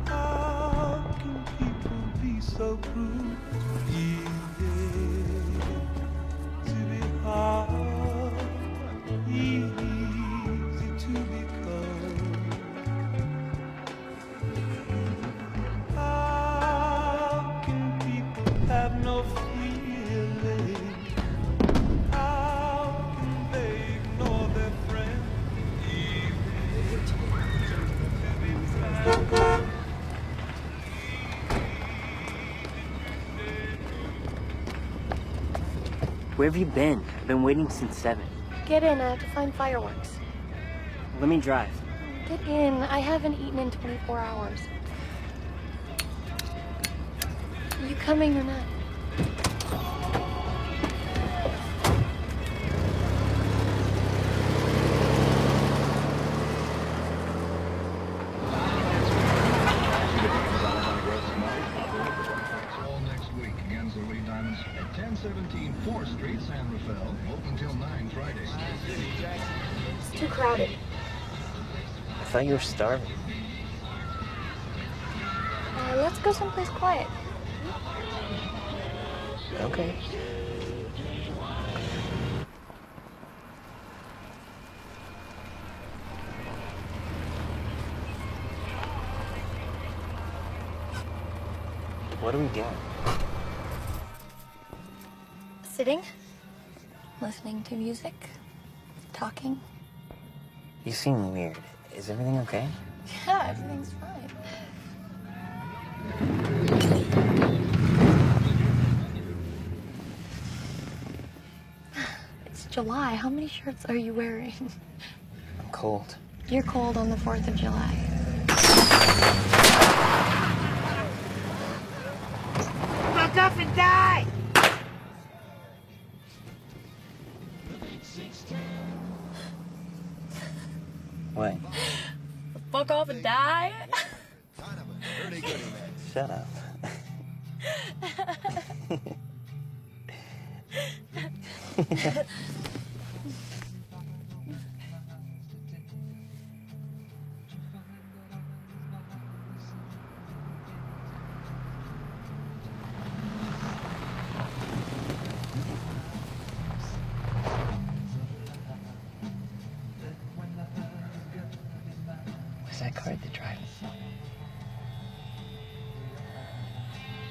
How can people be so cruel? Easy to be hard, easy to be cold. How can people have no feeling? How can they ignore their friends? Easy to be sad. Where have you been? I've been waiting since 7. Get in, I have to find fireworks. Let me drive. Get in, I haven't eaten in 24 hours. Are you coming or not? At 1017 4th Street, San Rafael, open until 9 Friday. It's too crowded. I thought you were starving. Let's go someplace quiet. Okay. What are we doing? Sitting, listening to music, talking. You seem weird. Is everything okay? Yeah, everything's fine. It's July. How many shirts are you wearing? I'm cold. You're cold on the 4th of July. Fuck off and die! What? Fuck off and die? Shut up. Was that car at the drive?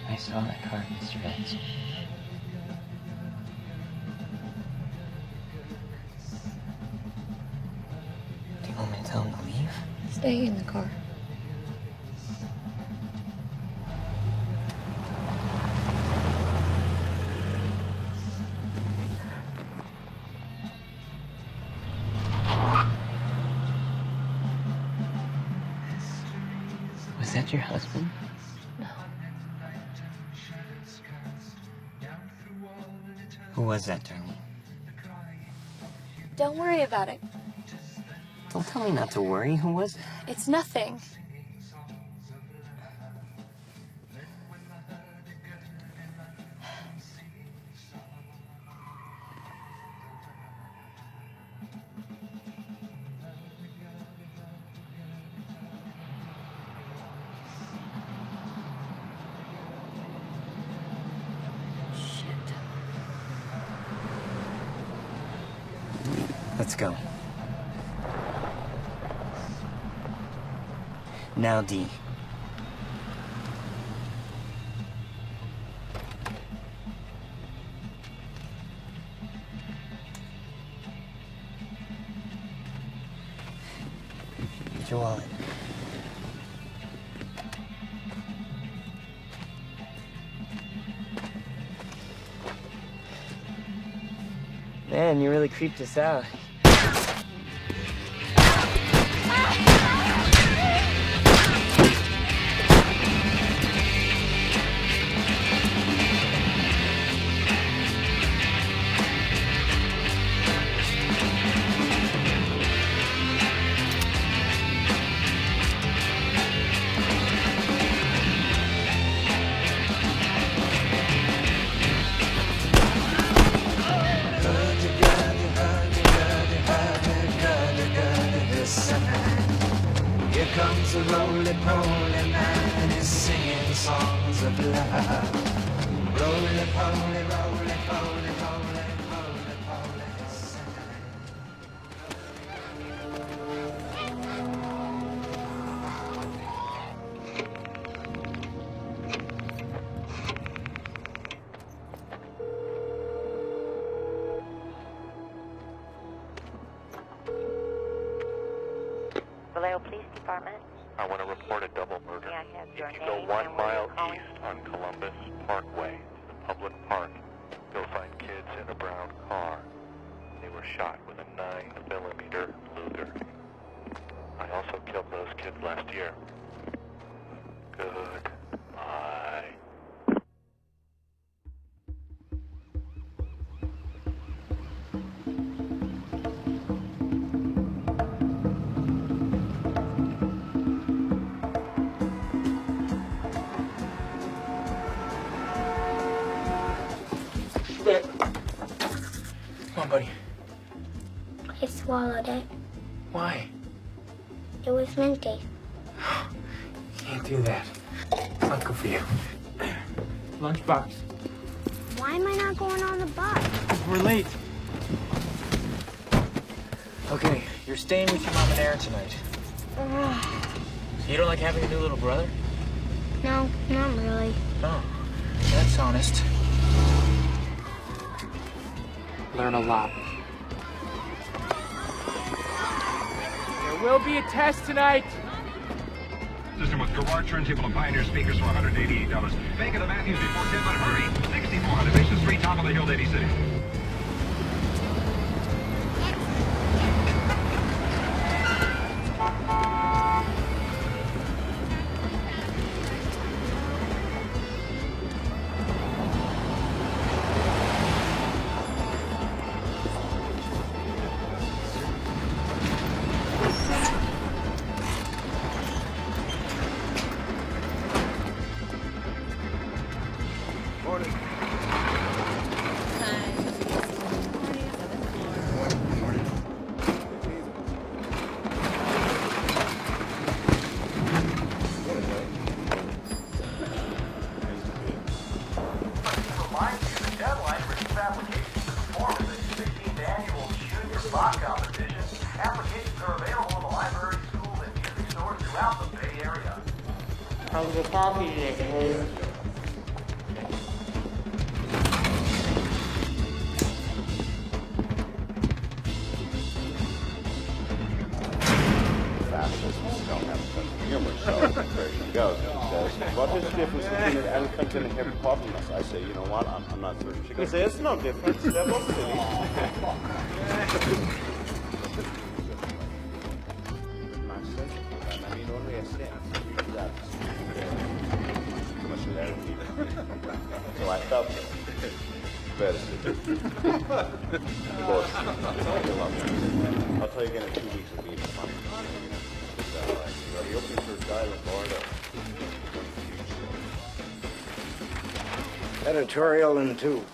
I saw that car, Mr. Vance. Do you want me to tell him to leave? Stay in the car. Was that your husband? No. Who was that, darling? Don't worry about it. Don't tell me not to worry. Who was it? It's nothing. Let's go. Now, D. Get your wallet. Man, you really creeped us out. wheels of love. Roly-poly, roly-poly, roly-poly, Vallejo Police Department. I want to report a double murder. May I have your If you name go 1 and where mile you're calling? east on Columbus Parkway, the public park, you'll find kids in a brown car. They were shot with a 9mm Luger. I also killed those kids last year. Goodbye. Come on, buddy. I swallowed it. Why? It was minty. Can't do that. It's not good for you. Lunchbox. Why am I not going on the bus? We're late. Okay, you're staying with your mom and Aaron tonight. You don't like having a new little brother? No, not really. Oh, that's honest. Learn a lot. There will be a test tonight. System with Garage turntable and Pioneer speakers for $188. Bank of the Matthews before 10, but hurry! 6400 Mission Street, top of the hill, Lady City. How's the coffee today? Fascists don't have a sense of humor, so there she goes. She says, what is the difference between an elephant and a hippopotamus? I say, you know what, I'm not certain. She goes, there's no difference, they're both silly. I mean, only a sense. That's too much hilarity. So I felt it. Better divorce. I'll tell you again in 2 weeks it'll be fun. Are you opening for a style in Florida? Editorial in 2.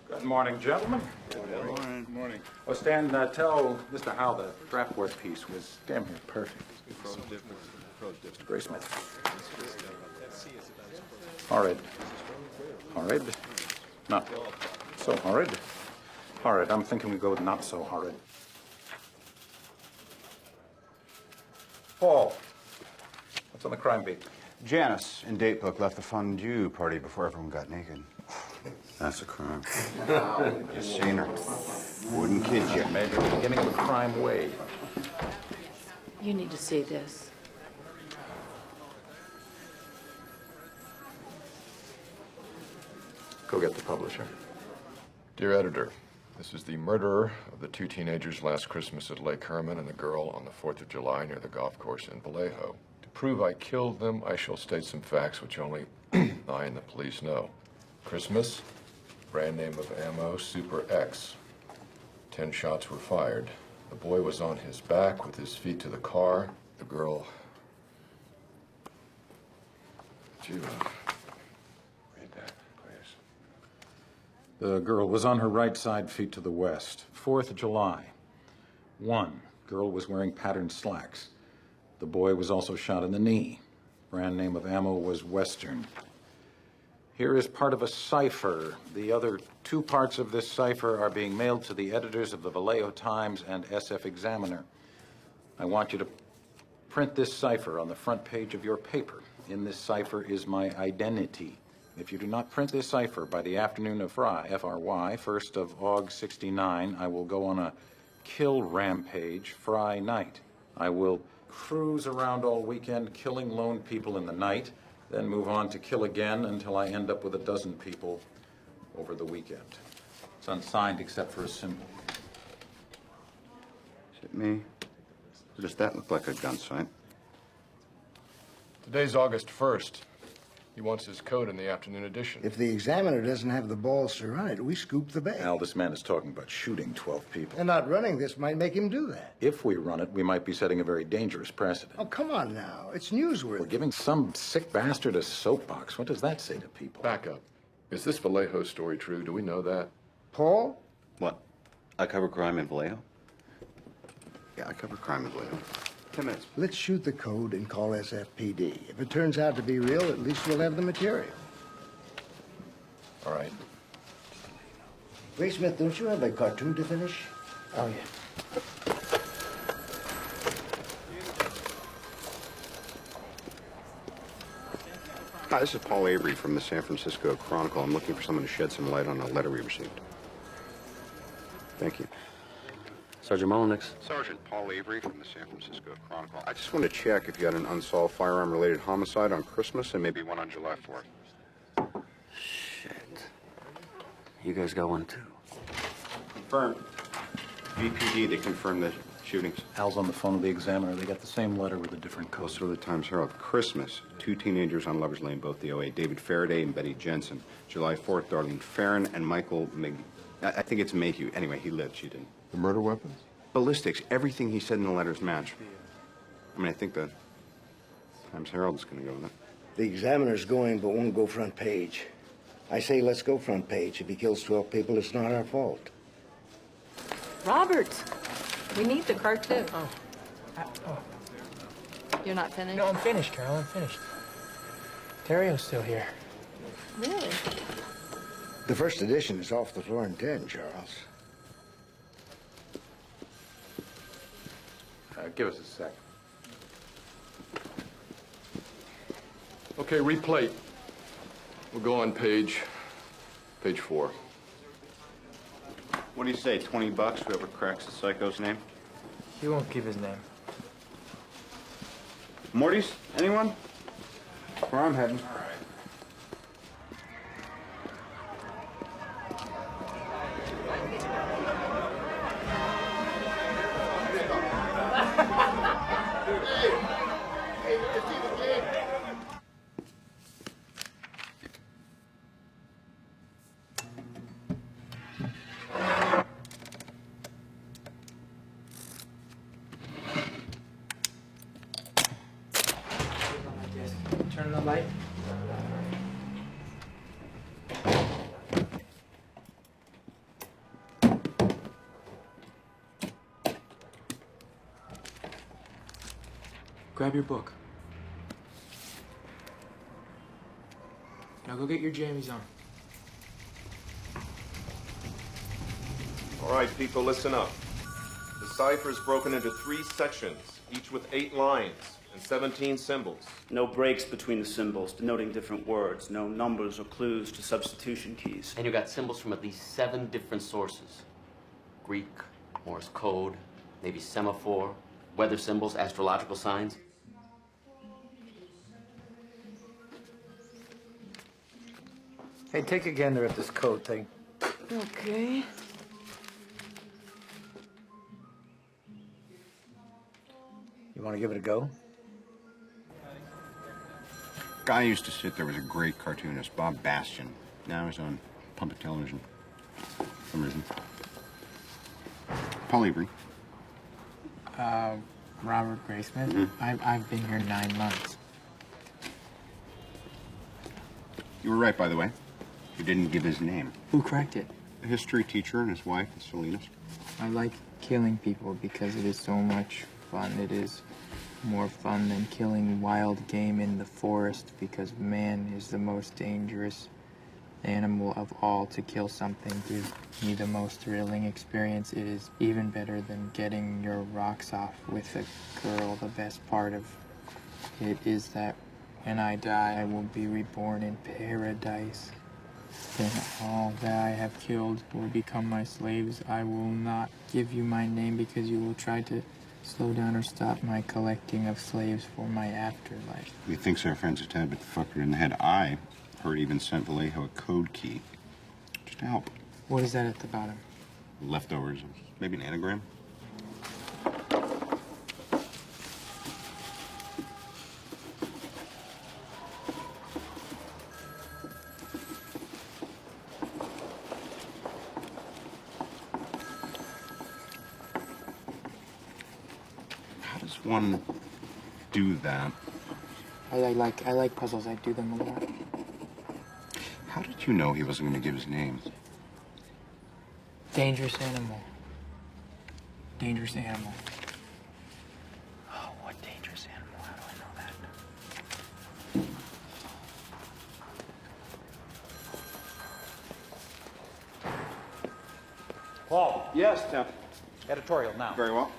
Good morning, gentlemen. Good morning. Well, Stan, tell Mr. Howe the draft work piece was damn near perfect. Grace Smith. Horrid. Horrid? Not so horrid. Horrid. I'm thinking we go with not so horrid. Paul, what's on the crime beat? Janice in Datebook left the fondue party before everyone got naked. That's a crime. Just seen her. Wouldn't kid you. Maybe the beginning of a crime wave. You need to see this. Go get the publisher. Dear editor, this is the murderer of the 2 teenagers last Christmas at Lake Herman and the girl on the 4th of July near the golf course in Vallejo. To prove I killed them, I shall state some facts which only I and the police know. Christmas, brand name of ammo, Super X. 10 shots were fired. The boy was on his back with his feet to the car. The girl... Would you read that, please? The girl was on her right side, feet to the west. 4th of July. 1. Girl was wearing patterned slacks. The boy was also shot in the knee. Brand name of ammo was Western. Here is part of a cipher. The other 2 parts of this cipher are being mailed to the editors of the Vallejo Times and SF Examiner. I want you to print this cipher on the front page of your paper. In this cipher is my identity. If you do not print this cipher by the afternoon of Fry, F-R-Y, 1st of August 69, I will go on a kill rampage Fry night. I will cruise around all weekend killing lone people in the night, then move on to kill again until I end up with a dozen people over the weekend. It's unsigned except for a symbol. Is it me? Or does that look like a gun sight? Today's August 1st. He wants his code in the afternoon edition. If the Examiner doesn't have the balls to run it, we scoop the bait. Al, this man is talking about shooting 12 people. And not running this might make him do that. If we run it, we might be setting a very dangerous precedent. Oh, come on now. It's newsworthy. We're giving some sick bastard a soapbox. What does that say to people? Back up. Is this Vallejo story true? Do we know that? Paul? What? I cover crime in Vallejo? Yeah, I cover crime in Vallejo. 10 minutes. Let's shoot the code and call SFPD. If it turns out to be real, at least we'll have the material. All right. Ray Smith, don't you have a cartoon to finish? Oh, yeah. Hi, this is Paul Avery from the San Francisco Chronicle. I'm looking for someone to shed some light on a letter we received. Thank you. Sergeant Molnix. Sergeant Paul Avery from the San Francisco Chronicle. I just want to check if you had an unsolved firearm-related homicide on Christmas and maybe one on July 4th. Shit. You guys got one, too? Confirmed. VPD, they confirmed the shootings. Al's on the phone with the Examiner. They got the same letter with a different code. Also, the Times Herald. Christmas, 2 teenagers on Lover's Lane, both the OA. David Faraday and Betty Jensen. July 4th, Darlene Farron and Michael I think it's Mayhew. Anyway, he lived, she didn't. The murder weapons? Ballistics. Everything he said in the letters match. I mean, I think the Times Herald is going to go with it. The Examiner's going, but won't go front page. I say let's go front page. If he kills 12 people, it's not our fault. Robert, we need the cartoon. Oh. You're not finished? No, I'm finished, Carol. I'm finished. Terrio's still here. Really? The first edition is off the floor in 10, Charles. Give us a sec. Okay, replate. We'll go on page 4. What do you say, 20 bucks, whoever cracks the psycho's name? He won't give his name. Morty's? Anyone? Where I'm heading. Turn the light. Grab your book. Now go get your jammies on. All right, people, listen up. The cipher is broken into 3 sections, each with 8 lines and 17 symbols. No breaks between the symbols, denoting different words. No numbers or clues to substitution keys. And you got symbols from at least 7 different sources. Greek, Morse code, maybe semaphore, weather symbols, astrological signs. Hey, take a gander at this code thing. Okay. You want to give it a go? Guy used to sit there was a great cartoonist, Bob Bastian. Now he's on public television for some reason. Paul Avery. Robert Graysmith. I've been here 9 months. You were right, by the way. You didn't give his name. Who cracked it? A history teacher and his wife, Salinas. I like killing people because it is so much fun. It is more fun than killing wild game in the forest because man is the most dangerous animal of all. To kill something gives me the most thrilling experience. It is even better than getting your rocks off with a girl. The best part of it is that when I die, I will be reborn in paradise. Then all that I have killed will become my slaves. I will not give you my name because you will try to slow down or stop my collecting of slaves for my afterlife. He thinks our friend's a tad bit fucker in the head. I heard even sent Vallejo a code key just to help. What is that at the bottom? Leftovers, maybe an anagram. One do that. I like puzzles. I do them a lot. How did you know he wasn't going to give his name? Dangerous animal. Dangerous animal. Oh, what dangerous animal? How do I know that? Paul. Yes, Tim. Editorial now. Very well.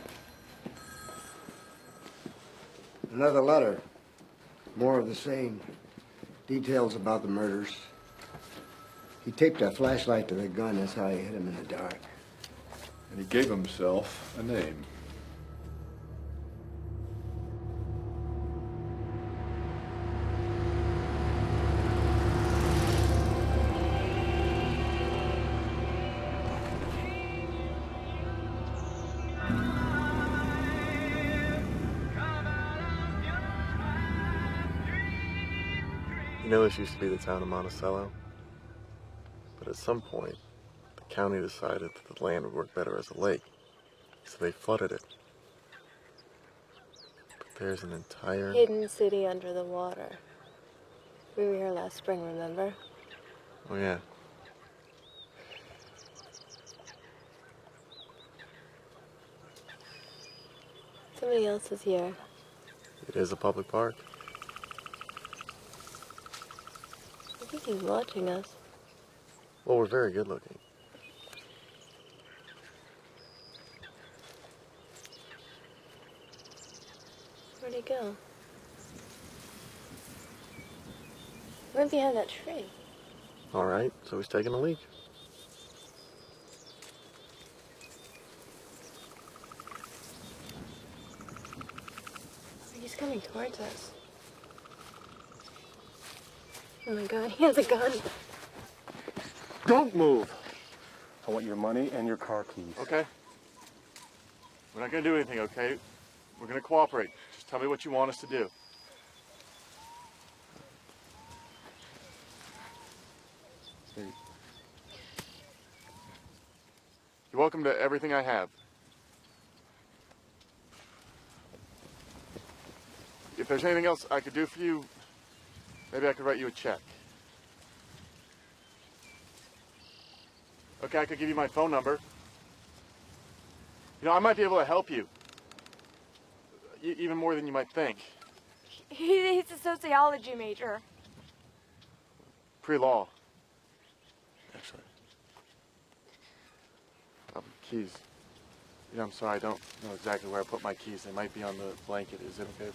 Another letter. More of the same. Details about the murders. He taped a flashlight to the gun. That's how he hit him in the dark. And he gave himself a name. You know, this used to be the town of Monticello, but at some point, the county decided that the land would work better as a lake, so they flooded it. But there's an entire... Hidden city under the water. We were here last spring, remember? Oh, yeah. Somebody else is here. It is a public park. I think he's watching us. Well, we're very good looking. Where'd he go? He went behind that tree. All right, so he's taking a leak. He's coming towards us. Oh my God, he has a gun. Don't move. I want your money and your car keys. Okay. We're not going to do anything, okay? We're going to cooperate. Just tell me what you want us to do. You're welcome to everything I have. If there's anything else I could do for you, maybe I could write you a check. Okay, I could give you my phone number. You know, I might be able to help you. Even more than you might think. He's a sociology major. Pre-law. Actually. Keys. You know, I'm sorry, I don't know exactly where I put my keys. They might be on the blanket. Is it okay?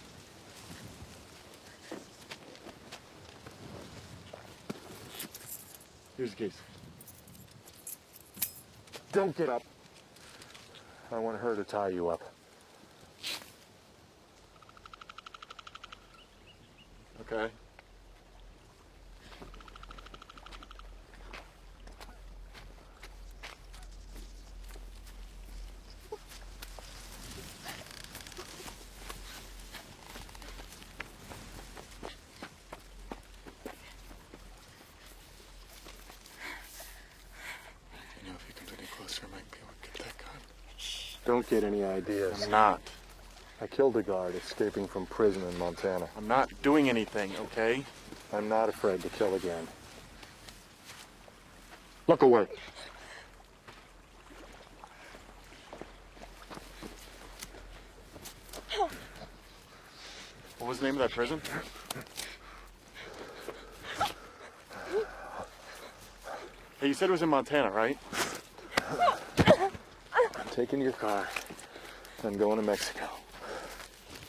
Here's the keys. Don't get up. I want her to tie you up. Okay. Don't get any ideas. I'm not. I killed a guard escaping from prison in Montana. I'm not doing anything, okay? I'm not afraid to kill again. Look away. What was the name of that prison? Hey, you said it was in Montana, right? I'm taking your car. I'm going to Mexico.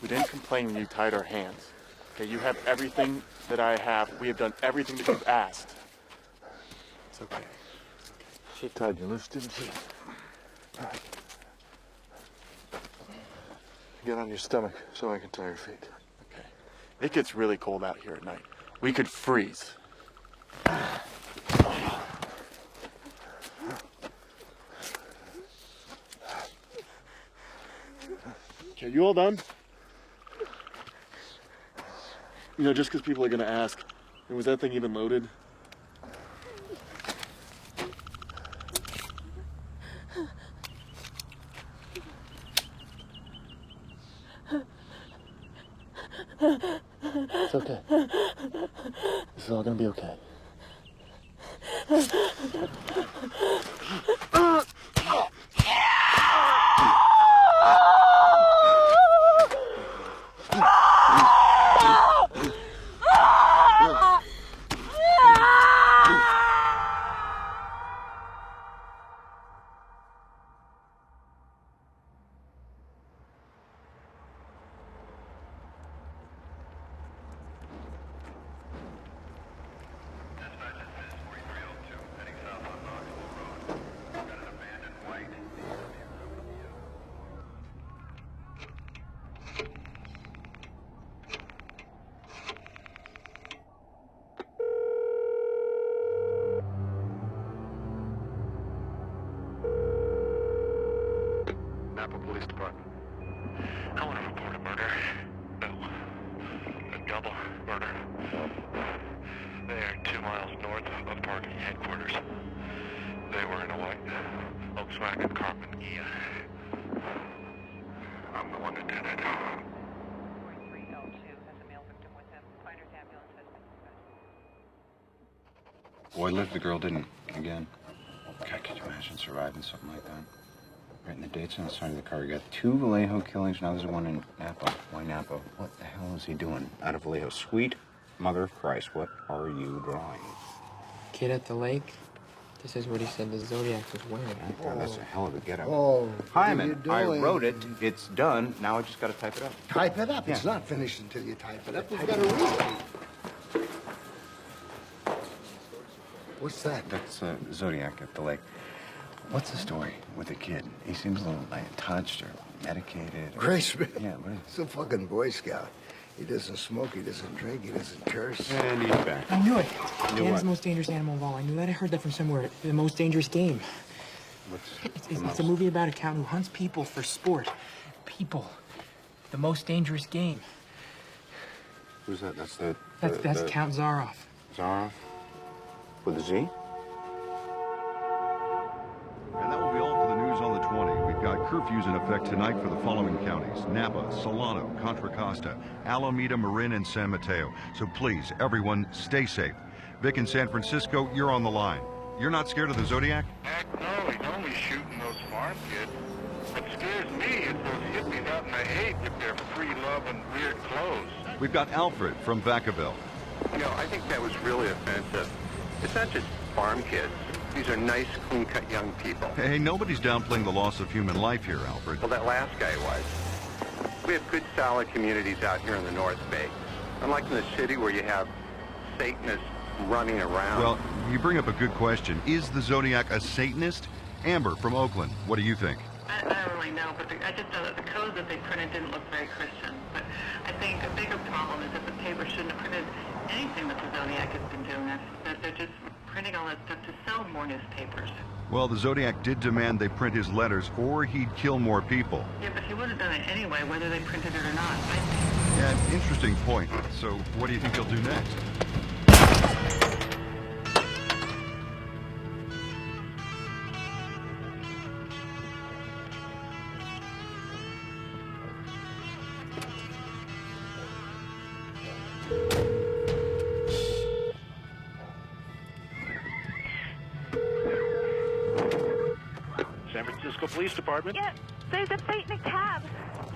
We didn't complain when you tied our hands. Okay, you have everything that I have. We have done everything that you've asked. It's okay. She tied you loose, didn't she? Get on your stomach so I can tie your feet. Okay. It gets really cold out here at night. We could freeze. Okay, you all done? You know, just because people are going to ask, was that thing even loaded? It's okay. This is all gonna be okay. Napa Police Department. I want to report a murder. No, a double murder. They are 2 miles north of parking headquarters. They were in a white Volkswagen Carmen Ghia. I'm the one that did it. 43L2 has a male victim with him. Finder's ambulance has been dispatched. Boy lived, the girl didn't. Again. God, could you imagine surviving something like that? Right in the dates on the side of the car. You got 2 Vallejo killings, now there's one in Napa. Why Napa? What the hell is he doing out of Vallejo? Sweet mother of Christ, what are you drawing? Kid at the lake? This is what he said the Zodiac was wearing. God, that's a hell of a get-up. Oh, Hyman, what are you I doing? wrote it. It's done. Now I just got to type it up. Type it up. Yeah. It's not finished until you type it up. We've got to read it. What's that? That's Zodiac at the lake. What's the story with the kid? He seems a little like touched or medicated. Or... Graceman. Yeah, what is He's a fucking Boy Scout. He doesn't smoke, he doesn't drink, he doesn't curse. And he's back. I knew it. Knew Dan's what? the most dangerous animal of all. I knew that. I heard that from somewhere. The most dangerous game. It's a movie about a count who hunts people for sport. People. The most dangerous game. Who's that? That's the... That's Count Zaroff. Zaroff? With a Z? And that will be all for the news on the 20. We've got curfews in effect tonight for the following counties: Napa, Solano, Contra Costa, Alameda, Marin, and San Mateo. So please, everyone, stay safe. Vic in San Francisco, you're on the line. You're not scared of the Zodiac? Heck no, he's only shooting those farm kids. What scares me is those hippies out in the hay with their free love and weird clothes. We've got Alfred from Vacaville. You know, I think that was really offensive. It's not just farm kids. These are nice, clean-cut young people. Hey, nobody's downplaying the loss of human life here, Alfred. Well, that last guy was. We have good, solid communities out here in the North Bay. Unlike in the city where you have Satanists running around. Well, you bring up a good question. Is the Zodiac a Satanist? Amber from Oakland, what do you think? I don't really know, but I just know that the code that they printed didn't look very Christian. But I think a bigger problem is that the paper shouldn't have printed anything that the Zodiac has been doing. That they're just printing all that stuff to sell more newspapers. Well, the Zodiac did demand they print his letters or he'd kill more people. Yeah, but he would have done it anyway, whether they printed it or not. Yeah, interesting point. So what do you think he'll do next? Cisco Police Department. Yep, there's a fight in a cab.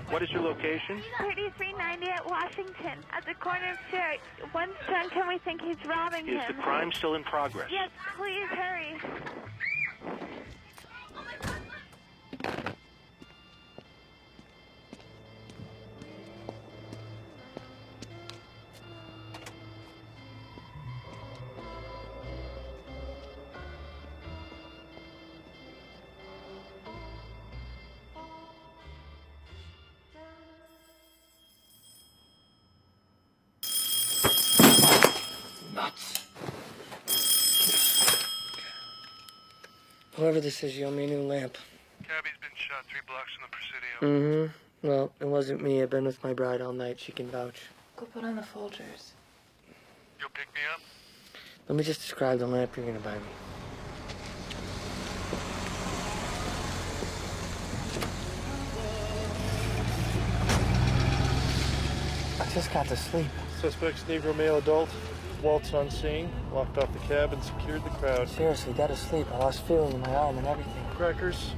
What is your location? 3390 at Washington, at the corner of Cherry. One's drunk and we think he's robbing him. Is the crime still in progress? Yes, please hurry. Whoever this is, you owe me a new lamp. Cabby's been shot 3 blocks from the Presidio. Mm-hmm. Well, it wasn't me. I've been with my bride all night. She can vouch. Go put on the Folgers. You'll pick me up? Let me just describe the lamp you're gonna buy me. I just got to sleep. Suspect's Negro male adult. Waltz on scene, locked off the cab and secured the crowd. Seriously, got to sleep. I lost feeling in my arm and everything. Crackers.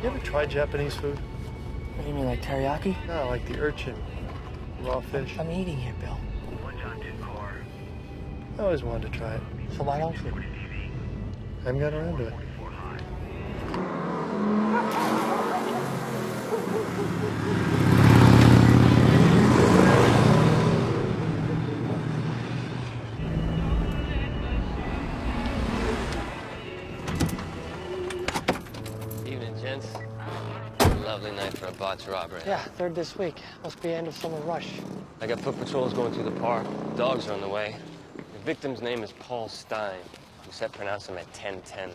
You ever tried Japanese food? What do you mean, like teriyaki? No, like the urchin. Raw fish. I'm eating here, Bill. I always wanted to try it. So why don't you? I haven't got around to it. Evening, gents. Lovely night for a botched robbery. Yeah, third this week. Must be end of summer rush. I got foot patrols going through the park. Dogs are on the way. The victim's name is Paul Stein. Lucette pronounced him at 1010.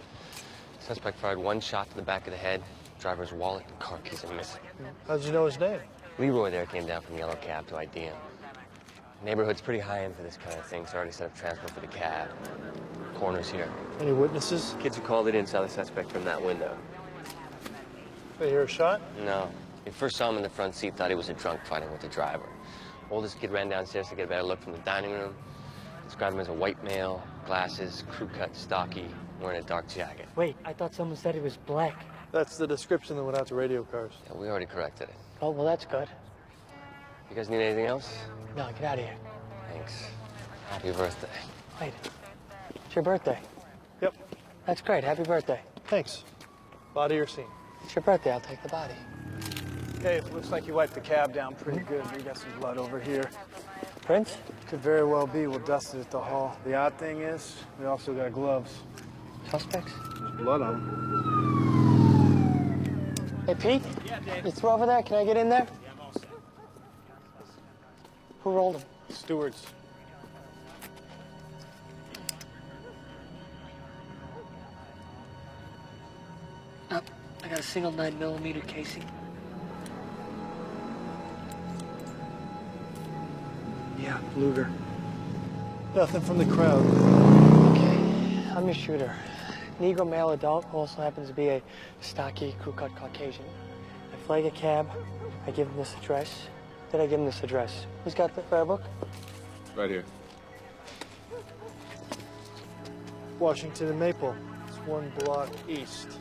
Suspect fired 1 shot to the back of the head. Driver's wallet and car keys are missing. How'd you know his name? Leroy there came down from Yellow Cab to ID him. Neighborhood's pretty high end for this kind of thing, so I already set up transport for the cab. Coroner's here. Any witnesses? Kids who called it in saw the suspect from that window. They hear a shot? No. We first saw him in the front seat, thought he was a drunk fighting with the driver. Oldest kid ran downstairs to get a better look from the dining room. Described him as a white male, glasses, crew cut, stocky, wearing a dark jacket. Wait, I thought someone said he was black. That's the description that went out to radio cars. Yeah, we already corrected it. Oh, well, that's good. You guys need anything else? No, get out of here. Thanks. Happy birthday. Wait, it's your birthday. Yep. That's great. Happy birthday. Thanks. Body or scene? It's your birthday. I'll take the body. Hey, it looks like you wiped the cab down pretty good. We got some blood over here. Prince? Could very well be. We'll dust it at the hall. The odd thing is, we also got gloves. Suspects? There's blood on them. Hey, Pete? Yeah, Dave. You through over there? Can I get in there? Yeah, I'm all set. Who rolled him? Stewards. Up. I got a single 9mm casing. Yeah, Luger. Nothing from the crowd. Okay, I'm your shooter. Negro male adult who also happens to be a stocky, crew-cut Caucasian. I flag a cab. I give him this address. Then I give him this address. Who's got the fare book? Right here. Washington and Maple. It's 1 block east.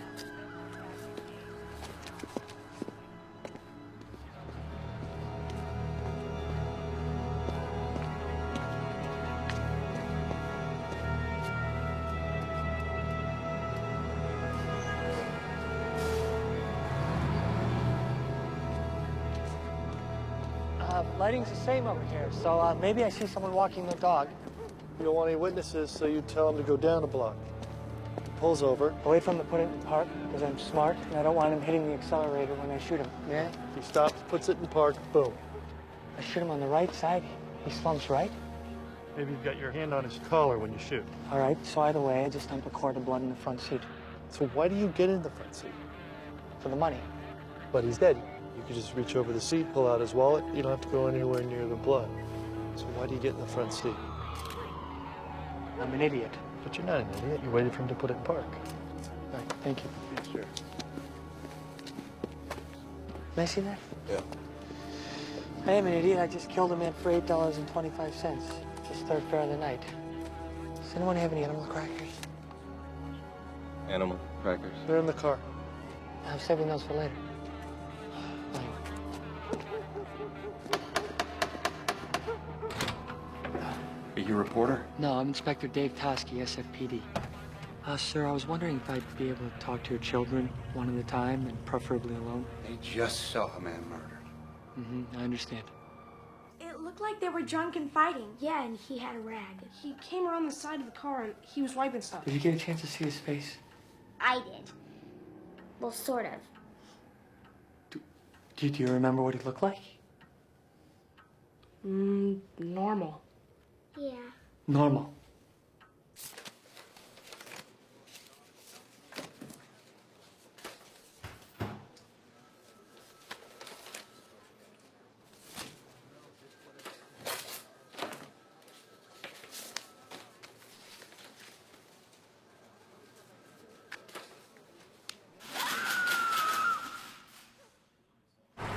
Lighting's the same over here, so maybe I see someone walking their dog. You don't want any witnesses, so you tell him to go down a block. He pulls over. I wait for him to put it in park, because I'm smart, and I don't want him hitting the accelerator when I shoot him. Yeah? He stops, puts it in park, boom. I shoot him on the right side. He slumps right. Maybe you've got your hand on his collar when you shoot. All right, so either way, I just dump a quart of blood in the front seat. So why do you get in the front seat? For the money. But he's dead. You could just reach over the seat, pull out his wallet. You don't have to go anywhere near the blood. So why do you get in the front seat? I'm an idiot. But you're not an idiot. You waited for him to put it in park. All right, thank you. Yeah, sure. Can I see that? Yeah. I am an idiot. I just killed a man for $8.25. It's his third fare of the night. Does anyone have any animal crackers? animal crackers? They're in the car. I'm saving those for later. Are you a reporter? No, I'm Inspector Dave Toski, SFPD. Sir, I was wondering if I'd be able to talk to your children one at a time and preferably alone. They just saw a man murdered. I understand. It looked like they were drunk and fighting. Yeah, and he had a rag. He came around the side of the car and he was wiping stuff. Did you get a chance to see his face? I did. Well, sort of. Do you remember what he looked like? Normal. Yeah. Normal.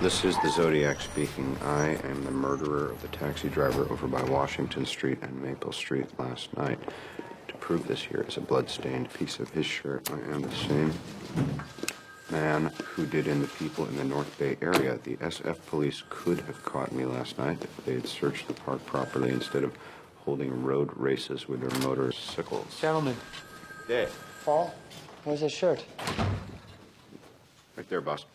This is the Zodiac speaking. I am the murderer of the taxi driver over by Washington Street and Maple Street last night. To prove this, here is a blood-stained piece of his shirt. I am the same man who did in the people in the North Bay area. The SF police could have caught me last night if they had searched the park properly instead of holding road races with their motorcycles. Gentlemen. Dave. Paul, where's his shirt? Right there, boss.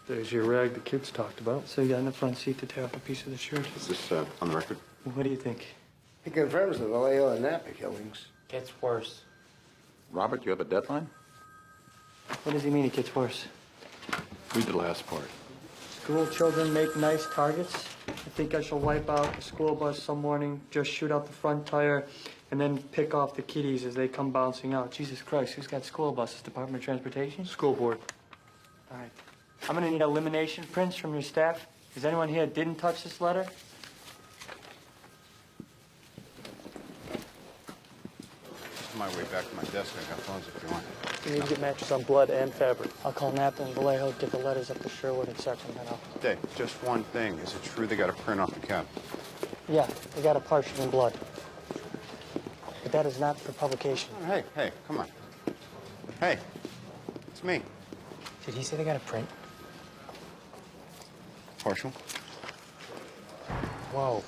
There's your rag the kids talked about. So you got in the front seat to tear up a piece of the shirt? Is this on the record? What do you think? He confirms the Vallejo and Napa killings. Gets worse. Robert, you have a deadline? What does he mean it gets worse? Read the last part. School children make nice targets. I think I shall wipe out the school bus some morning, just shoot out the front tire, and then pick off the kiddies as they come bouncing out. Jesus Christ, who's got school buses? Department of Transportation? School board. All right. I'm gonna need elimination prints from your staff. Is anyone here that didn't touch this letter? This is my way back to my desk. I got phones if you want. You need to get matches on blood and fabric. I'll call Napa and Vallejo, get the letters up to Sherwood and start them out. Dave, just one thing. Is it true they got a print off the cab? Yeah, they got a partial in blood. But that is not for publication. Oh, hey, come on. Hey, it's me. Did he say they got a print? Partial. Whoa.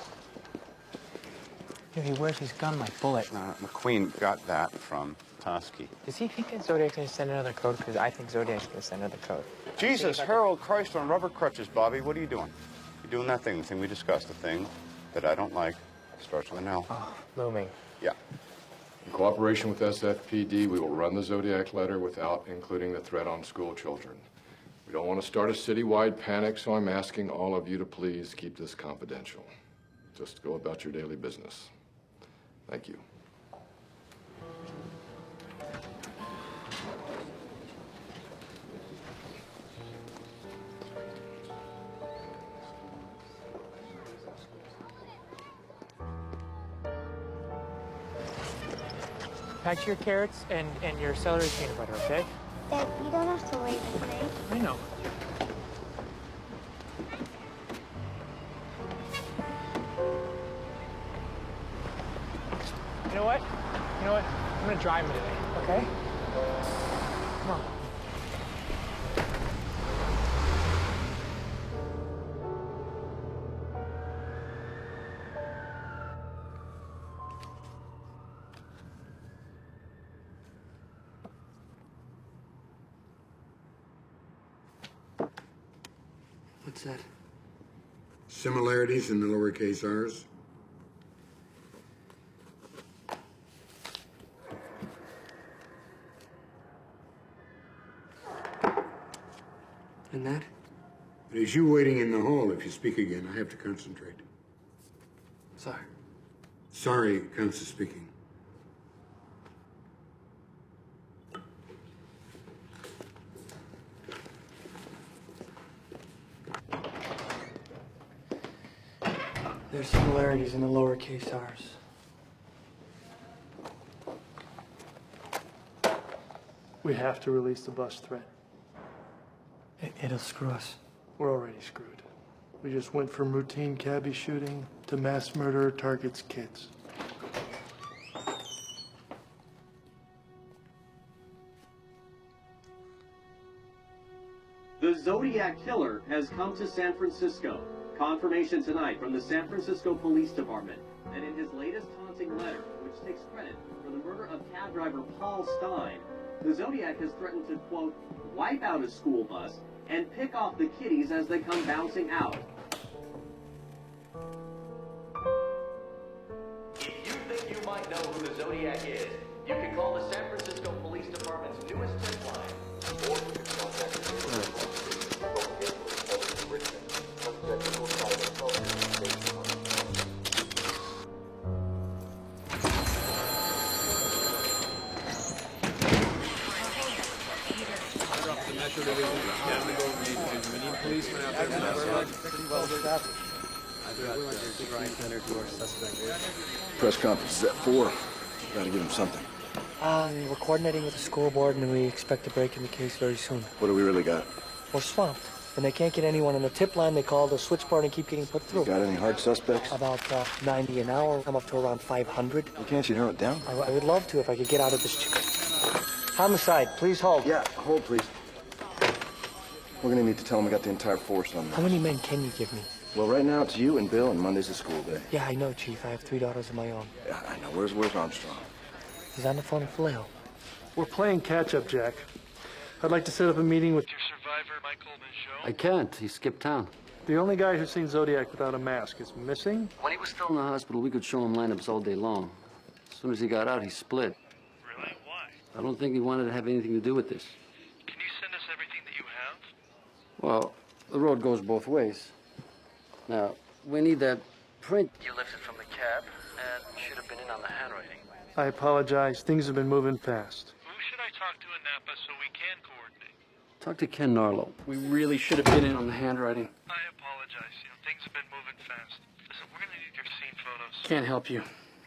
Dude, he wears his gun like bullet. McQueen got that from Toski. Does he think that Zodiac's gonna send another code? Because I think Zodiac's gonna send another code. Jesus, Harold Christ on rubber crutches, Bobby. What are you doing? You're doing that thing, the thing we discussed, the thing that I don't like. Starts with an L. Oh, looming. Yeah. In cooperation with SFPD, we will run the Zodiac letter without including the threat on school children. We don't want to start a citywide panic, so I'm asking all of you to please keep this confidential. Just go about your daily business. Thank you. Pack your carrots and your celery peanut butter, okay? Dad, you don't have to wait with me. I know. You know what? I'm gonna drive him today, okay? Come on. What's that? Similarities in the lowercase r's. And that? It is you waiting in the hall. If you speak again, I have to concentrate. Sorry. Sorry counts as speaking. There's similarities in the lowercase r's. We have to release the bus threat. It'll screw us. We're already screwed. We just went from routine cabbie shooting to mass murderer targets kids. Zodiac killer has come to San Francisco. Confirmation tonight from the San Francisco Police Department that in his latest taunting letter, which takes credit for the murder of cab driver Paul Stein, the Zodiac has threatened to, quote, wipe out a school bus and pick off the kiddies as they come bouncing out. If you think you might know who the Zodiac is, you can call the San Francisco Police Department's newest tip line, or you can contact the Press conference is at 4. Gotta give him something. We're coordinating with the school board, and we expect to break in the case very soon. What do we really got? We're swamped, and they can't get anyone on the tip line. They call the switchboard and keep getting put through. You got any hard suspects? About 90 an hour. I'm up to around 500. Well, can't you narrow it down? I would love to if I could get out of this. Homicide, please hold. Yeah, hold, please. We're gonna need to tell them we got the entire force on this. How many men can you give me? Well, right now it's you and Bill, and Monday's a school day. Yeah, I know, Chief. I have 3 daughters of my own. Yeah, I know. Where's Armstrong? He's on the phone with Vallejo. We're playing catch-up, Jack. I'd like to set up a meeting with your survivor, Michael Michaud. I can't. He skipped town. The only guy who's seen Zodiac without a mask is missing. When he was still in the hospital, we could show him lineups all day long. As soon as he got out, he split. Really? Why? I don't think he wanted to have anything to do with this. Can you send us everything that you have? Well, the road goes both ways. Now, we need that print you lifted from the cab, and should have been in on the handwriting. I apologize. Things have been moving fast. Who should I talk to in Napa so we can coordinate? Talk to Ken Narlow. We really should have been in on the handwriting. I apologize. Things have been moving fast. Listen, we're going to need your scene photos. Can't help you.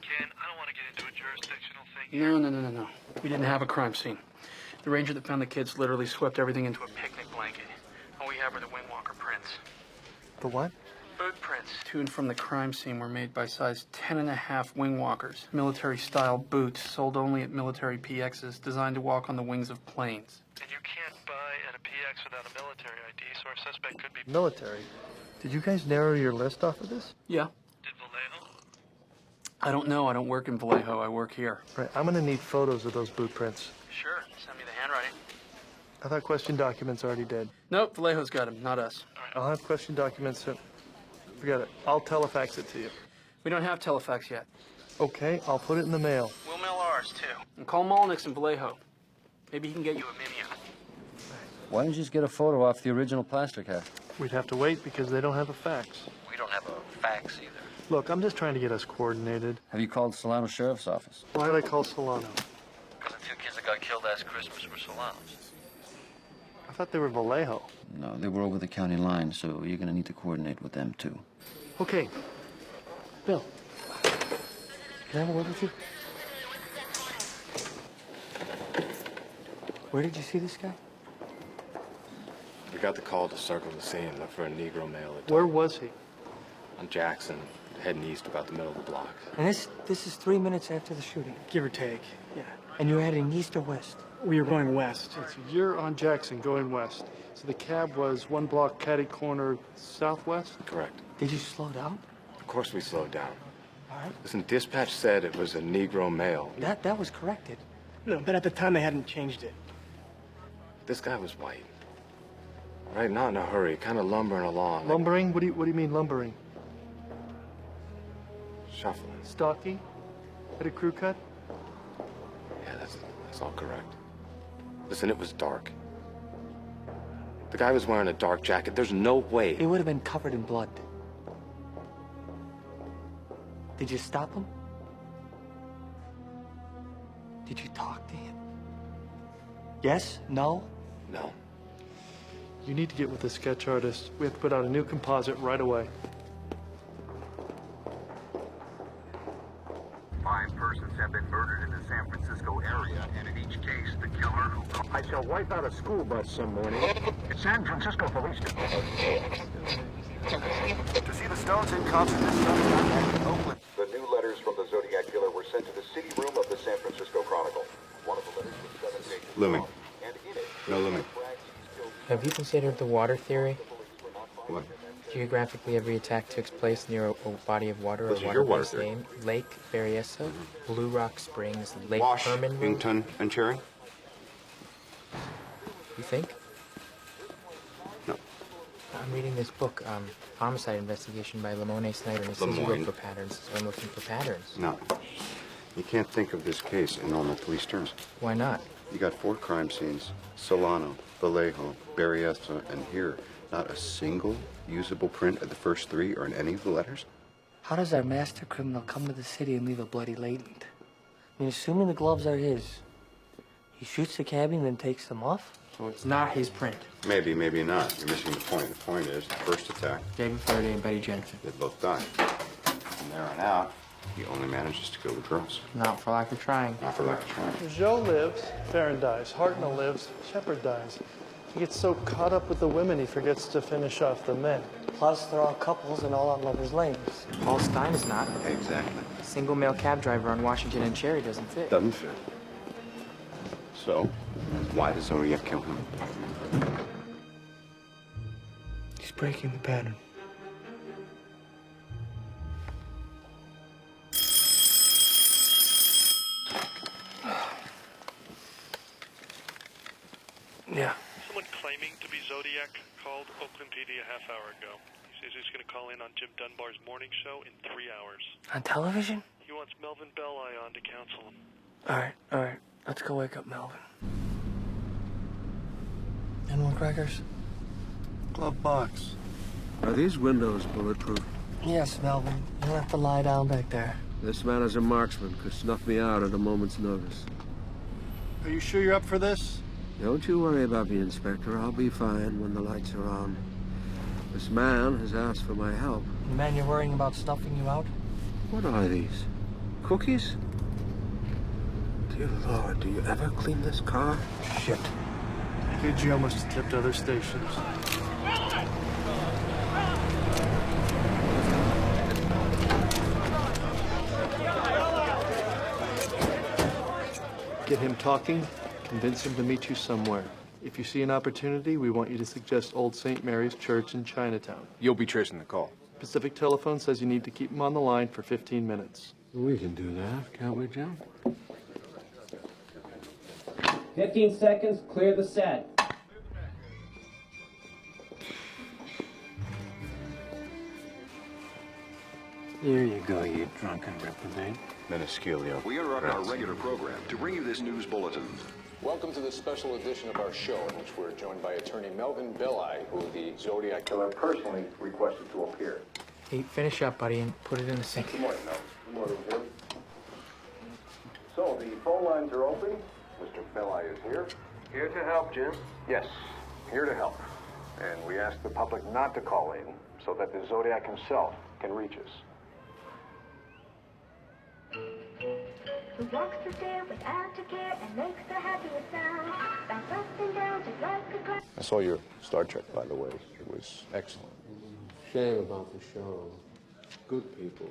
Ken, I don't want to get into a jurisdictional thing. No. We didn't have a crime scene. The ranger that found the kids literally swept everything into a picnic blanket. All we have are the wingwalker prints. The what? Boot prints to and from the crime scene were made by size 10.5 wingwalkers. Military-style boots sold only at military PXs designed to walk on the wings of planes. And you can't buy at a PX without a military ID, so our suspect could be... Military? Did you guys narrow your list off of this? Yeah. Did Vallejo? I don't know. I don't work in Vallejo. I work here. Right, I'm gonna need photos of those boot prints. Sure. Send me the handwriting. I thought question documents already did. Nope, Vallejo's got them, not us. I'll have question documents soon. Forget it. I'll telefax it to you. We don't have telefax yet. Okay, I'll put it in the mail. We'll mail ours, too. And call Molnick's in Vallejo. Maybe he can get you a Mimeo. Why don't you just get a photo off the original plaster cast? We'd have to wait because they don't have a fax. We don't have a fax either. Look, I'm just trying to get us coordinated. Have you called Solano Sheriff's Office? Why did I call Solano? Because the 2 kids that got killed last Christmas were Solanos. I thought they were Vallejo. No, they were over the county line, so you're going to need to coordinate with them, too. Okay. Bill, can I have a word with you? Where did you see this guy? We got the call to circle the scene, look for a Negro male. Where was he? On Jackson, heading east about the middle of the block. And this is 3 minutes after the shooting. Give or take, yeah. And you're heading east or west? We are going west. So you're on Jackson, going west. So the cab was 1 block catty corner southwest? Correct. Did you slow down? Of course we slowed down. All right. Listen, dispatch said it was a Negro male. That was corrected. No, but at the time they hadn't changed it. This guy was white. Right, not in a hurry, kind of lumbering along. Lumbering? What do you mean lumbering? Shuffling. Stocky? Had a crew cut? Yeah, that's all correct. Listen, it was dark. The guy was wearing a dark jacket. There's no way. It would have been covered in blood. Did you stop him? Did you talk to him? Yes? No? No. You need to get with the sketch artist. We have to put out a new composite right away. 5 persons have been murdered in the San Francisco area, and in each case, the killer who... I shall wipe out a school bus some morning. San Francisco Police Department. To see the Stones in concert this summer, contact Oakland. The new letters from the Zodiac killer were sent to the city room of the San Francisco Chronicle. One of the letters was 7 pages Looming. long, and in it... No looming. Have Have you considered the water theory? What? Geographically, every attack takes place near a body of water What's or your water water-based theory? name. Lake Berryessa, Blue Rock Springs, Lake Herman. Washington and Cherry? You think? No. I'm reading this book, Homicide Investigation by Lamone Snyder, and it says you look for patterns, so I'm looking for patterns. No. You can't think of this case in normal police terms. Why not? You got 4 crime scenes: Solano, Vallejo, Berryessa, and here. Not a single usable print of the first 3 or in any of the letters? How does our master criminal come to the city and leave a bloody latent? I mean, assuming the gloves are his, he shoots the cabbie and then takes them off? So it's not his print. Maybe, maybe not. You're missing the point. The point is, the first attack, David Faraday and Betty Jensen. they both died. From there on out, he only manages to kill the girls. Not for lack of trying. Not for lack of trying. Joe lives, Farron dies, Hartnell lives, Shepard dies. He gets so caught up with the women he forgets to finish off the men. Plus, they're all couples and all on lovers' lanes. Paul Stein is not. Exactly. Single male cab driver on Washington and Cherry doesn't fit. Doesn't fit. So, why does Zodiac kill him? He's breaking the pattern. Yeah. Someone claiming to be Zodiac called Oakland PD a half hour ago. He says he's going to call in on Jim Dunbar's morning show in 3 hours. On television? He wants Melvin Belli on to counsel him. All right. Let's go wake up Melvin. And more crackers? Glove box. Are these windows bulletproof? Yes, Melvin. You don't have to lie down back there. This man is a marksman, could snuff me out at a moment's notice. Are you sure you're up for this? Don't you worry about me, Inspector. I'll be fine when the lights are on. This man has asked for my help. The man you're worrying about snuffing you out? What are these? Cookies? Dear Lord, do you ever clean this car? Shit. KGO must have tipped other stations. Get him talking, convince him to meet you somewhere. If you see an opportunity, we want you to suggest Old St. Mary's Church in Chinatown. You'll be tracing the call. Pacific Telephone says you need to keep him on the line for 15 minutes. We can do that, can't we, Jim? 15 seconds, clear the set. Here you go, you drunken reprobate. Minusculio. We interrupt our regular program to bring you this news bulletin. Welcome to this special edition of our show, in which we're joined by attorney Melvin Belli, who the Zodiac killer personally requested to appear. Hey, finish up, buddy, and put it in the sink. Good morning, Melvin. Good morning, Jim. So, the phone lines are open. Mr. Belli is here. Here to help, Jim. Yes, here to help. And we ask the public not to call in so that the Zodiac himself can reach us. Who walks the stair without a care and makes the happiest sound. Bounce up and down just like a cloud. I saw your Star Trek, by the way. It was excellent. Shame about the show. Good people.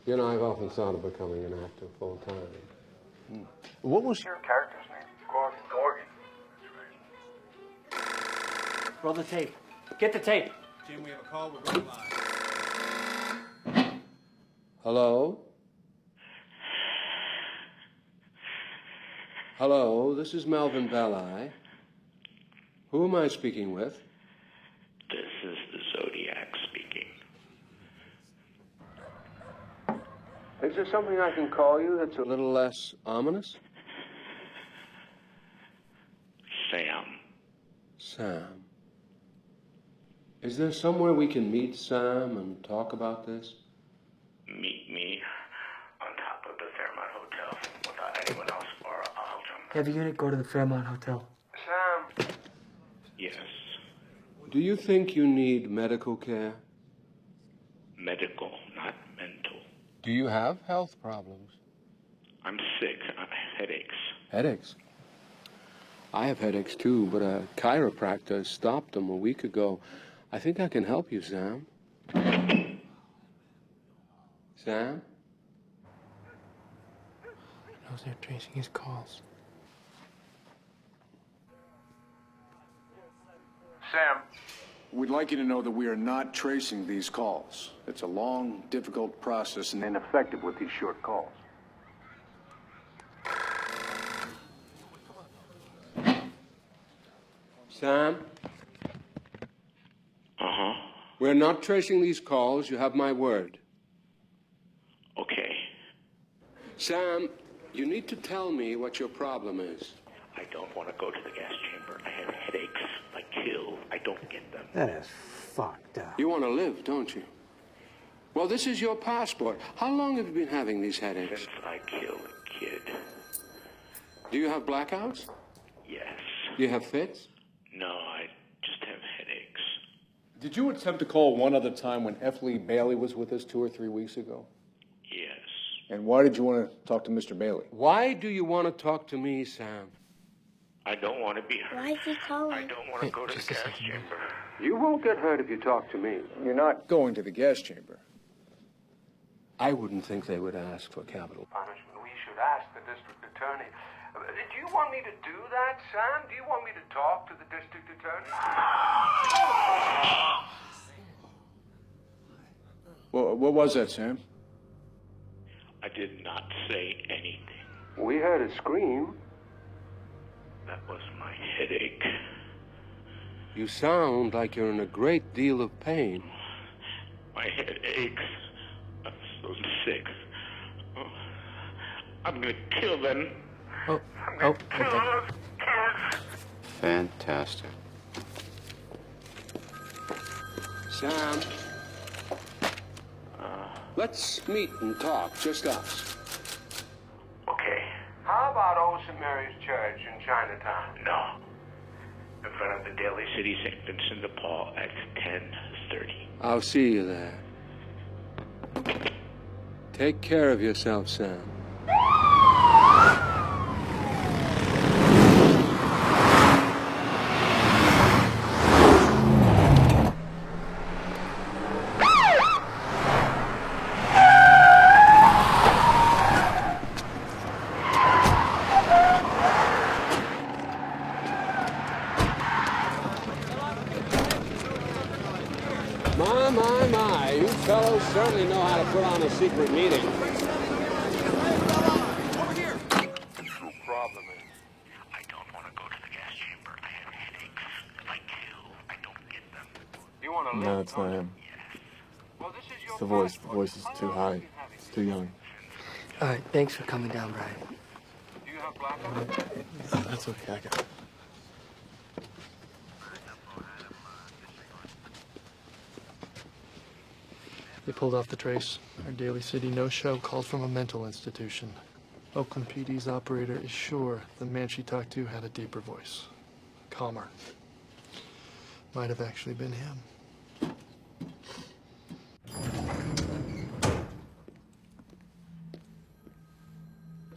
You know, I've often thought of becoming an actor full time. What was your character's name? Gorgie. Roll the tape. Get the tape. Jim, we have a call. We're going live. Hello? Hello, this is Melvin Belli. Who am I speaking with? This is the Zodiac speaking. Is there something I can call you that's a little less ominous? Sam. Sam. Is there somewhere we can meet Sam and talk about this? Meet me on top of the Fairmont Hotel without anyone else or I'll jump. Have a unit go to the Fairmont Hotel. Sam. Yes. Do you think you need medical care? Medical, not mental. Do you have health problems? I'm sick. I have headaches. Headaches? I have headaches too, but a chiropractor stopped them a week ago. I think I can help you, Sam. Sam? He knows they're tracing his calls. Sam. We'd like you to know that we are not tracing these calls. It's a long, difficult process and ineffective with these short calls. Sam? Uh-huh. We're not tracing these calls. You have my word. Okay. Sam, you need to tell me what your problem is. I don't want to go to the gas chamber. I have headaches. I kill. I don't get them. That is fucked up. You want to live, don't you? Well, this is your passport. How long have you been having these headaches? Since I killed a kid. Do you have blackouts? Yes. Do you have fits? No, I just have headaches. Did you attempt to call one other time when F. Lee Bailey was with us 2 or 3 weeks ago? Yes. And why did you want to talk to Mr. Bailey? Why do you want to talk to me, Sam? I don't want to be hurt. Why is he calling? I don't want to go to the gas chamber. You won't get hurt if you talk to me. You're not going to the gas chamber. I wouldn't think they would ask for capital punishment. We should ask the district attorney. Do you want me to do that, Sam? Do you want me to talk to the district attorney? Well, what was that, Sam? I did not say anything. We heard a scream. That was my headache. You sound like you're in a great deal of pain. My head aches. I'm so sick. Oh, I'm gonna kill them. Kill those kids. Fantastic. Sam, let's meet and talk, just us. Okay. How about Old St. Mary's Church in Chinatown? No. In front of the Daly City St. Vincent de Paul at 10:30. I'll see you there. Take care of yourself, Sam. My, you fellows certainly know how to put on a secret meeting. The true problem is, I don't want to go to the gas chamber. I have headaches. If I kill, I don't get them. you want to live. No, it's not him. Well, this is your It's the voice. The passport. voice is too high. It's too young. All right, thanks for coming down, Brian. Do you have blackout? That's okay, I got it. They pulled off the trace. Our Daly City no-show called from a mental institution. Oakland PD's operator is sure the man she talked to had a deeper voice. Calmer. Might have actually been him.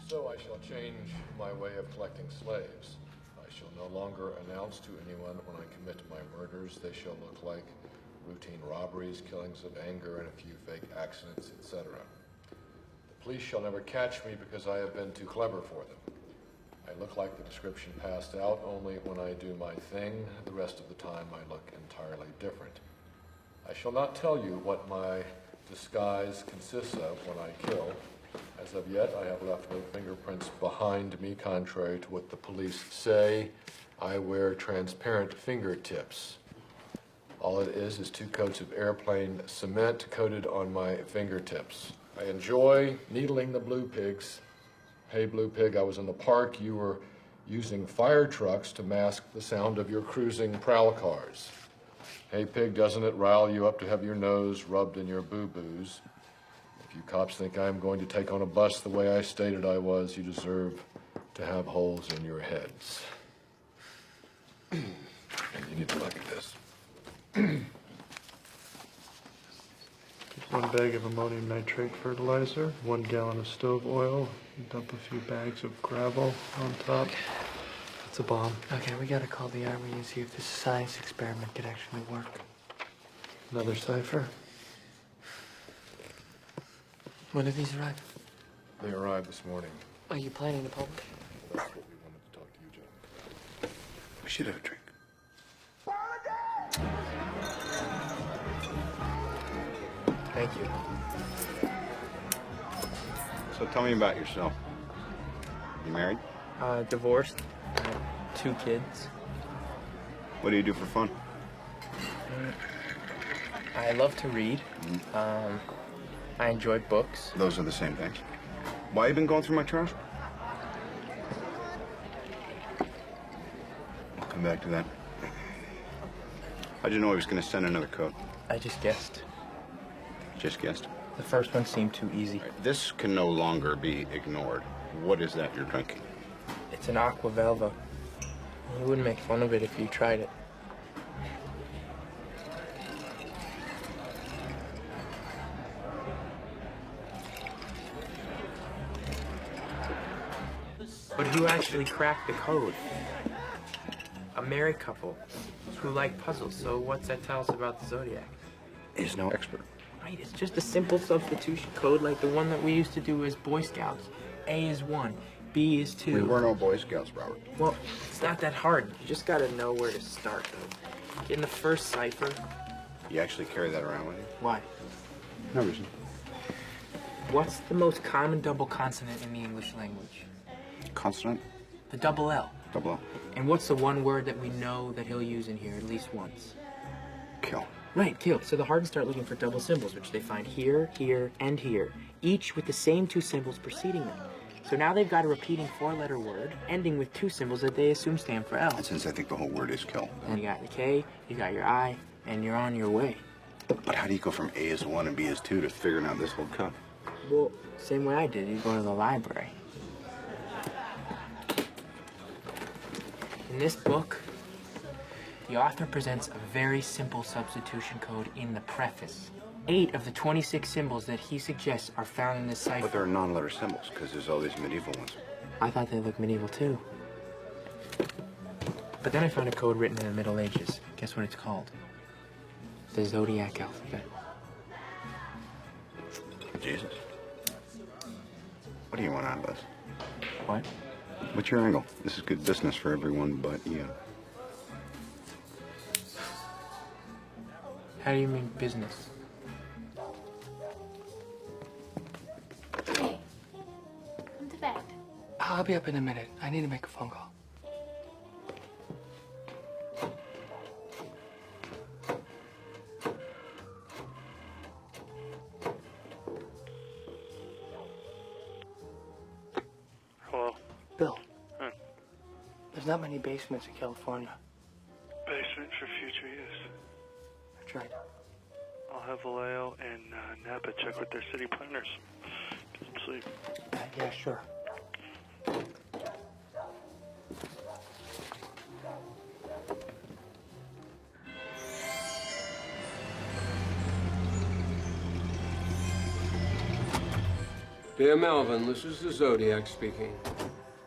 So I shall change my way of collecting slaves. I shall no longer announce to anyone when I commit my murders. They shall look like routine robberies, killings of anger, and a few fake accidents, etc. The police shall never catch me because I have been too clever for them. I look like the description passed out only when I do my thing. The rest of the time I look entirely different. I shall not tell you what my disguise consists of when I kill. As of yet, I have left no fingerprints behind me, contrary to what the police say. I wear transparent fingertips. All it is 2 coats of airplane cement coated on my fingertips. I enjoy needling the blue pigs. Hey, blue pig, I was in the park. You were using fire trucks to mask the sound of your cruising prowl cars. Hey, pig, doesn't it rile you up to have your nose rubbed in your boo-boos? If you cops think I'm going to take on a bus the way I stated I was, you deserve to have holes in your heads. And you need to look at this. One bag of ammonium nitrate fertilizer, 1 gallon of stove oil, dump a few bags of gravel on top. It's a bomb. Okay, we gotta call the army and see if this science experiment could actually work. Another cipher. When did these arrive? They arrived this morning. Are you planning to publish? That's what we wanted to talk to you, Joe. We should have a drink. Holiday! Thank you. So tell me about yourself. You married? Divorced. I have 2 kids. What do you do for fun? I love to read. I enjoy books. Those are the same things. Why you been going through my trash? I'll come back to that. How'd you know he was going to send another code? I just guessed. Just guessed? The first one seemed too easy. Right, this can no longer be ignored. What is that you're drinking? It's an Aqua Velva. You wouldn't make fun of it if you tried it. But who actually cracked the code? A married couple who like puzzles. So what's that tell us about the Zodiac? He's no expert. Right, it's just a simple substitution code like the one that we used to do as Boy Scouts. A is 1, B is 2. We were no Boy Scouts, Robert. Well, it's not that hard. You just gotta know where to start, though. Get in the first cipher. You actually carry that around with you? Why? No reason. What's the most common double consonant in the English language? Consonant? The double L. Double L. And what's the one word that we know that he'll use in here at least once? Kill. Right, kill. So the Hardens start looking for double symbols, which they find here, here, and here, each with the same 2 symbols preceding them. So now they've got a repeating 4-letter word, ending with 2 symbols that they assume stand for L. And since I think the whole word is kill. And you got the K, you got your I, and you're on your way. But how do you go from A is 1 and B is 2 to figuring out this whole code? Well, same way I did. You go to the library. In this book, the author presents a very simple substitution code in the preface. 8 of the 26 symbols that he suggests are found in this cipher. But they're non-letter symbols, because there's all these medieval ones. I thought they looked medieval, too. But then I found a code written in the Middle Ages. Guess what it's called? The Zodiac alphabet. Jesus. What do you want out of this? What? What's your angle? This is good business for everyone but you. How do you mean business? Hey, come to bed. I'll be up in a minute. I need to make a phone call. Hello? Bill. Huh. There's not many basements in California. Basement for future use. That's right. I'll have Vallejo and Napa check with their city planners. Get some sleep. Yeah, sure. Dear Melvin, this is the Zodiac speaking.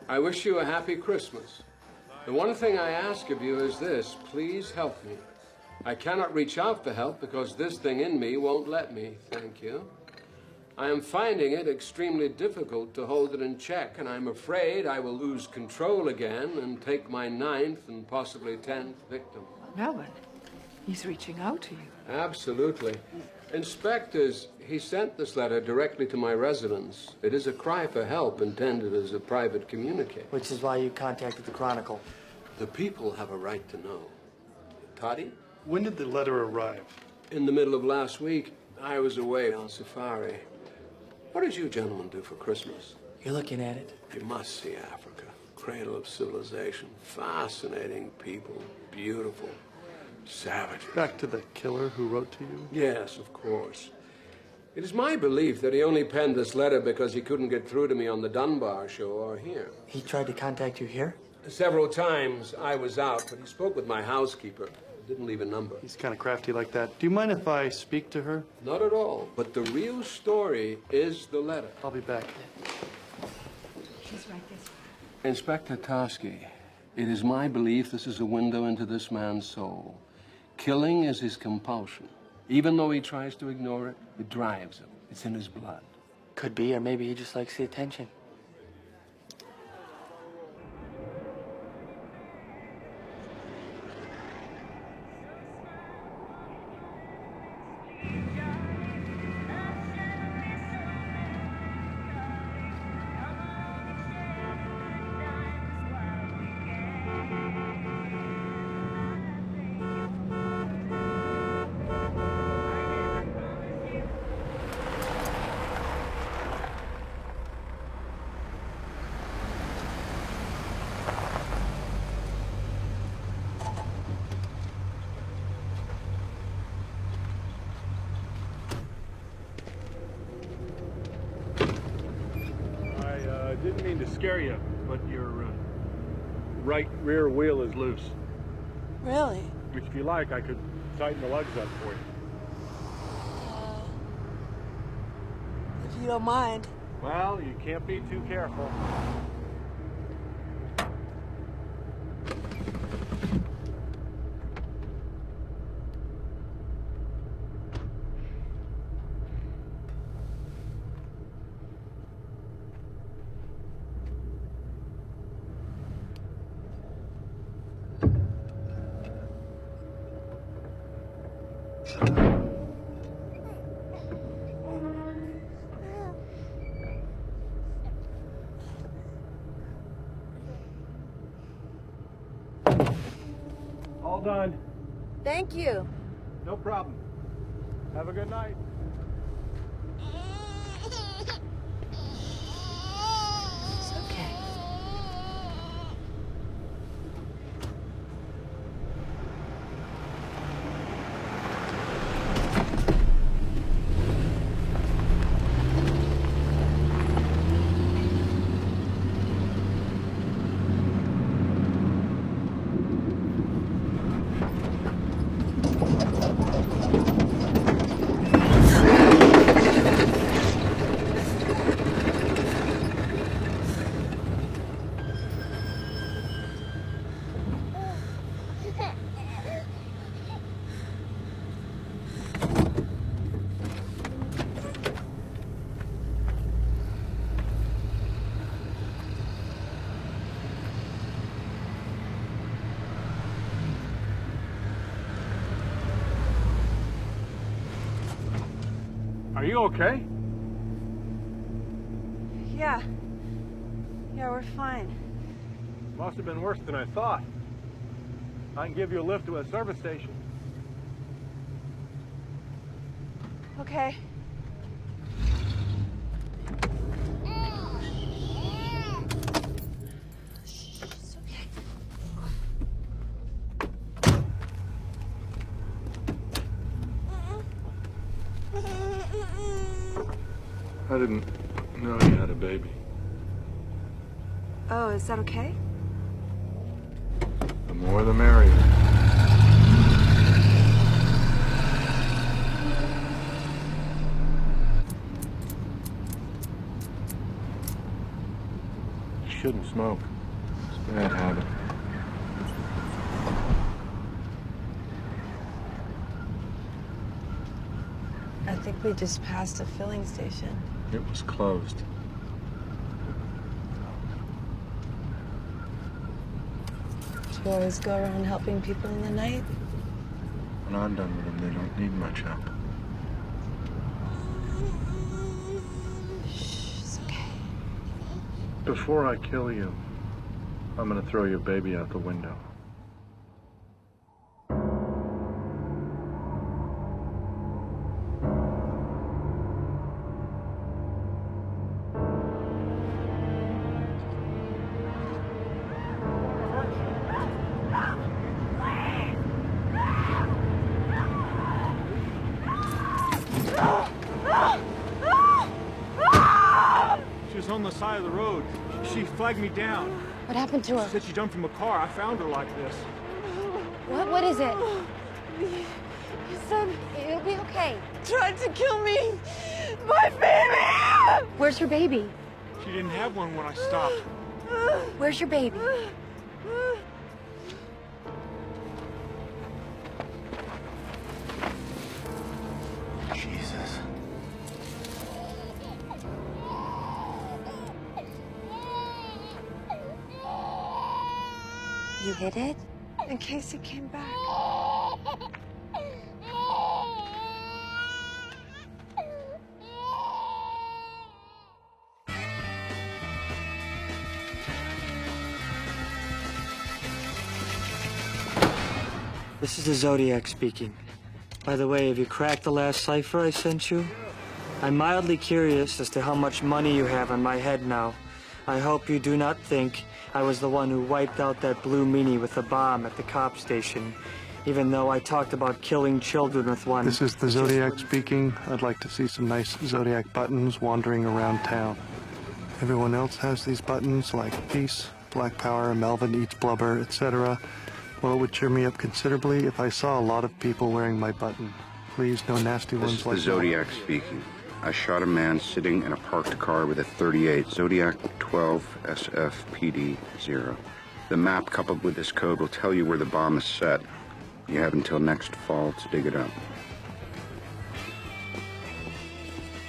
I wish you a happy Christmas. The one thing I ask of you is this: please help me. I cannot reach out for help because this thing in me won't let me, thank you. I am finding it extremely difficult to hold it in check, and I'm afraid I will lose control again and take my 9th and possibly 10th victim. Melvin, he's reaching out to you. Absolutely. Inspectors, he sent this letter directly to my residence. It is a cry for help intended as a private communique. Which is why you contacted the Chronicle. The people have a right to know. Toddy? When did the letter arrive? In the middle of last week. I was away on safari. What did you gentlemen do for Christmas? You're looking at it. You must see Africa. Cradle of civilization. Fascinating people. Beautiful. Savages. Back to the killer who wrote to you? Yes, of course. It is my belief that he only penned this letter because he couldn't get through to me on the Dunbar show or here. He tried to contact you here? Several times I was out, but he spoke with my housekeeper. Didn't leave a number. He's kind of crafty like that. Do you mind if I speak to her? Not at all. But the real story is the letter. I'll be back. She's right this way. Inspector Toski, it is my belief this is a window into this man's soul. Killing is his compulsion. Even though he tries to ignore it, it drives him. It's in his blood. Could be, or maybe he just likes the attention. Didn't mean to scare you, but your right rear wheel is loose. Really? Which, if you like, I could tighten the lugs up for you. If you don't mind. Well, you can't be too careful. All done. Thank you. No problem. Have a good night. It's okay. Are you okay? Yeah. Yeah, we're fine. Must have been worse than I thought. I can give you a lift to a service station. Okay. It's okay. I didn't know you had a baby. Oh, is that okay? The more the merrier. You shouldn't smoke. It's a bad habit. I think we just passed a filling station. It was closed. Do you always go around helping people in the night? When I'm done with them, they don't need much help. Shh, it's okay. Before I kill you, I'm gonna throw your baby out the window. She was on the side of the road. She flagged me down. What happened to her? She said she jumped from a car. I found her like this. What is it? Your son It'll be okay. tried to kill me. My baby! Where's your baby? She didn't have one when I stopped. Where's your baby? Jesus. You hid it? In case he came back. This is the Zodiac speaking. By the way, have you cracked the last cipher I sent you? I'm mildly curious as to how much money you have on my head now. I hope you do not think I was the one who wiped out that blue meanie with a bomb at the cop station, even though I talked about killing children with one. This is the Zodiac speaking. I'd like to see some nice Zodiac buttons wandering around town. Everyone else has these buttons like peace, black power, Melvin eats blubber, etc. Well, it would cheer me up considerably if I saw a lot of people wearing my button. Please, no nasty ones like that. This is the Zodiac speaking. I shot a man sitting in a parked car with a .38, Zodiac 12 SFPD 0. The map coupled with this code will tell you where the bomb is set. You have until next fall to dig it up.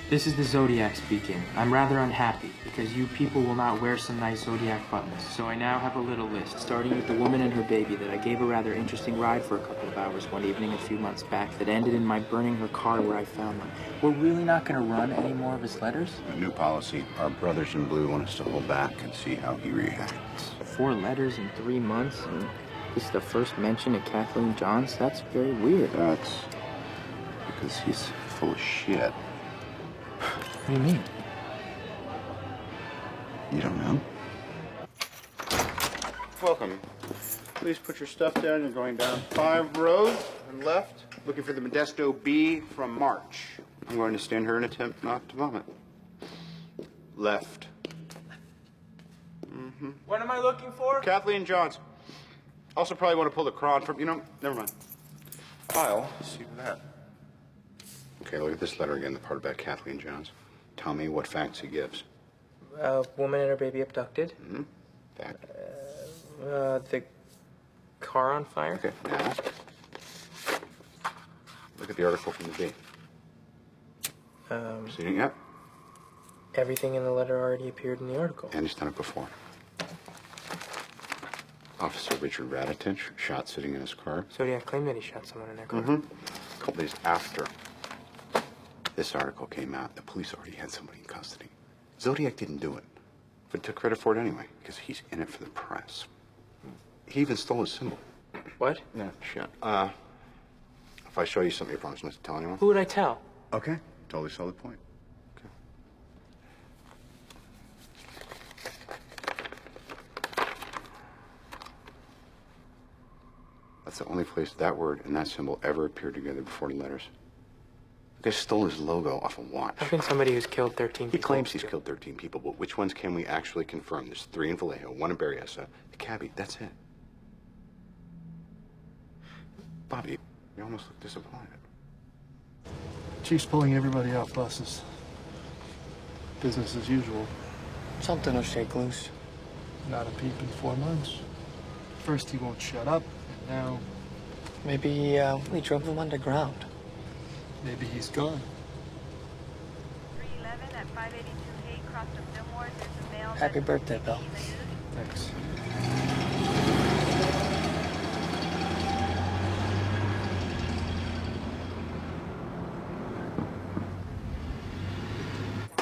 This is the Zodiac speaking. I'm rather unhappy because you people will not wear some nice Zodiac buttons. So I now have a little list, starting with the woman and her baby that I gave a rather interesting ride for a couple of hours one evening a few months back that ended in my burning her car where I found them. We're really not going to run any more of his letters? A new policy. Our brothers in blue want us to hold back and see how he reacts. 4 letters in 3 months, and this is the first mention of Kathleen Johns? That's very weird. That's because he's full of shit. What do you mean? You don't know? Welcome. Please put your stuff down. You're going down 5 rows and left, looking for the Modesto B from March. I'm going to stand her and attempt not to vomit. Left. What am I looking for? Kathleen Johns. Also probably want to pull the cron from, never mind. I'll see to that. Okay, look at this letter again, the part about Kathleen Johns. Tell me what facts he gives. A woman and her baby abducted. Mm-hmm. Fact. The car on fire. Okay, now, look at the article from the B. Seen it yet? Everything in the letter already appeared in the article. And he's done it before. Officer Richard Raditich, shot sitting in his car. Zodiac claimed that he shot someone in their car. A couple days after this article came out, the police already had somebody in custody. Zodiac didn't do it, but took credit for it anyway, because he's in it for the press. He even stole his symbol. What? Yeah, shit. If I show you something, you promise not to tell anyone? Who would I tell? Okay, totally solid point. That's the only place that word and that symbol ever appeared together before the letters. The guy stole his logo off a watch. How can somebody who's killed 13 people... He claims he's killed 13 people, but which ones can we actually confirm? There's 3 in Vallejo, 1 in Berryessa, a cabbie, that's it. Bobby, you almost look disappointed. Chief's pulling everybody off buses. Business as usual. Something will shake loose. Not a peep in 4 months. First he won't shut up, and now... Maybe we drove him underground. Maybe he's gone. 311 at 582 Hay, cross of Fillmore. There's a male... Happy birthday, Bill. Thanks.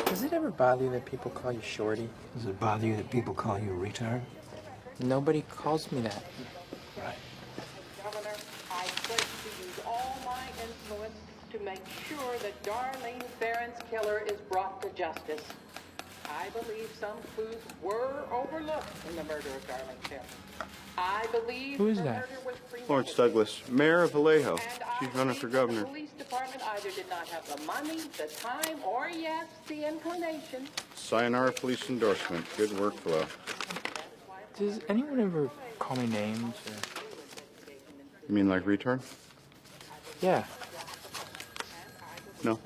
Does it ever bother you that people call you Shorty? Does it bother you that people call you a retard? Nobody calls me that. Right. Governor, I pledge to use all my influence to make sure that Darlene Farron's killer is brought to justice. I believe some clues were overlooked in the murder of Darlene Farron. I believe Who is her that? murder was premeditated. Florence Douglas, mayor of Vallejo. She's running for governor. The police department either did not have the money, the time, or yes, the inclination. Sayonara police endorsement. Good workflow. Does anyone ever call me names? Or... You mean like retard? Yeah. No.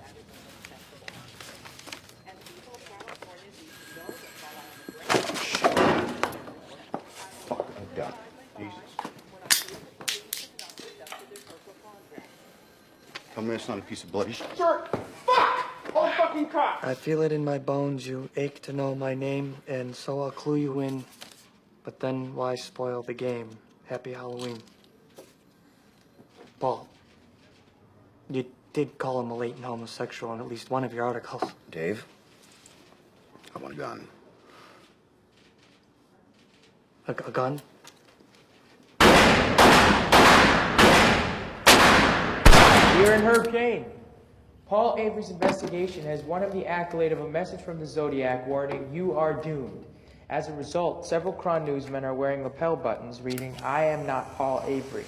Tell me it's not a piece of bloody shit. Sir, fuck! All fucking cops! I feel it in my bones. You ache to know my name, and so I'll clue you in. But then why spoil the game? Happy Halloween. Paul, you did call him a latent homosexual in at least one of your articles. Dave, I want a gun. A gun? You're in Herb Kane. Paul Avery's investigation has won him the accolade of a message from the Zodiac warning, "You are doomed." As a result, several Cron newsmen are wearing lapel buttons reading, "I am not Paul Avery."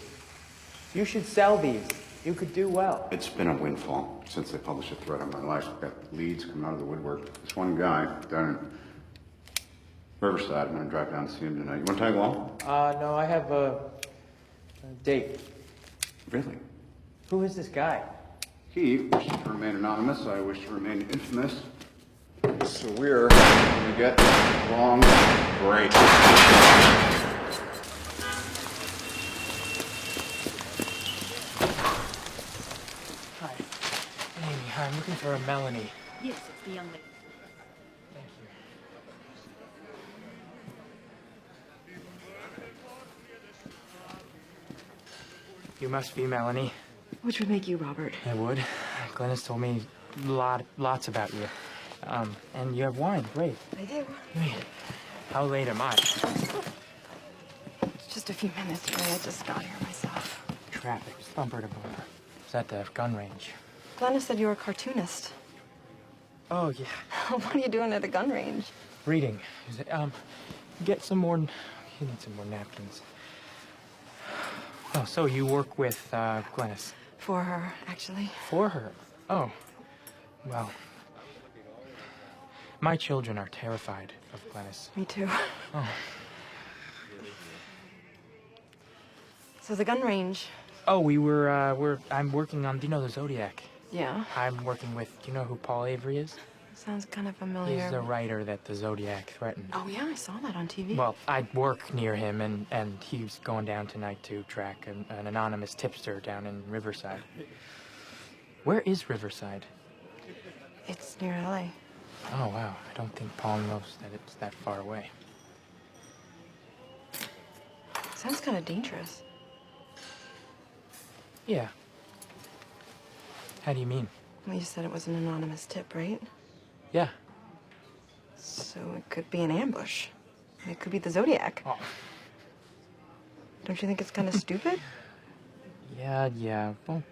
You should sell these. You could do well. It's been a windfall since they published a threat on my life. I've got leads coming out of the woodwork. This one guy down in Riverside. I'm gonna drive down to see him tonight. You wanna tag along? No, I have a date. Really? Who is this guy? He wishes to remain anonymous. I wish to remain infamous. So we're gonna get along great. Hi. Amy, hi. I'm looking for a Melanie. Yes, it's the young lady. Thank you. You must be Melanie. Which would make you Robert. I would. Glennis told me lots about you. And you have wine. Great. I do. Wait, how late am I? It's just a few minutes, really. I just got here myself. Traffic, bumper to bumper. Is that the gun range? Glennis said you were a cartoonist. Oh, yeah. What are you doing at a gun range? Reading. Get some more... You need some more napkins. Oh, so you work with, Glennis? For her, actually. For her? Oh. Well... My children are terrified of Glennis. Me too. Oh. So the gun range. Oh, I'm working on, do you know the Zodiac? Yeah. I'm working with, do you know who Paul Avery is? Sounds kind of familiar. He's the writer that the Zodiac threatened. Oh, yeah, I saw that on TV. Well, I work near him, and he's going down tonight to track an anonymous tipster down in Riverside. Where is Riverside? It's near LA. Oh, wow. I don't think Paul knows that it's that far away. Sounds kind of dangerous. Yeah. How do you mean? Well, you said it was an anonymous tip, right? Yeah. So it could be an ambush. It could be the Zodiac. Oh. Don't you think it's kind of stupid? Yeah. Well,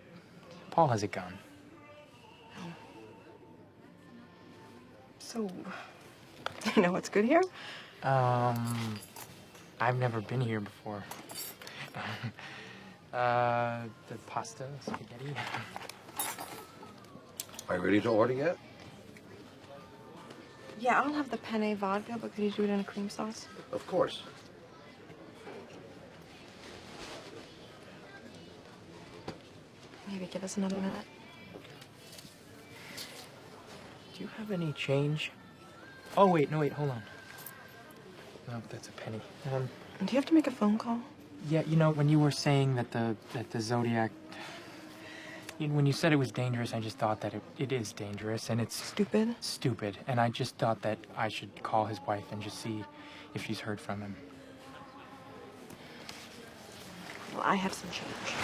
Paul has a gun. So, you know what's good here? I've never been here before. The pasta, spaghetti. Are you ready to order yet? Yeah, I'll have the penne vodka, but could you do it in a cream sauce? Of course. Maybe give us another minute. Do you have any change? Oh, wait, hold on. No, that's a penny. Do you have to make a phone call? Yeah, you know, when you were saying that the Zodiac... When you said it was dangerous, I just thought that it is dangerous, and it's... Stupid? Stupid, and I just thought that I should call his wife and just see if she's heard from him. Well, I have some change.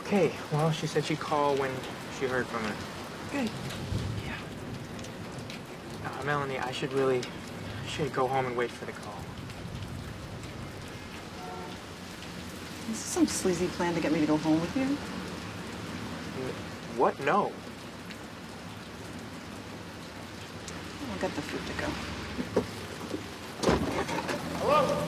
Okay, well, she said she'd call when she heard from her. Good. Yeah. Melanie, I should go home and wait for the call. Is this some sleazy plan to get me to go home with you? What? No. I'll get the food to go. Hello?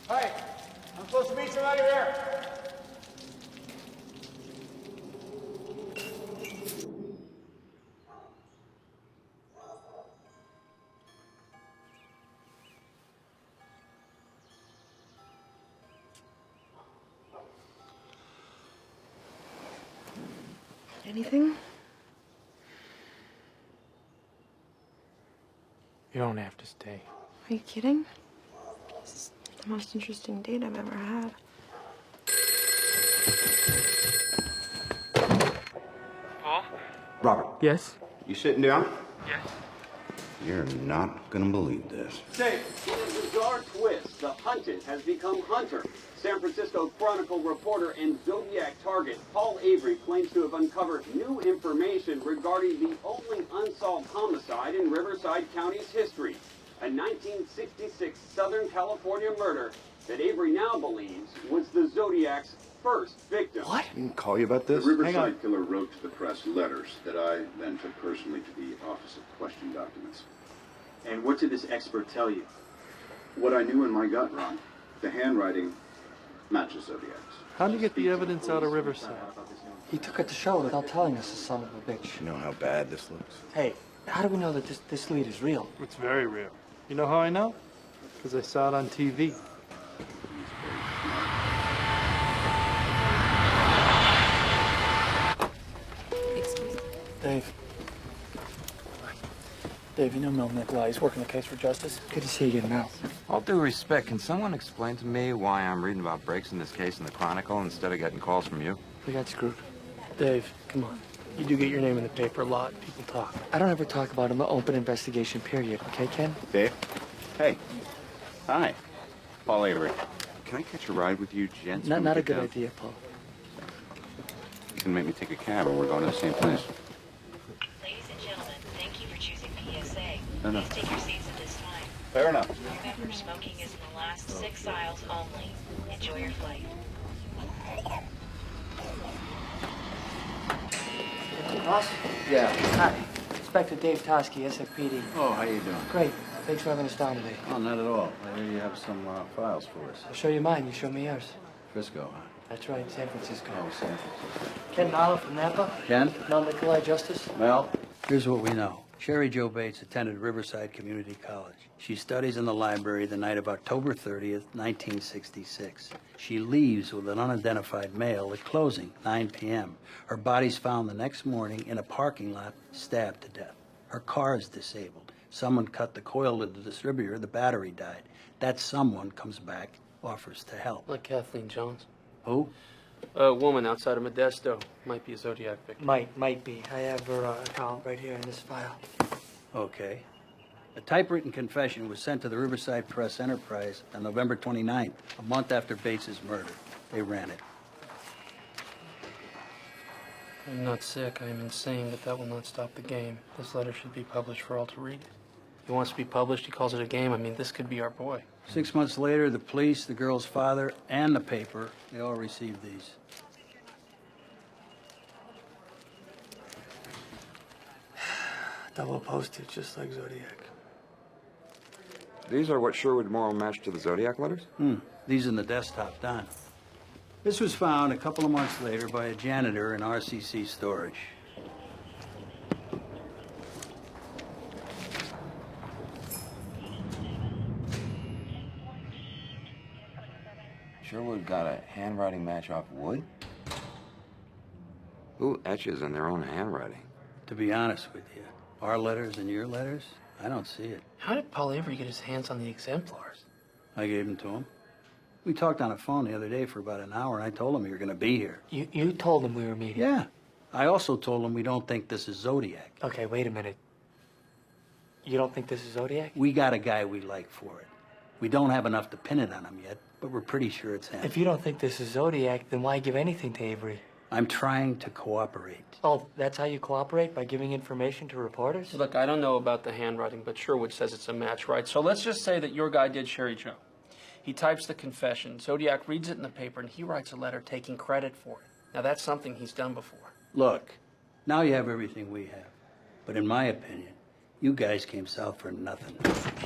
Hey, I'm supposed to meet somebody here. Anything? You don't have to stay. Are you kidding? This is the most interesting date I've ever had. Paul? Robert. Yes? You sitting down? Yes. You're not gonna believe this. Say, where's the dark twist. The hunted has become hunter. San Francisco Chronicle reporter and Zodiac target Paul Avery claims to have uncovered new information regarding the only unsolved homicide in Riverside County's history. A 1966 Southern California murder that Avery now believes was the Zodiac's first victim. What? I can call you about this? The Riverside killer wrote to the press letters that I then took personally to the Office of Question documents. And what did this expert tell you? What I knew in my gut, Ron, the handwriting matches Zodiac's. How'd you get the evidence out of Riverside? He took it to show without telling us, the son of a bitch. You know how bad this looks? Hey, how do we know that this lead is real? It's very real. You know how I know? Because I saw it on TV. Dave. Dave, you know Mel Nikolai. He's working the case for justice. Good to see you again, Mel. All due respect, can someone explain to me why I'm reading about breaks in this case in the Chronicle instead of getting calls from you? We got screwed. Dave, come on. You do get your name in the paper a lot. People talk. I don't ever talk about an open investigation, period. Okay, Ken? Dave? Hey. Hi. Paul Avery. Can I catch a ride with you, gents? Not a good idea, Paul. You can make me take a cab and we're going to the same place. Ladies and gentlemen, thank you for choosing PSA. No, no. Please take your seats at this time. Fair enough. Remember, smoking is in the last 6 aisles only. Enjoy your flight. Boss? Yeah. Hi. Inspector Dave Tosky, SFPD. Oh, how you doing? Great. Thanks for having us down today. Oh, not at all. I hear you have some files for us. I'll show you mine. You show me yours. Frisco, huh? That's right, San Francisco. Oh, San Francisco. Ken Nala from Napa. Ken? Mel Nikolai Justice. Mel? Here's what we know. Sherry Jo Bates attended Riverside Community College. She studies in the library the night of October 30th, 1966. She leaves with an unidentified male at closing, 9 p.m. Her body's found the next morning in a parking lot, stabbed to death. Her car is disabled. Someone cut the coil of the distributor, the battery died. That someone comes back, offers to help. Like Kathleen Jones. Who? A woman outside of Modesto. Might be a Zodiac victim. Might be. I have her account right here in this file. Okay. A typewritten confession was sent to the Riverside Press Enterprise on November 29th, a month after Bates's murder. They ran it. I'm not sick, I am insane, but that will not stop the game. This letter should be published for all to read. He wants to be published, he calls it a game. I mean, this could be our boy. 6 months later, the police, the girl's father, and the paper, they all received these. Double posted, just like Zodiac. These are what Sherwood Morrow matched to the Zodiac letters? These in the desktop, Don. This was found a couple of months later by a janitor in RCC storage. Sherwood got a handwriting match off wood? Who etches in their own handwriting? To be honest with you, our letters and your letters, I don't see it. How did Paul Avery get his hands on the exemplars? I gave them to him. We talked on the phone the other day for about an hour, and I told him you were going to be here. You told him we were meeting? Yeah. I also told him we don't think this is Zodiac. Okay, wait a minute. You don't think this is Zodiac? We got a guy we like for it. We don't have enough to pin it on him yet, but we're pretty sure it's him. If you don't think this is Zodiac, then why give anything to Avery? I'm trying to cooperate. Oh, that's how you cooperate? By giving information to reporters? Look, I don't know about the handwriting, but Sherwood says it's a match, right? So let's just say that your guy did Sherry Jo. He types the confession, Zodiac reads it in the paper, and he writes a letter taking credit for it. Now, that's something he's done before. Look, now you have everything we have. But in my opinion, you guys came south for nothing.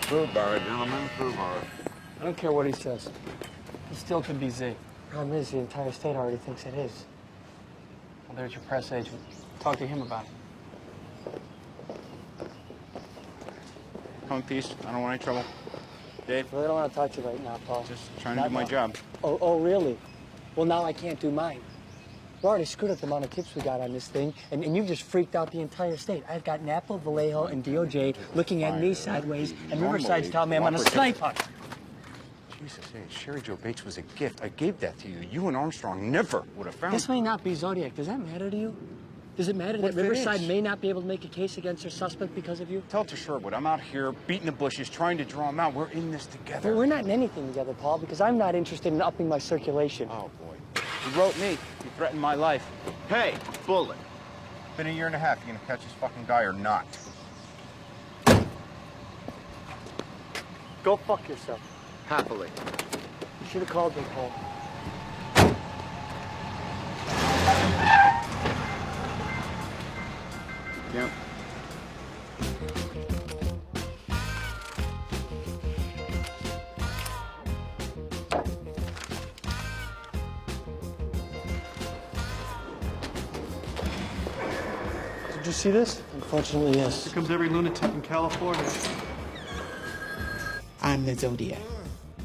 Prove bar, gentlemen, prove bar. I don't care what he says. He still could be Z. Problem is, the entire state already thinks it is. Well, there's your press agent. Talk to him about it. Come in peace. I don't want any trouble. Dave? I really don't want to talk to you right now, Paul. Just trying to do my job. Oh, really? Well, now I can't do mine. We already screwed up the amount of tips we got on this thing, and you've just freaked out the entire state. I've got Napa, Vallejo, and DOJ looking at me sideways, and Riverside's telling me I'm on a sniper. Jesus, hey, Sherry Jo Bates was a gift. I gave that to you. You and Armstrong never would have found This may not be Zodiac. Does that matter to you? Does it matter that Riverside may not be able to make a case against their suspect because of you? Tell it to Sherwood. I'm out here beating the bushes, trying to draw him out. We're in this together. Well, we're not in anything together, Paul, because I'm not interested in upping my circulation. Oh, boy. You wrote me. You threatened my life. Hey, Bullet. Been a year and a half. You gonna catch this fucking guy or not? Go fuck yourself. Happily. You should have called me, Paul. Yep. Did you see this? Unfortunately, yes. Here comes every lunatic in California. I'm the Zodiac.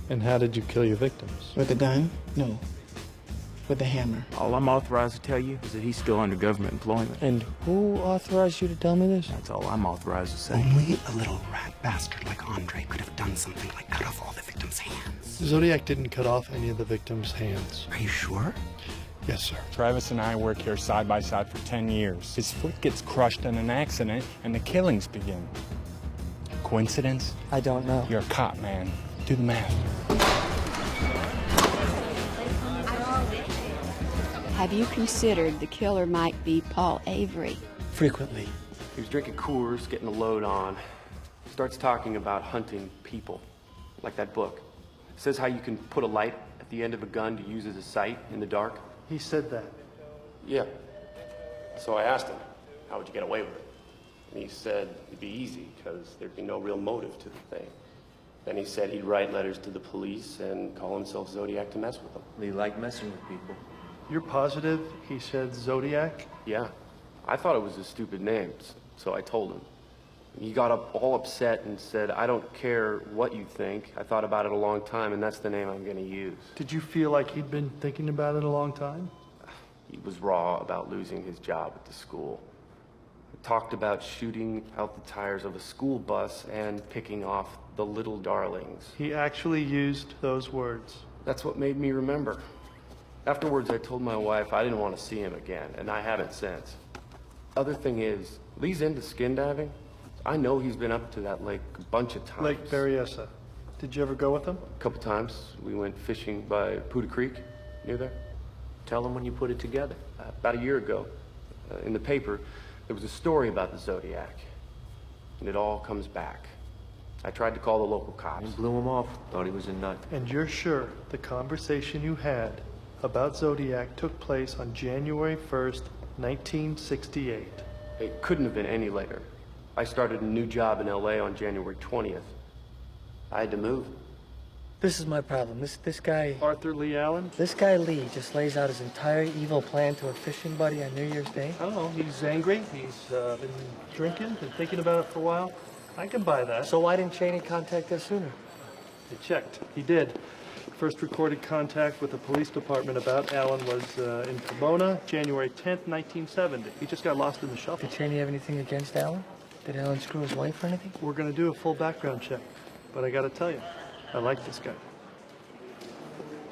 And how did you kill your victims? With a gun? No. With a hammer. All I'm authorized to tell you is that he's still under government employment. And who authorized you to tell me this? That's all I'm authorized to say. Only a little rat bastard like Andre could have done something like cut off all the victims' hands. Zodiac didn't cut off any of the victims' hands. Are you sure? Yes, sir. Travis and I work here side by side for 10 years. His foot gets crushed in an accident, and the killings begin. Coincidence? I don't know. You're a cop, man. Do the math. Have you considered the killer might be Paul Avery? Frequently. He was drinking Coors, getting a load on. Starts talking about hunting people, like that book. Says how you can put a light at the end of a gun to use as a sight in the dark. He said that. Yeah. So I asked him, how would you get away with it? And he said it'd be easy, because there'd be no real motive to the thing. Then he said he'd write letters to the police and call himself Zodiac to mess with them. He liked messing with people. You're positive he said Zodiac? Yeah. I thought it was a stupid name, so I told him. He got up all upset and said, I don't care what you think. I thought about it a long time, and that's the name I'm going to use. Did you feel like he'd been thinking about it a long time? He was raw about losing his job at the school. He talked about shooting out the tires of a school bus and picking off the little darlings. He actually used those words. That's what made me remember. Afterwards, I told my wife I didn't want to see him again, and I haven't since. Other thing is, Lee's into skin diving. I know he's been up to that lake a bunch of times. Lake Berryessa. Did you ever go with him? A couple times. We went fishing by Poudre Creek, near there. Tell him when you put it together. About a year ago, in the paper, there was a story about the Zodiac. And it all comes back. I tried to call the local cops. You blew him off. Thought he was a nut. And you're sure the conversation you had about Zodiac took place on January 1st, 1968? It couldn't have been any later. I started a new job in LA on January 20th. I had to move. This is my problem. This guy... Arthur Lee Allen? This guy Lee just lays out his entire evil plan to a fishing buddy on New Year's Day. I don't know. He's angry. He's been drinking and thinking about it for a while. I can buy that. So why didn't Cheney contact us sooner? They checked. He did. First recorded contact with the police department about Allen was in Pomona, January 10th, 1970. He just got lost in the shuffle. Did Cheney have anything against Allen? Did Allen screw his wife or anything? We're going to do a full background check. But I got to tell you, I like this guy.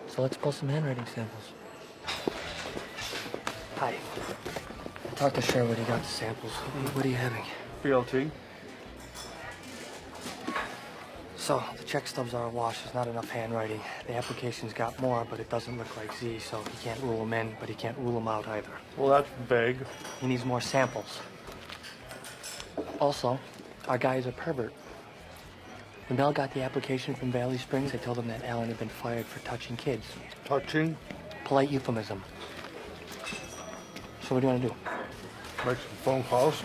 So let's pull some handwriting samples. Hi. Talk to Sherwood. He got the samples. What are you having? BLT. So, the check stubs are awash. There's not enough handwriting. The application's got more, but it doesn't look like Z, so he can't rule them in, but he can't rule them out either. Well, that's vague. He needs more samples. Also, our guy is a pervert. When Mel got the application from Valley Springs, I told him that Allen had been fired for touching kids. Touching? Polite euphemism. So what do you want to do? Make some phone calls.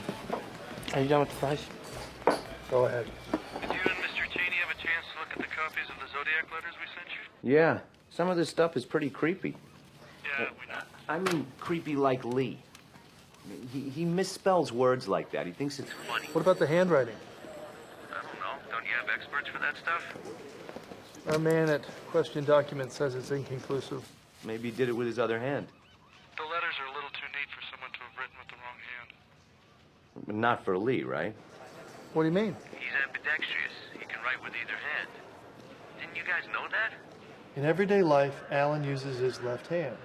Are you done with the fries? Go ahead. Did you and Mr. Cheney have a chance to look at the copies of the Zodiac letters we sent you? Yeah. Some of this stuff is pretty creepy. Yeah, we know. I mean, creepy like Lee. He misspells words like that. He thinks it's funny. What about the handwriting? I don't know. Don't you have experts for that stuff? Our man at Question Document says it's inconclusive. Maybe he did it with his other hand. The letters are a little too neat for someone to have written with the wrong hand. But not for Lee, right? What do you mean? He's ambidextrous. He can write with either hand. Didn't you guys know that? In everyday life, Allen uses his left hand.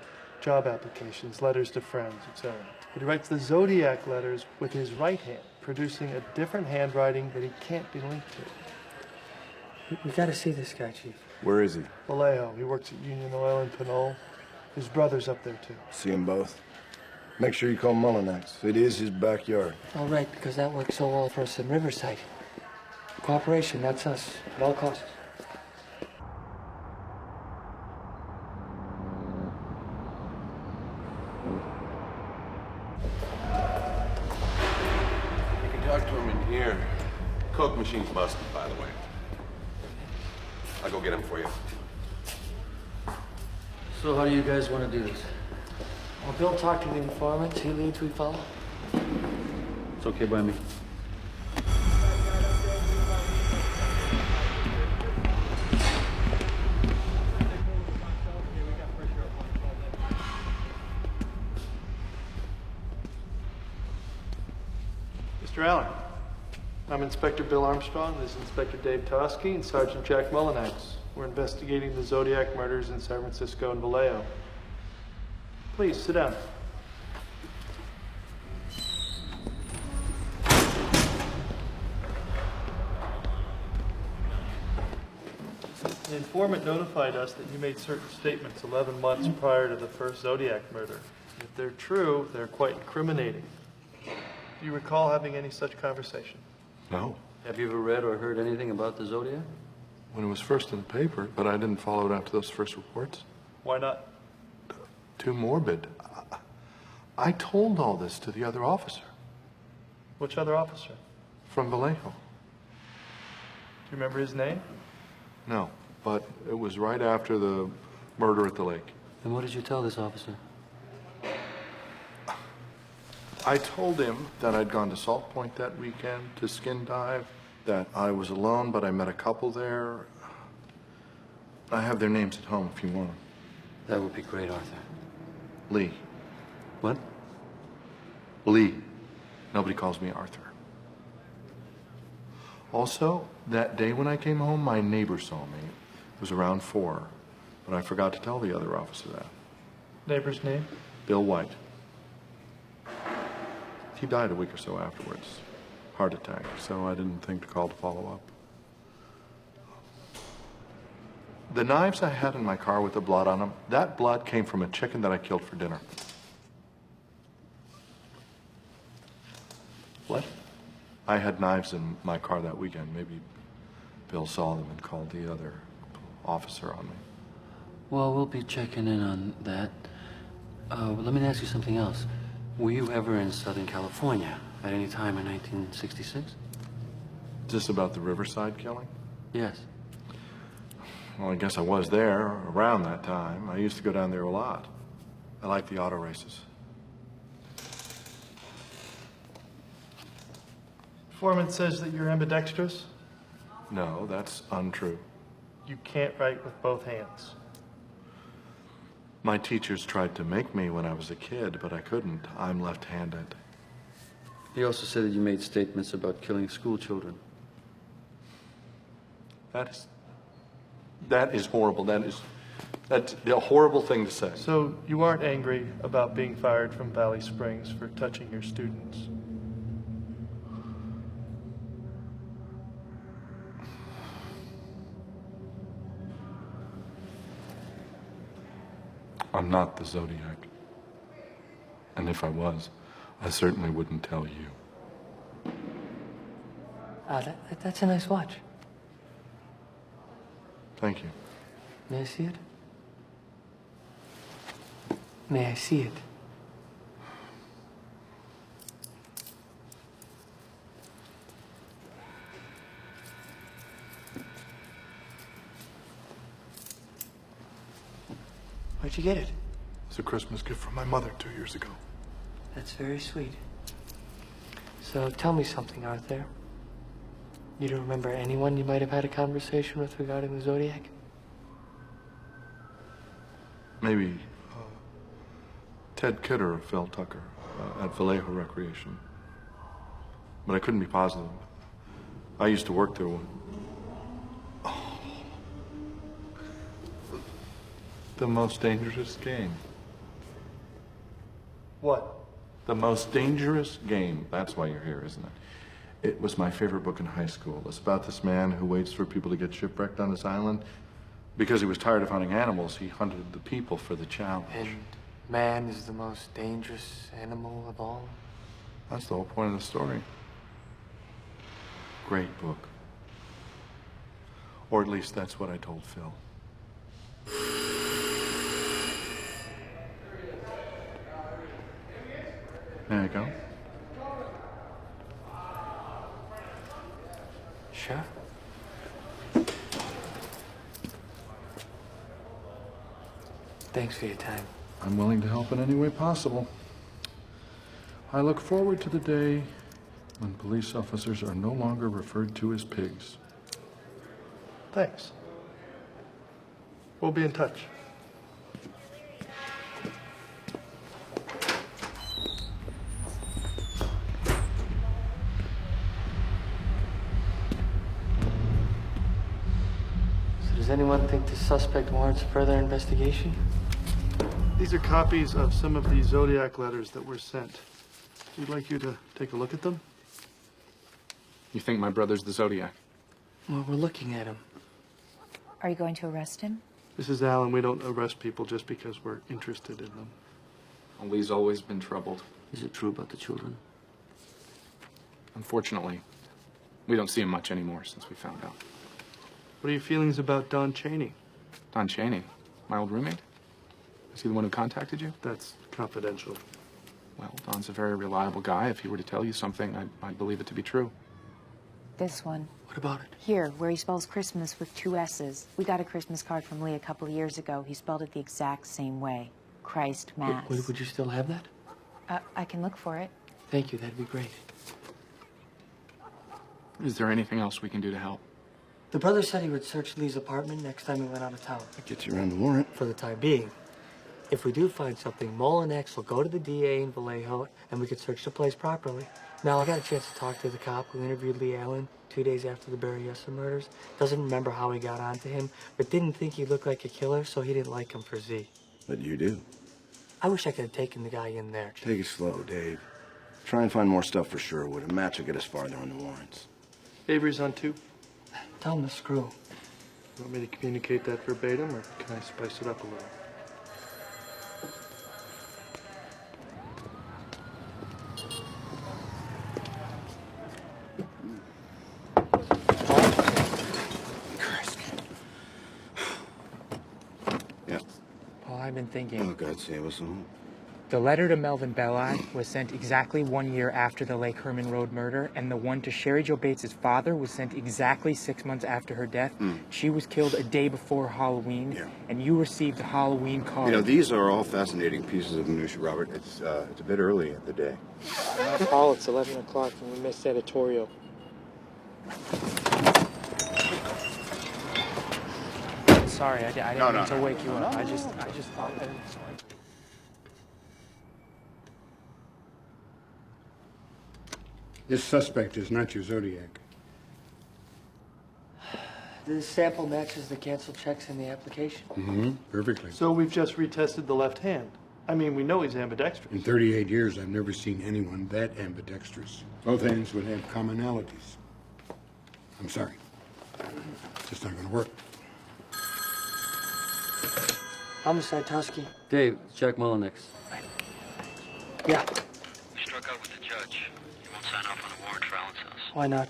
job applications, letters to friends, etc. But he writes the Zodiac letters with his right hand, producing a different handwriting that he can't be linked to. We gotta see this guy, Chief. Where is he? Vallejo. He works at Union Oil in Pinole. His brother's up there, too. See them both. Make sure you call Mullinax. It is his backyard. All right, because that works so well for us in Riverside. Cooperation, that's us, at all costs. You can talk to him in here. Coke machine's busted, by the way. I'll go get him for you. So how do you guys want to do this? Well, Bill talked to the informant. He leads, we follow. It's okay by me. Mr. Allen, I'm Inspector Bill Armstrong. This is Inspector Dave Tosky and Sergeant Jack Mullinax. We're investigating the Zodiac murders in San Francisco and Vallejo. Please, sit down. The informant notified us that you made certain statements 11 months prior to the first Zodiac murder. If they're true, they're quite incriminating. Do you recall having any such conversation? No. Have you ever read or heard anything about the Zodiac? When it was first in the paper, but I didn't follow it after those first reports. Why not? Too morbid. I told all this to the other officer. Which other officer? From Vallejo. Do you remember his name? No, but it was right after the murder at the lake. And what did you tell this officer? I told him that I'd gone to Salt Point that weekend to skin dive, that I was alone, but I met a couple there. I have their names at home if you want them. That would be great, Arthur. Lee. What? Lee. Nobody calls me Arthur. Also, that day when I came home, my neighbor saw me. It was around 4, but I forgot to tell the other officer that. Neighbor's name? Bill White. He died a week or so afterwards. Heart attack, so I didn't think to call to follow up. The knives I had in my car with the blood on them, that blood came from a chicken that I killed for dinner. What? I had knives in my car that weekend. Maybe Bill saw them and called the other officer on me. Well, we'll be checking in on that. Let me ask you something else. Were you ever in Southern California at any time in 1966? Is this about the Riverside killing? Yes. Well, I guess I was there around that time. I used to go down there a lot. I like the auto races. Foreman says that you're ambidextrous. No, that's untrue. You can't write with both hands. My teachers tried to make me when I was a kid, but I couldn't. I'm left-handed. He also said that you made statements about killing school children. That is horrible. That's a horrible thing to say. So you aren't angry about being fired from Valley Springs for touching your students? I'm not the Zodiac. And if I was, I certainly wouldn't tell you. That's a nice watch. Thank you. May I see it? May I see it? Where'd you get it? It's a Christmas gift from my mother 2 years ago. That's very sweet. So tell me something, Arthur. You don't remember anyone you might have had a conversation with regarding the Zodiac? Maybe Ted Kidder or Phil Tucker at Vallejo Recreation. But I couldn't be positive. I used to work there. The most dangerous game. What? The Most Dangerous Game. That's why you're here, isn't it? It was my favorite book in high school. It's about this man who waits for people to get shipwrecked on his island. Because he was tired of hunting animals, he hunted the people for the challenge. And man is the most dangerous animal of all? That's the whole point of the story. Great book. Or at least that's what I told Phil. There you go. Sure. Thanks for your time. I'm willing to help in any way possible. I look forward to the day when police officers are no longer referred to as pigs. Thanks. We'll be in touch. So does anyone think the suspect warrants further investigation? These are copies of some of the Zodiac letters that were sent. We'd like you to take a look at them. You think my brother's the Zodiac? Well, we're looking at him. Are you going to arrest him? Mrs. Allen, we don't arrest people just because we're interested in them. Well, Lee's always been troubled. Is it true about the children? Unfortunately, we don't see him much anymore since we found out. What are your feelings about Don Chaney? Don Chaney? My old roommate? Is he the one who contacted you? That's confidential. Well, Don's a very reliable guy. If he were to tell you something, I'd believe it to be true. This one. What about it? Here, where he spells Christmas with 2 S's. We got a Christmas card from Lee a couple of years ago. He spelled it the exact same way. Christ Mass. Would you still have that? I can look for it. Thank you, that'd be great. Is there anything else we can do to help? The brother said he would search Lee's apartment next time he went out of town. That gets you around the warrant. For the time being. If we do find something, Mull and X will go to the DA in Vallejo, and we could search the place properly. Now, I got a chance to talk to the cop who interviewed Lee Allen 2 days after the Berryessa murders. Doesn't remember how he got onto him, but didn't think he looked like a killer, so he didn't like him for Z. But you do. I wish I could have taken the guy in there. Take it slow, Dave. Try and find more stuff for Sherwood. A match will get us farther on the warrants. Avery's on 2. Tell him to screw. You want me to communicate that verbatim, or can I spice it up a little? Paul, I've been thinking. Oh, God save us all. The letter to Melvin Belli was sent exactly 1 year after the Lake Herman Road murder, and the one to Sherry Jo Bates' father was sent exactly 6 months after her death. She was killed a day before Halloween, and you received a Halloween card. You know, these are all fascinating pieces of minutia, Robert. It's a bit early in the day. Paul, it's 11 o'clock and we missed editorial. Sorry, I didn't mean to wake you up. I just thought that. This suspect is not your Zodiac. The sample matches the canceled checks in the application. Mm-hmm. Perfectly. So we've just retested the left hand. I mean, we know he's ambidextrous. In 38 years, I've never seen anyone that ambidextrous. Both hands would have commonalities. I'm sorry. It's just not going to work. Homicide, Tusky. Dave, check Mullenix. Yeah. We struck out with the judge. He won't sign off on a warrant for Allen's house. Why not?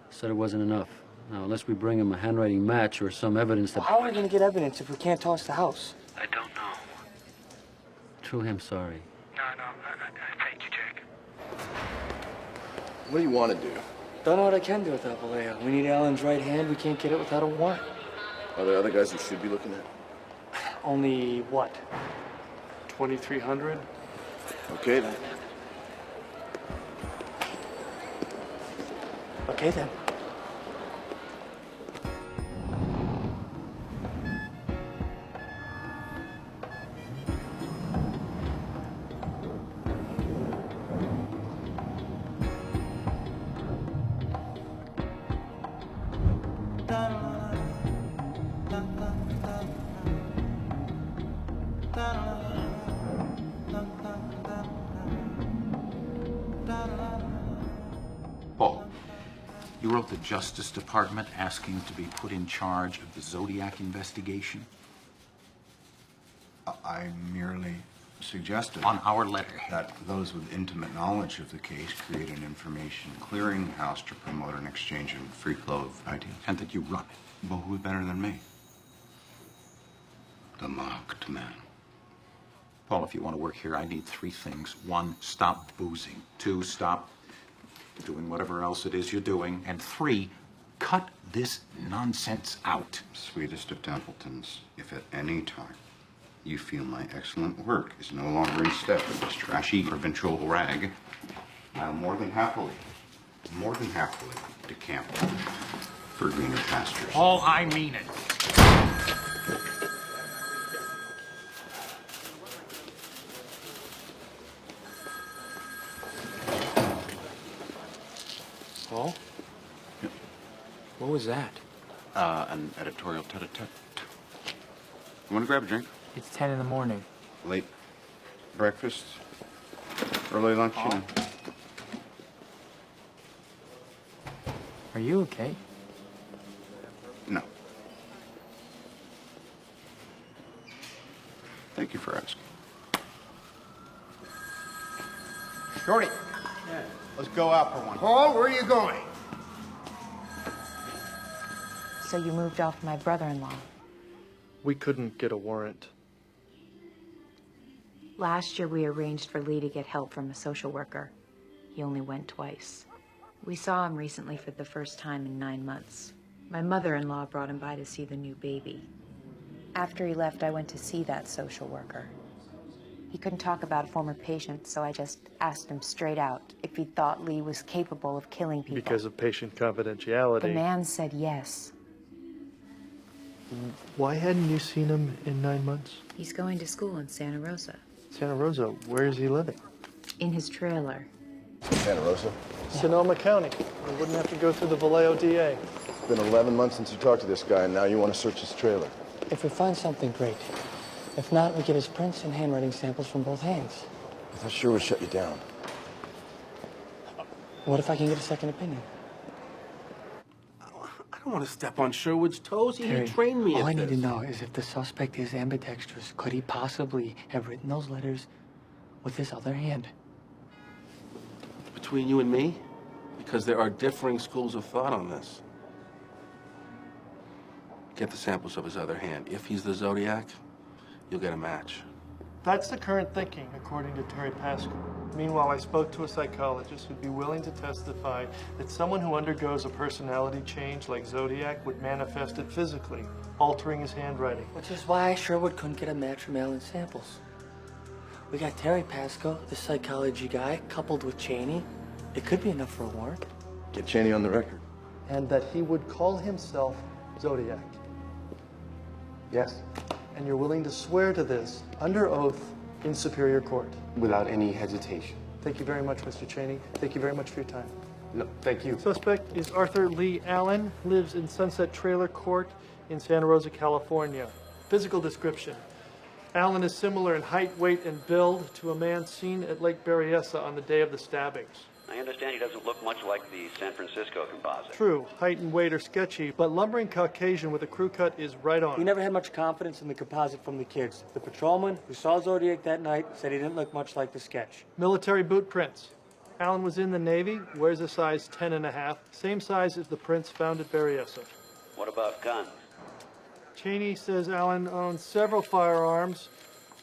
Said it wasn't enough. Now, unless we bring him a handwriting match or some evidence that... How are we going to get evidence if we can't toss the house? I don't know. True him sorry. No, thank you, Jake. What do you want to do? Don't know what I can do without Vallejo. We need Allen's right hand. We can't get it without a warrant. Are there other guys we should be looking at? Only what? 2,300? Okay, then. Okay, then. You wrote the Justice Department asking to be put in charge of the Zodiac investigation? I merely suggested on our letter that those with intimate knowledge of the case create an information clearinghouse to promote an exchange of free flow of ideas. and that you run it. Well, who's better than me? The marked man. Paul, if you want to work here, I need 3 things. 1, stop boozing. 2, stop doing whatever else it is you're doing. And 3, cut this nonsense out. Sweetest of Templetons, if at any time you feel my excellent work is no longer in step with this trashy provincial rag, I'll more than happily decamp for greener pastures. Paul, I mean it. Paul? Yep. What was that? An editorial tete-a-tete. You want to grab a drink? It's 10 in the morning. Late breakfast, early lunch, you know. Are you okay? No. Thank you for asking. Shorty. Yeah. Let's go out for one. Paul, where are you going? So you moved off my brother-in-law. We couldn't get a warrant. Last year, we arranged for Lee to get help from a social worker. He only went twice. We saw him recently for the first time in 9 months. My mother-in-law brought him by to see the new baby. After he left, I went to see that social worker. He couldn't talk about a former patient, so I just asked him straight out if he thought Lee was capable of killing people. Because of patient confidentiality. The man said yes. Why hadn't you seen him in 9 months? He's going to school in Santa Rosa. Santa Rosa, where is he living? In his trailer. Santa Rosa? Sonoma County. We wouldn't have to go through the Vallejo DA. It's been 11 months since you talked to this guy, and now you want to search his trailer. If we find something, great. If not, we get his prints and handwriting samples from both hands. I thought sure would shut you down. What if I can get a second opinion? I don't want to step on Sherwood's toes. He Terry, trained me all I at need to this. know is if the suspect is ambidextrous, could he possibly have written those letters with his other hand? Between you and me? Because there are differing schools of thought on this. Get the samples of his other hand. If he's the Zodiac, you'll get a match. That's the current thinking, according to Terry Pascal. Meanwhile, I spoke to a psychologist who'd be willing to testify that someone who undergoes a personality change like Zodiac would manifest it physically, altering his handwriting. Which is why Sherwood couldn't get a match from Allen's samples. We got Terry Pascal, the psychology guy, coupled with Cheney. It could be enough for a warrant. Get Cheney on the record. And that he would call himself Zodiac. Yes. And you're willing to swear to this under oath in Superior Court. Without any hesitation. Thank you very much, Mr. Cheney. Thank you very much for your time. No, thank you. Suspect is Arthur Lee Allen, lives in Sunset Trailer Court in Santa Rosa, California. Physical description. Allen is similar in height, weight, and build to a man seen at Lake Berryessa on the day of the stabbings. I understand he doesn't look much like the San Francisco composite. True, height and weight are sketchy, but lumbering Caucasian with a crew cut is right on. We never had much confidence in the composite from the kids. The patrolman who saw Zodiac that night said he didn't look much like the sketch. Military boot prints. Allen was in the Navy, wears a size 10.5, same size as the prints found at Berryessa. What about guns? Cheney says Allen owns several firearms.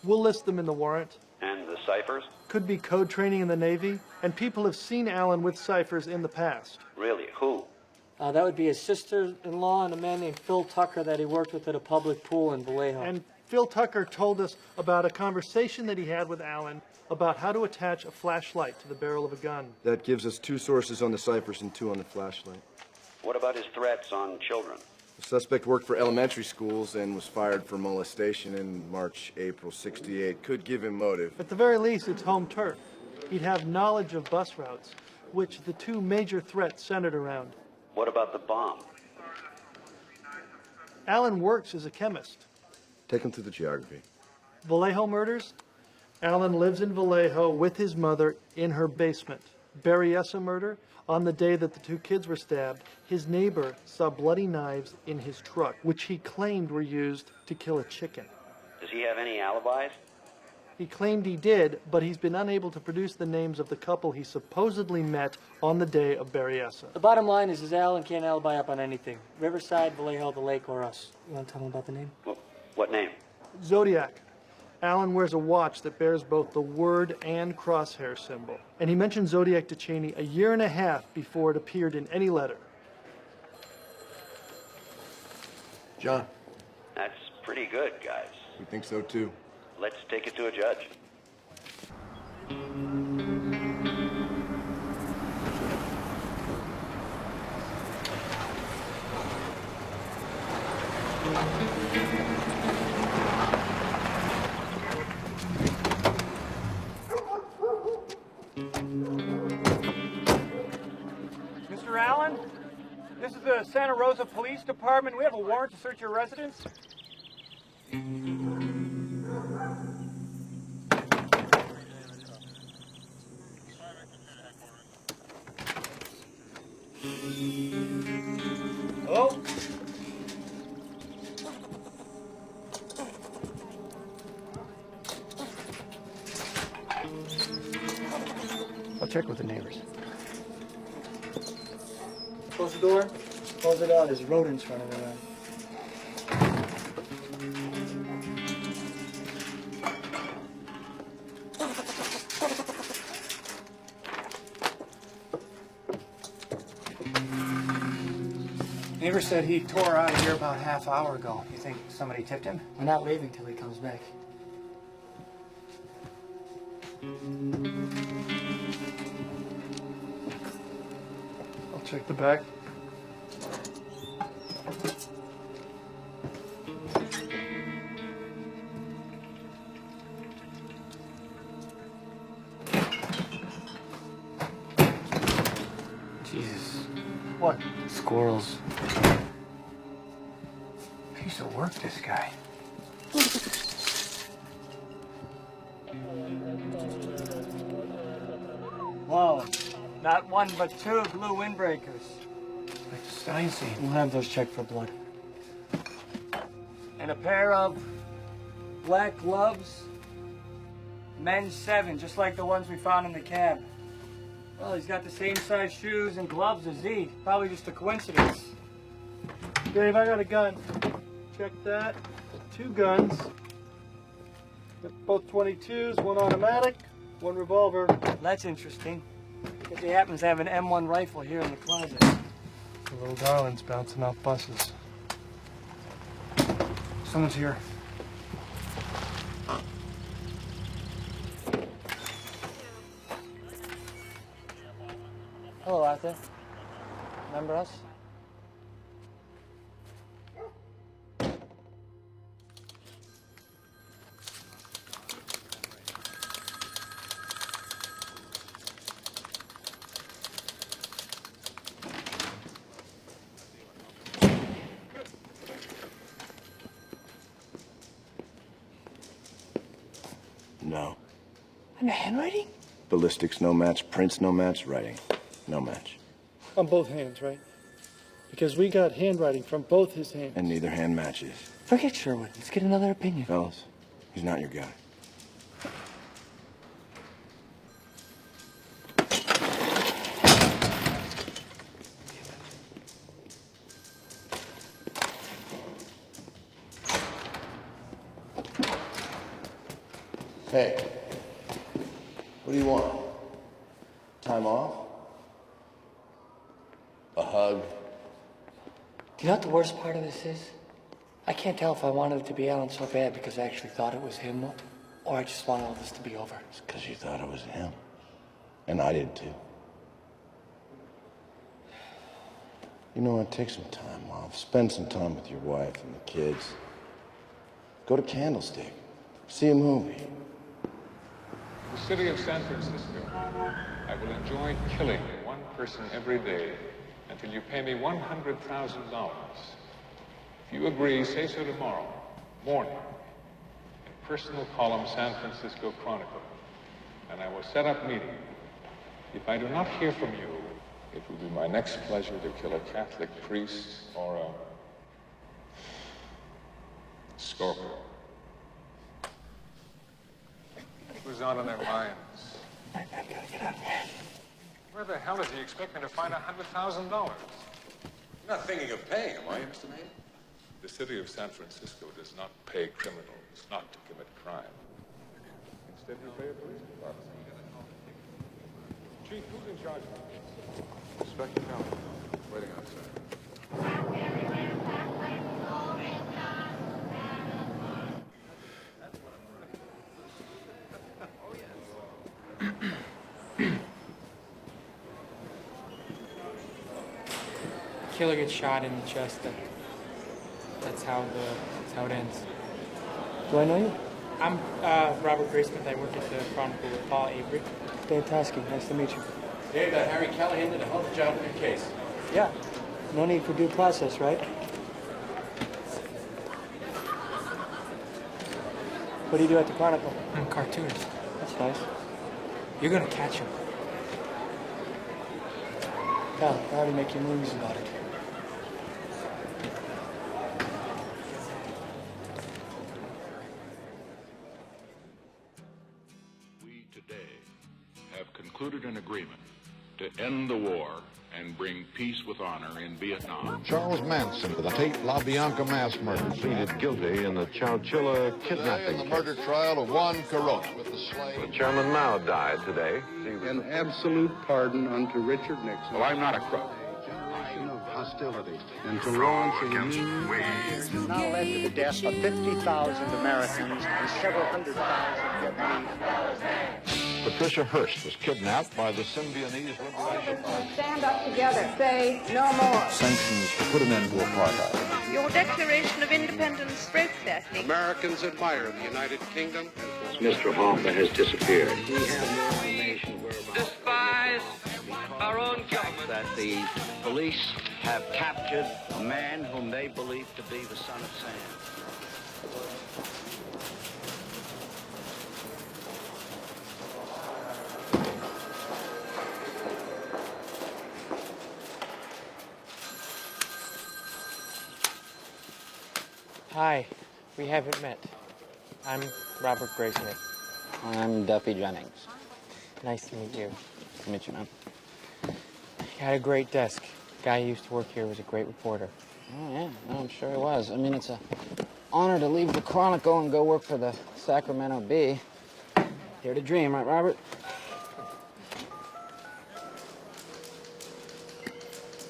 We'll list them in the warrant. And the ciphers? Could be code training in the Navy, and people have seen Allen with ciphers in the past. Really? Who? That would be his sister-in-law and a man named Phil Tucker that he worked with at a public pool in Vallejo. And Phil Tucker told us about a conversation that he had with Allen about how to attach a flashlight to the barrel of a gun. That gives us 2 sources on the ciphers and 2 on the flashlight. What about his threats on children? The suspect worked for elementary schools and was fired for molestation in March, April '68. Could give him motive. At the very least, it's home turf. He'd have knowledge of bus routes, which the 2 major threats centered around. What about the bomb? Allen works as a chemist. Take him through the geography. Vallejo murders? Allen lives in Vallejo with his mother in her basement. Berryessa murder, on the day that the two kids were stabbed, his neighbor saw bloody knives in his truck, which he claimed were used to kill a chicken. Does he have any alibis? He claimed he did, but he's been unable to produce the names of the couple he supposedly met on the day of Berryessa. The bottom line is Alan can't alibi up on anything. Riverside, Vallejo, the lake, or us. You want to tell him about the name? What name? Zodiac. Alan wears a watch that bears both the word and crosshair symbol. And he mentioned Zodiac to Cheney a year and a half before it appeared in any letter. John. That's pretty good, guys. We think so too. Let's take it to a judge. Mr. Allen, this is the Santa Rosa Police Department. We have a warrant to search your residence. Oh. I'll check with the neighbors. Close the door. Close it out. There's rodents running around. Neighbor said he tore out of here about half hour ago. You think somebody tipped him? We're not leaving till he comes back. I'll check the back. Jesus. What? Squirrels. Piece of work, this guy. Whoa. Not one, but two blue windbreakers. Like the study scene. We'll have those checked for blood. And a pair of black gloves. Men's 7, just like the ones we found in the cab. Well, he's got the same size shoes and gloves as Z. Probably just a coincidence. Dave, I got a gun. Check that. 2 guns. Got both 22s, 1 automatic, 1 revolver. That's interesting. Because he happens to have an M1 rifle here in the closet. The little darling's bouncing off buses. Someone's here. Hello, Arthur. Remember us? No. And the handwriting? Ballistics, no match. Prints, no match. Writing, no match. On both hands, right? Because we got handwriting from both his hands. And neither hand matches. Forget Sherwood. Let's get another opinion. Fellas, he's not your guy. Hey, what do you want? Time off? A hug? Do you know what the worst part of this is? I can't tell if I wanted it to be Alan so bad because I actually thought it was him, or I just want all this to be over. It's because you thought it was him. And I did too. You know what? Take some time off. Spend some time with your wife and the kids. Go to Candlestick. See a movie. The city of San Francisco. I will enjoy killing one person every day until you pay me $100,000. If you agree, say so tomorrow morning in personal column San Francisco Chronicle, and I will set up meeting. If I do not hear from you, it will be my next pleasure to kill a Catholic priest or a scorpion. Who's on in their minds? I gotta get out of here. Where the hell does he expect me to find $100,000? You're not thinking of paying him, are you, Mr. Maine? The city of San Francisco does not pay criminals not to commit crime. Instead, we pay a police department. Chief, who's in charge? Inspector Kelly, waiting outside. Killer gets shot in the chest. That's how it ends. Do I know you? I'm Robert Graysmith. I work at the Chronicle with Paul Avery. Fantastic. Nice to meet you. Dave, Harry Callahan did a hell of a job in your case. Yeah. No need for due process, right? What do you do at the Chronicle? I'm a cartoonist. That's nice. You're gonna catch him. Cal, I already make your movies about it. We today have concluded an agreement to end the war and bring peace with honor in Vietnam. Charles Manson for the Tate LaBianca mass murder. Pleaded guilty in the Chowchilla kidnapping The murder trial of Juan Corona with the slave. Chairman Mao died today. An absolute pardon unto Richard Nixon. Well, I'm not a crook. Of hostility and to launch a new has now led to the death of 50,000 Americans and several hundred thousand Vietnamese. Patricia Hearst was kidnapped by the Symbionese Liberation Army. Stand up together. Say no more. Sanctions to put an end to apartheid. Your Declaration of Independence broke that thing. Americans admire the United Kingdom. Mr. Hoffman has disappeared. We have no information Despise our own government. that the police have captured a man whom they believe to be the son of Sam. Hi, we haven't met. I'm Robert Graysmith. I'm Duffy Jennings. Nice to meet you. Nice to meet you, man. You had a great desk. Guy who used to work here was a great reporter. Oh, yeah, no, I'm sure he was. I mean, it's an honor to leave the Chronicle and go work for the Sacramento Bee. Dare to dream, right, Robert?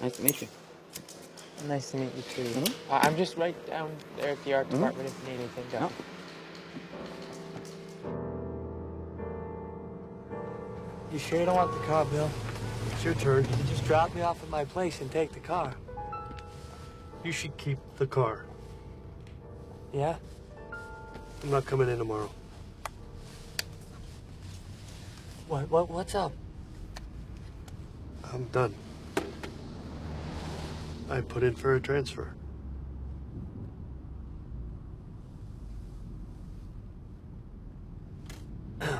Nice to meet you. Nice to meet you, too. I'm just right down there at the art department if you need anything done. No. You sure you don't want the car, Bill? It's your turn. You just drop me off at my place and take the car. You should keep the car. Yeah? I'm not coming in tomorrow. What's up? I'm done. I put in for a transfer.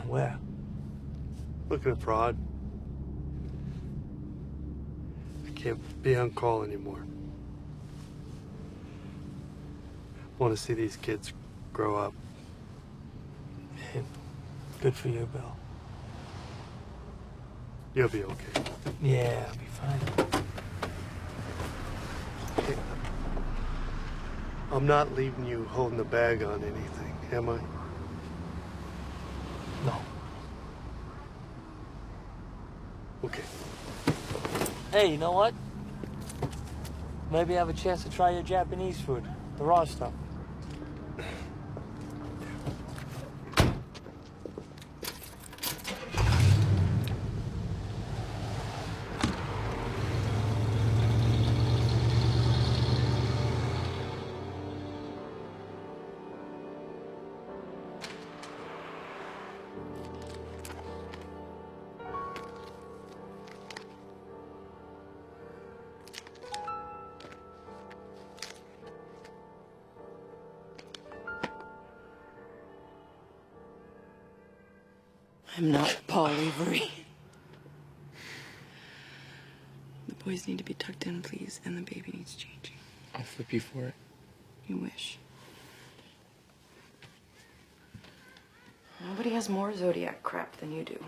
Where? Looking at fraud. I can't be on call anymore. Want to see these kids grow up. Good for you, Bill. You'll be okay. Yeah, I'll be fine. I'm not leaving you holding the bag on anything, am I? No. Okay. Hey, you know what? Maybe I have a chance to try your Japanese food. The raw stuff. I'm not Paul Avery. The boys need to be tucked in, please, and the baby needs changing. I'll flip you for it. You wish. Nobody has more Zodiac crap than you do.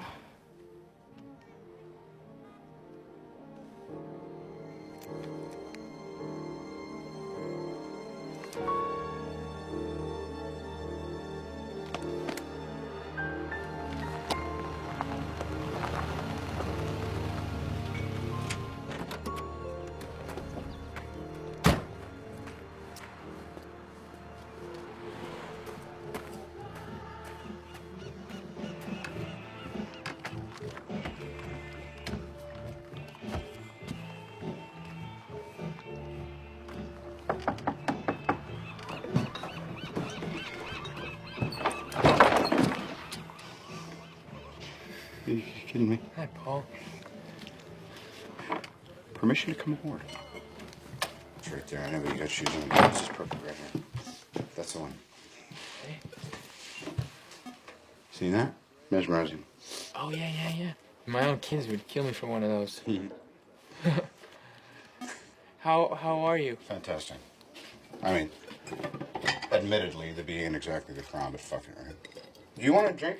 Are you kidding me? Hi, Paul. Permission to come aboard. It's right there. I know, but you got shoes on. This is perfect right here. That's the one. Hey. See that? Mesmerizing. Oh, yeah. My own kids would kill me for one of those. How are you? Fantastic. I mean, admittedly, the bee ain't exactly the crown, but fuck it, right? Do you want a drink?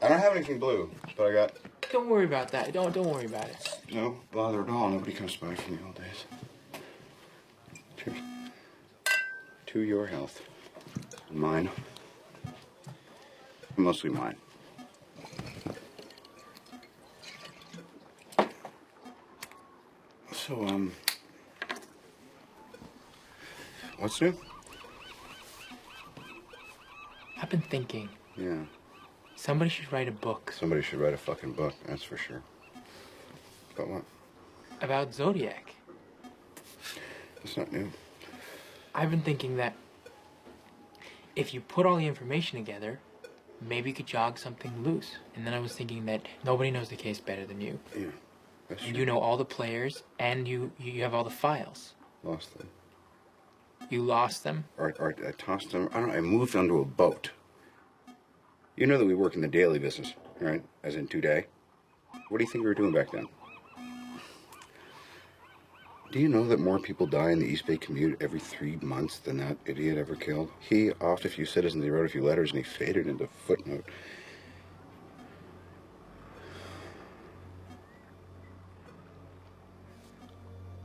I don't have anything blue, but I got... Don't worry about that. Don't worry about it. No bother at all. Nobody comes by from the old days. Cheers. To your health. Mine. Mostly mine. So, what's new? I've been thinking. Yeah. Somebody should write a book. Somebody should write a fucking book, that's for sure. About what? About Zodiac. It's not new. I've been thinking that if you put all the information together, maybe you could jog something loose. And then I was thinking that nobody knows the case better than you. Yeah, that's And true. you know all the players, and you have all the files. Lost them. You lost them? Or I tossed them. I don't know, I moved onto a boat. You know that we work in the daily business, right? As in today. What do you think we were doing back then? Do you know that more people die in the East Bay commute every 3 months than that idiot ever killed? He offed a few citizens, he wrote a few letters, and he faded into footnote.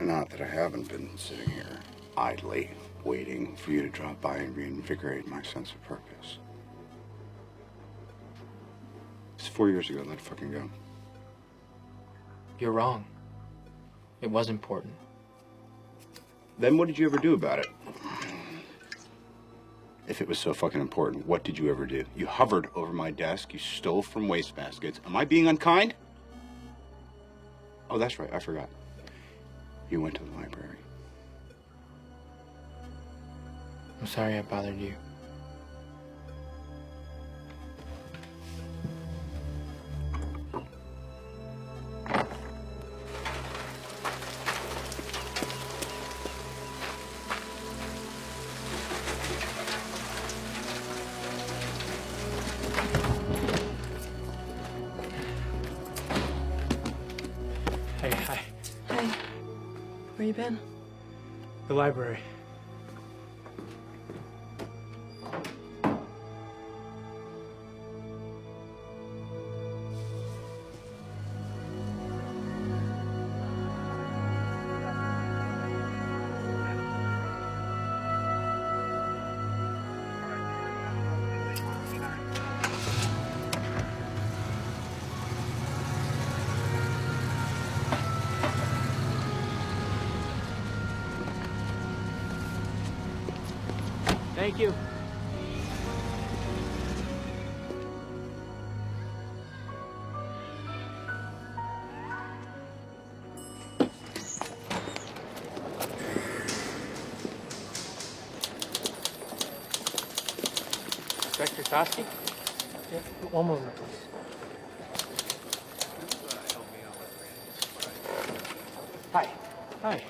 Not that I haven't been sitting here idly, waiting for you to drop by and reinvigorate my sense of purpose. It's 4 years ago, let it fucking go. You're wrong. It was important. Then what did you ever do about it? If it was so fucking important, what did you ever do? You hovered over my desk, you stole from wastebaskets. Am I being unkind? Oh, that's right, I forgot. You went to the library. I'm sorry I bothered you. Hey, hi. Hey. Where you been? The library. Thank you. Inspector Toski? Yeah, one moment, please. Hi. Hi.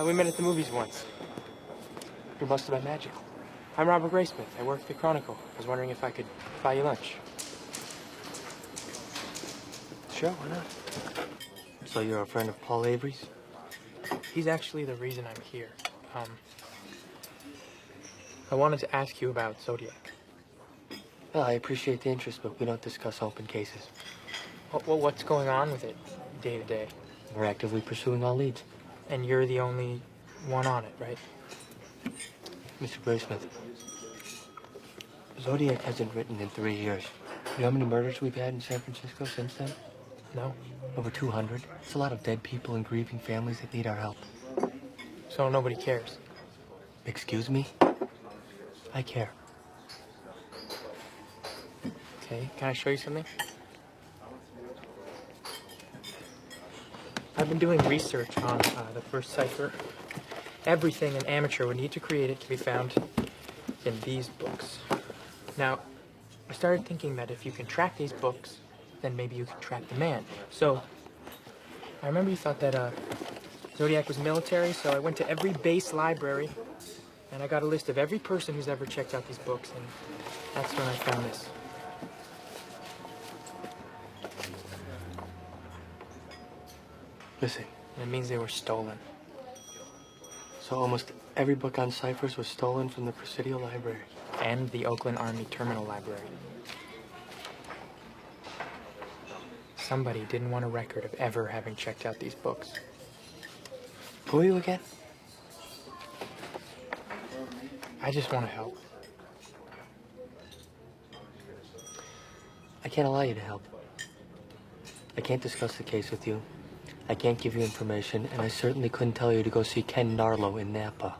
We met at the movies once. You're busted by magic. I'm Robert Graysmith. I work at the Chronicle. I was wondering if I could buy you lunch. Sure, why not? So you're a friend of Paul Avery's? He's actually the reason I'm here. I wanted to ask you about Zodiac. Well, I appreciate the interest, but we don't discuss open cases. Well, what's going on with it day to day? We're actively pursuing all leads. And you're the only one on it, right? Mr. Graysmith, Zodiac hasn't written in 3 years. You know how many murders we've had in San Francisco since then? No. Over 200. It's a lot of dead people and grieving families that need our help. So nobody cares? Excuse me? I care. Okay, can I show you something? I've been doing research on the first cipher. Everything an amateur would need to create it can be found in these books. Now, I started thinking that if you can track these books, then maybe you can track the man. So, I remember you thought that Zodiac was military, so I went to every base library, and I got a list of every person who's ever checked out these books, and that's when I found this. Listen. And it means they were stolen. So almost every book on ciphers was stolen from the Presidio Library. And the Oakland Army Terminal Library. Somebody didn't want a record of ever having checked out these books. Who are you again? I just want to help. I can't allow you to help. I can't discuss the case with you. I can't give you information, and I certainly couldn't tell you to go see Ken Narlow in Napa.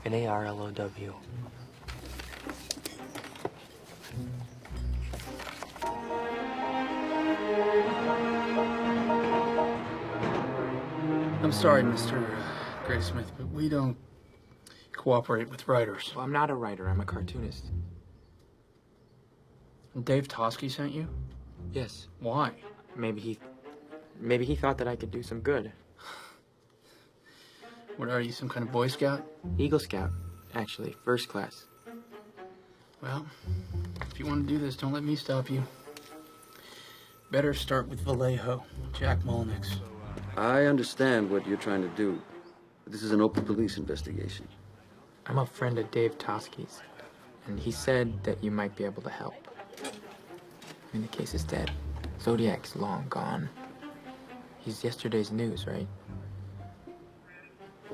Narlow. I'm sorry, Mr. Graysmith, but we don't cooperate with writers. Well, I'm not a writer. I'm a cartoonist. And Dave Tosky sent you? Yes. Why? Maybe he thought that I could do some good. What are you, some kind of Boy Scout? Eagle Scout, actually, first class. Well, if you want to do this, don't let me stop you. Better start with Vallejo, Jack Mullenix. I understand what you're trying to do, but this is an open police investigation. I'm a friend of Dave Tosky's, and he said that you might be able to help. I mean, the case is dead. Zodiac's long gone. He's yesterday's news, right?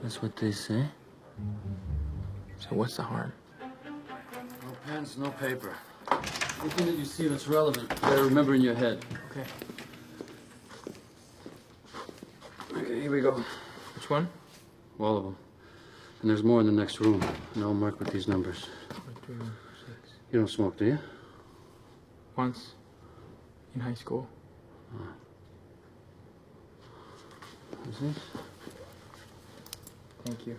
That's what they say. So what's the harm? No pens, no paper. Anything that you see that's relevant, you better remember in your head. Okay. Okay, here we go. Which one? All of them. And there's more in the next room. And I'll mark with these numbers. 3, 6. You don't smoke, do you? Once. In high school. What's this? Thank you.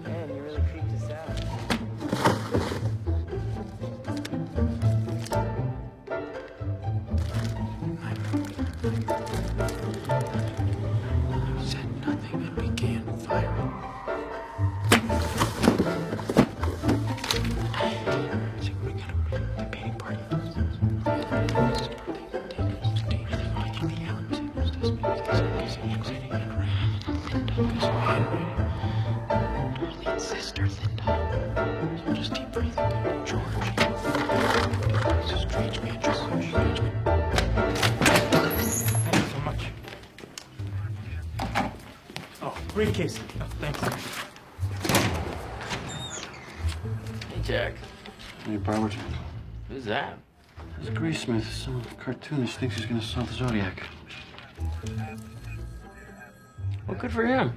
Man, you really creeped us out. Said nothing and began firing. The painting party. Darlene's sister, Linda. So just deep breathing. George. It's a strange man. Just so strange man. Thank you so much. Oh, briefcase. Oh, thanks. Hey, Jack. Hey, Barbara. Who's that? This Graysmith, some cartoonist, thinks he's gonna solve the Zodiac. Well, good for him.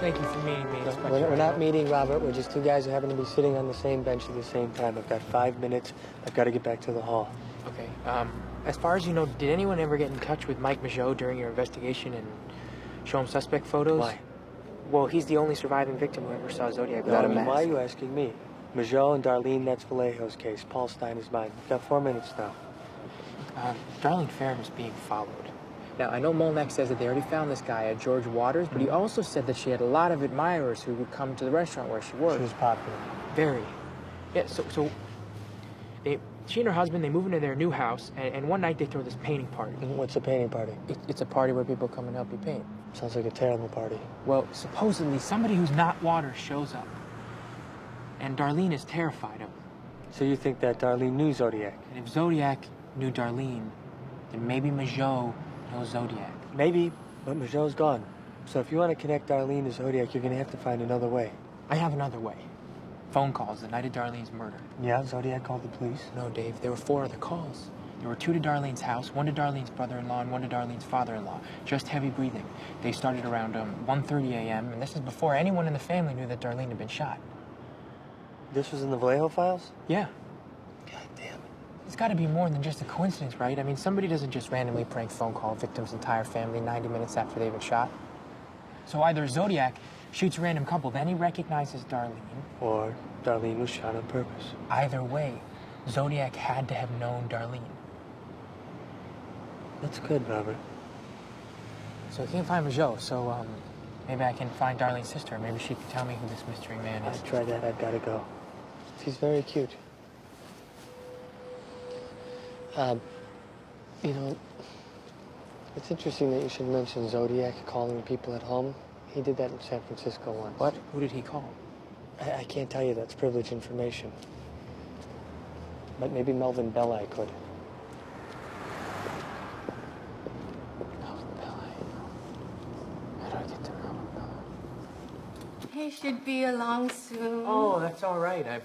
Thank you for meeting me. We're not meeting, Robert. We're just two guys who happen to be sitting on the same bench at the same time. I've got 5 minutes. I've got to get back to the hall. Okay. As far as you know, did anyone ever get in touch with Mike Majot during your investigation and show him suspect photos? Why? Well, he's the only surviving victim who ever saw Zodiac without a mask. Why are you asking me? Majot and Darlene, that's Vallejo's case. Paul Stein is mine. We've got 4 minutes now. Darlene Farron is being followed. Now, I know Molnek says that they already found this guy, George Waters, but he also said that she had a lot of admirers who would come to the restaurant where she worked. She was popular. Very. Yeah, so she and her husband, they move into their new house, and one night they throw this painting party. What's a painting party? It's a party where people come and help you paint. Sounds like a terrible party. Well, supposedly somebody who's not Waters shows up, and Darlene is terrified of him. So you think that Darlene knew Zodiac? And if Zodiac knew Darlene, then maybe Majot knows Zodiac. Maybe, but Majot's gone. So if you want to connect Darlene to Zodiac, you're going to have to find another way. I have another way. Phone calls the night of Darlene's murder. Yeah, Zodiac called the police? No, Dave, there were 4 other calls. There were 2 to Darlene's house, 1 to Darlene's brother-in-law, and 1 to Darlene's father-in-law. Just heavy breathing. They started around 1:30 a.m., and this is before anyone in the family knew that Darlene had been shot. This was in the Vallejo files? Yeah. God damn it. It's got to be more than just a coincidence, right? I mean, somebody doesn't just randomly prank phone call a victim's entire family 90 minutes after they've been shot. So either Zodiac shoots a random couple, then he recognizes Darlene. Or Darlene was shot on purpose. Either way, Zodiac had to have known Darlene. That's good, Robert. So I can't find Majot, so maybe I can find Darlene's sister. Maybe she can tell me who this mystery man is. I'll try that. I've got to go. She's very cute. You know, it's interesting that you should mention Zodiac calling people at home. He did that in San Francisco once. What? Who did he call? I can't tell you. That's privileged information. But maybe Melvin Belli could. Melvin Belli. How do I get to Melvin Belli? He should be along soon. Oh, that's all right. I've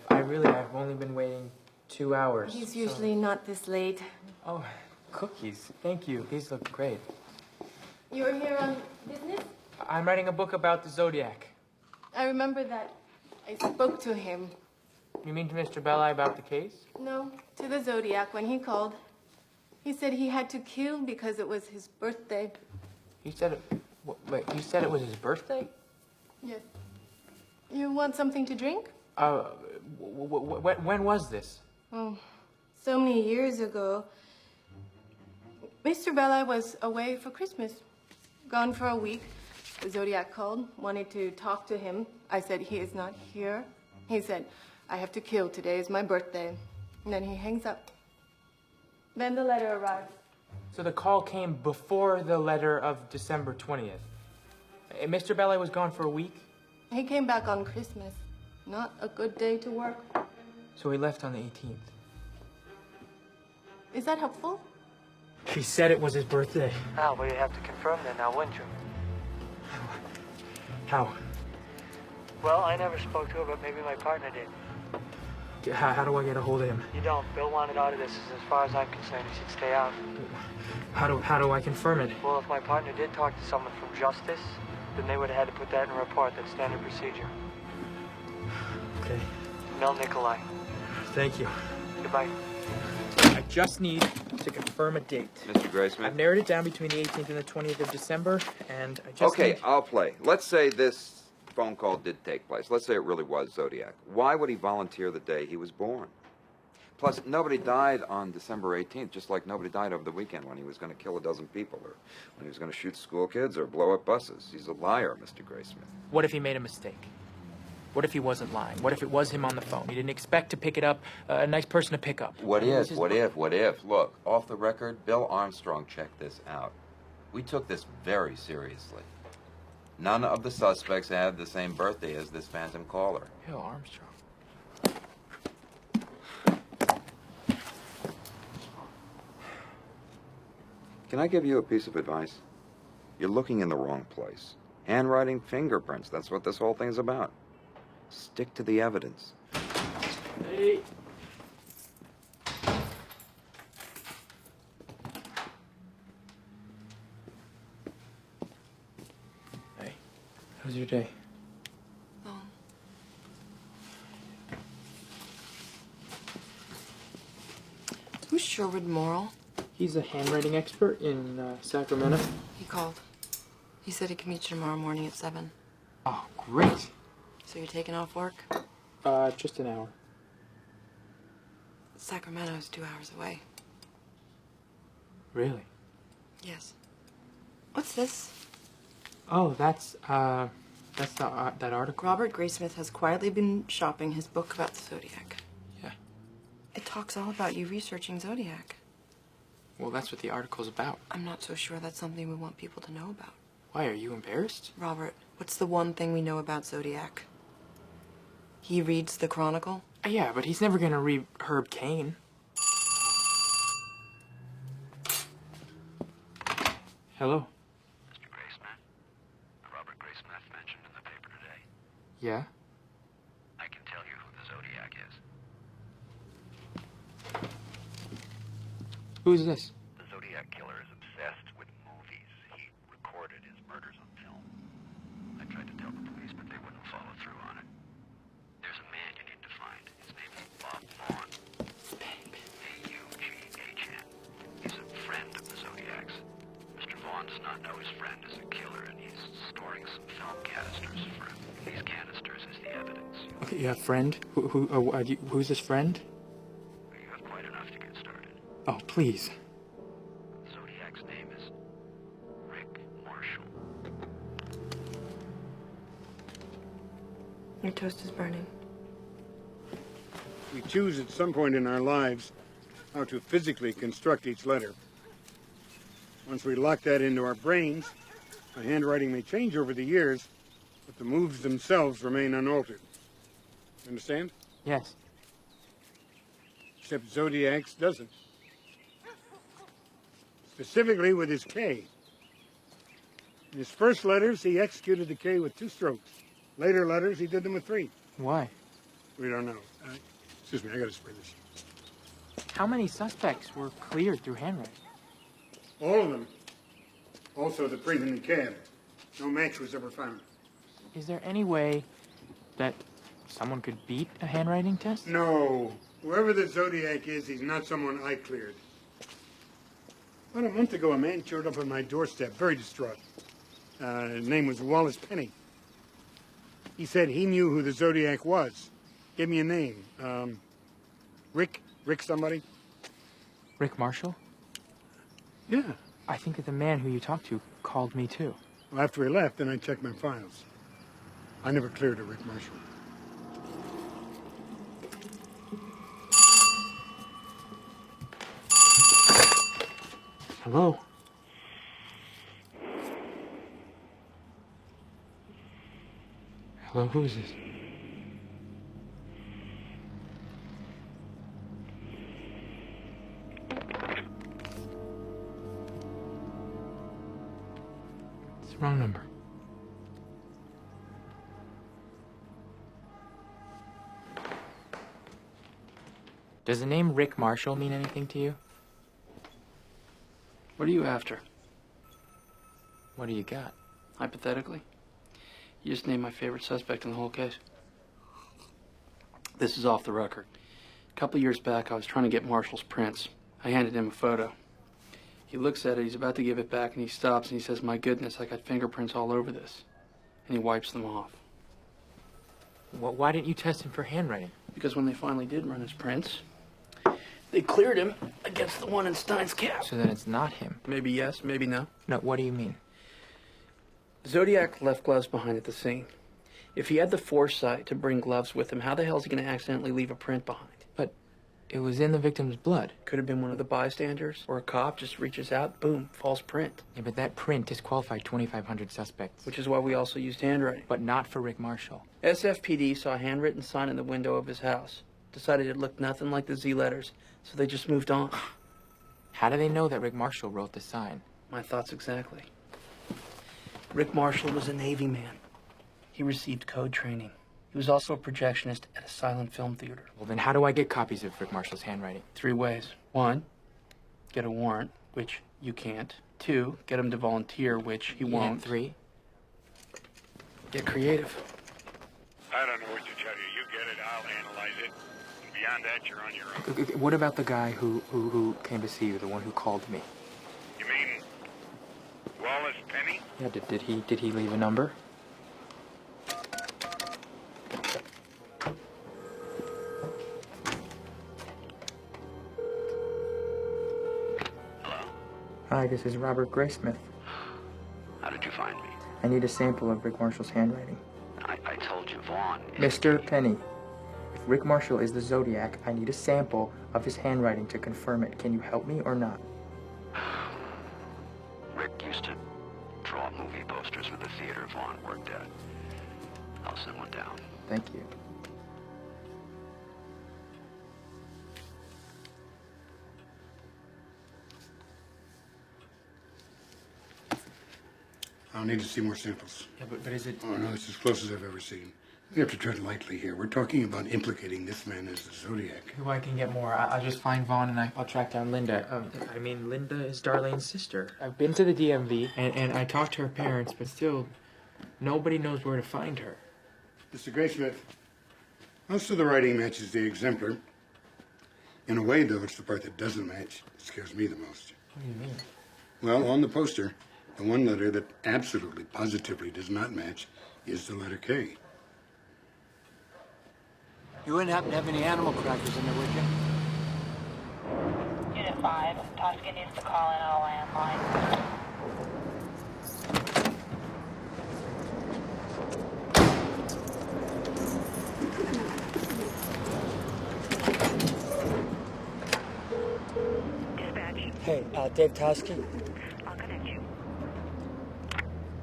only been waiting 2 hours. He's usually not this late. Oh, cookies. Thank you. These look great. You're here on business? I'm writing a book about the Zodiac. I remember that I spoke to him. You mean to Mr. Belli about the case? No, to the Zodiac when he called. He said he had to kill because it was his birthday. He said it... Wait, he said it was his birthday? Yes. You want something to drink? When was this? Oh, so many years ago. Mr. Belli was away for Christmas. Gone for a week. The Zodiac called, wanted to talk to him. I said, he is not here. He said, I have to kill. Today is my birthday. And then he hangs up. Then the letter arrived. So the call came before the letter of December 20th. Mr. Belli was gone for a week? He came back on Christmas. Not a good day to work. So he left on the 18th. Is that helpful? He said it was his birthday. Al, well, you have to confirm that now, wouldn't you? How? Well, I never spoke to her, but maybe my partner did. How do I get a hold of him? You don't. Bill wanted out of this. As far as I'm concerned, he should stay out. How do I confirm it? Well, if my partner did talk to someone from Justice, then they would have had to put that in a report. That's standard procedure. Okay. Mel Nikolai. Thank you. Goodbye. I just need to confirm a date. Mr. Graysmith? I've narrowed it down between the 18th and the 20th of December, and I just Okay, need... I'll play. Let's say this phone call did take place. Let's say it really was Zodiac. Why would he volunteer the day he was born? Plus, nobody died on December 18th, just like nobody died over the weekend when he was going to kill a dozen people, or when he was going to shoot school kids or blow up buses. He's a liar, Mr. Graysmith. What if he made a mistake? What if he wasn't lying? What if it was him on the phone? He didn't expect to pick it up, a nice person to pick up. What if? Look, off the record, Bill Armstrong checked this out. We took this very seriously. None of the suspects had the same birthday as this phantom caller. Bill Armstrong. Can I give you a piece of advice? You're looking in the wrong place. Handwriting, fingerprints, that's what this whole thing's about. Stick to the evidence. Hey. Hey, how's your day? Sherwood Morrill? He's a handwriting expert in Sacramento. He called. He said he can meet you tomorrow morning at 7. Oh, great. So you're taking off work? Just an hour. Sacramento's 2 hours away. Really? Yes. What's this? Oh, that's that article. Robert Graysmith has quietly been shopping his book about the Zodiac. Yeah. It talks all about you researching Zodiac. Well, that's what the article's about. I'm not so sure that's something we want people to know about. Why, are you embarrassed? Robert, what's the one thing we know about Zodiac? He reads the Chronicle? Yeah, but he's never gonna read Herb Cain. Hello? Mr. Graysmith? Robert Graysmith mentioned in the paper today. Yeah? I can tell you who the Zodiac is. Who's this? The Zodiac killer is obsessed with movies. He recorded his murders on film. I tried to tell the police, but they wouldn't follow through on it. There's a man you need to find. His name is Bob Vaughn. A-U-G-H-N. He's a friend of the Zodiac's. Mr. Vaughn does not know his friend is a killer, and he's storing some film canisters for him. These canisters is the evidence. Okay, you have a friend? Who's this friend? You have quite enough to get started. Oh, please. Zodiac's name is Rick Marshall. Your toast is burning. We choose at some point in our lives how to physically construct each letter. Once we lock that into our brains, our handwriting may change over the years, but the moves themselves remain unaltered. Understand? Yes. Except Zodiac's doesn't. Specifically with his K. In his first letters, he executed the K with 2 strokes. Later letters, he did them with 3. Why? We don't know. Excuse me, I gotta spray this. How many suspects were cleared through handwriting? All of them. Also the print in the cab. No match was ever found. Is there any way that someone could beat a handwriting test? No. Whoever the Zodiac is, he's not someone I cleared. About a month ago, a man showed up on my doorstep, very distraught. His name was Wallace Penny. He said he knew who the Zodiac was. Gave me a name. Rick somebody? Rick Marshall? Yeah. I think that the man who you talked to called me too. Well, after he left, then I checked my files. I never cleared a Rick Marshall. Hello? Hello, who is this? It's the wrong number. Does the name Rick Marshall mean anything to you? What are you after? What do you got? Hypothetically? You just named my favorite suspect in the whole case. This is off the record. A couple years back, I was trying to get Marshall's prints. I handed him a photo. He looks at it, he's about to give it back, and he stops and he says, "My goodness, I got fingerprints all over this." And he wipes them off. Well, why didn't you test him for handwriting? Because when they finally did run his prints, they cleared him against the one in Stein's cap. So then it's not him. Maybe yes, maybe no. No, what do you mean? Zodiac left gloves behind at the scene. If he had the foresight to bring gloves with him, how the hell is he going to accidentally leave a print behind? But it was in the victim's blood. Could have been one of the bystanders, or a cop just reaches out, boom, false print. Yeah, but that print disqualified 2,500 suspects. Which is why we also used handwriting. But not for Rick Marshall. SFPD saw a handwritten sign in the window of his house. Decided it looked nothing like the Z letters, so they just moved on. How do they know that Rick Marshall wrote the sign? My thoughts exactly. Rick Marshall was a Navy man. He received code training. He was also a projectionist at a silent film theater. Well, then how do I get copies of Rick Marshall's handwriting? 3 ways. 1, get a warrant, which you can't. 2, get him to volunteer, which he won't. And 3, get creative. I don't know what to tell you. You get it, I'll analyze it. And Beyond that, you're on your own. What about the guy who came to see you, the one who called me? You mean Wallace Penny? Yeah, did he leave a number? Hi, this is Robert Graysmith. How did you find me? I need a sample of Rick Marshall's handwriting. I told you, Vaughn. Mr. Penny, if Rick Marshall is the Zodiac, I need a sample of his handwriting to confirm it. Can you help me or not? Rick used to draw movie posters for the theater Vaughn worked at. I'll send one down. Thank you. I'll need to see more samples. Yeah, but is it... Oh, no, it's as close as I've ever seen. You have to tread lightly here. We're talking about implicating this man as the Zodiac. Who I can get more. I'll just find Vaughn and I'll track down Linda. I mean, Linda is Darlene's sister. I've been to the DMV and I talked to her parents, but still, nobody knows where to find her. Mr. Graysmith, most of the writing matches the exemplar. In a way, though, it's the part that doesn't match that scares me the most. What do you mean? Well, on the poster, the one letter that absolutely, positively does not match is the letter K. You wouldn't happen to have any animal crackers in there, would you? Unit 5, Tosca needs to call in a landline. Dispatch. Hey, Dave Tosky? I'll connect you.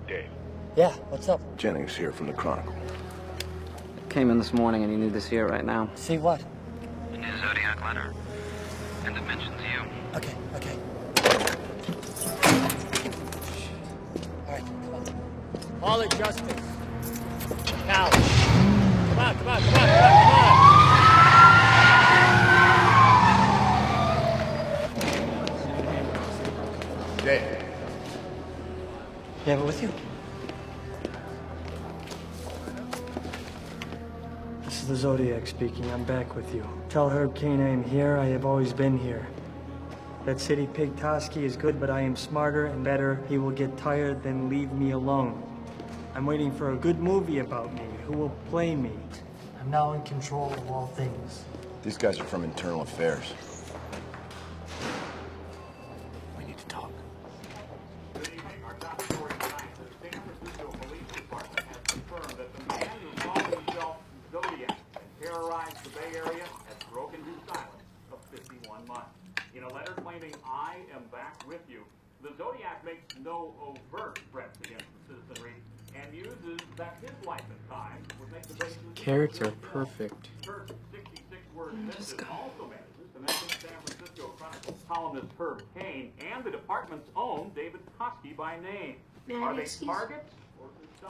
Dave. Yeah, what's up? Jennings here from the Chronicle. Came in this morning and you need to see it right now. See what? The new Zodiac letter. And it mentions you. Okay. All right, come on. All at justice. Now. Come on. Dave. You have it with you? This is the Zodiac speaking. I'm back with you. Tell Herb Cain I am here. I have always been here. That city pig Tosky is good, but I am smarter and better. He will get tired, then leave me alone. I'm waiting for a good movie about me. Who will play me? I'm now in control of all things. These guys are from Internal Affairs. We need to talk. Zodiac and terrorized the Bay Area has broken his silence of 51 months. In a letter claiming, "I am back with you," the Zodiac makes no overt threats against the citizenry and muses that his life and times would make the basis. Carrots are perfect. First 66-word message also manages to mention San Francisco Chronicle columnist Herb Cain and the department's own David Tosky by name. Are they targets?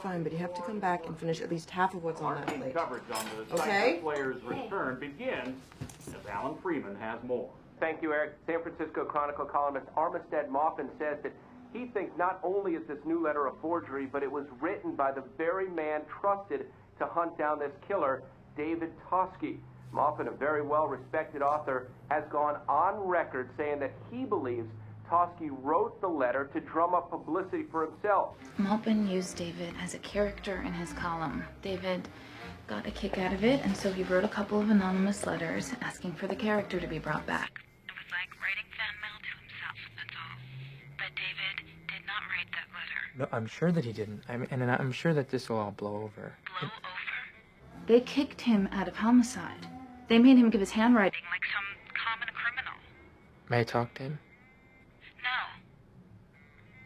Fine, but you have to come back and finish at least half of what's on that Our plate. coverage on the Okay? player's return begins as Alan Freeman has more. Thank you, Eric. San Francisco Chronicle columnist Armistead Maupin says that he thinks not only is this new letter a forgery, but it was written by the very man trusted to hunt down this killer, David Tosky. Maupin, a very well-respected author, has gone on record saying that he believes Tosky wrote the letter to drum up publicity for himself. Maupin used David as a character in his column. David got a kick out of it, and so he wrote a couple of anonymous letters asking for the character to be brought back. It was like writing fan mail to himself, that's all. But David did not write that letter. No, I'm sure that he didn't. And I'm sure that this will all blow over. Blow over? They kicked him out of homicide. They made him give his handwriting Like some common criminal. May I talk to him? No.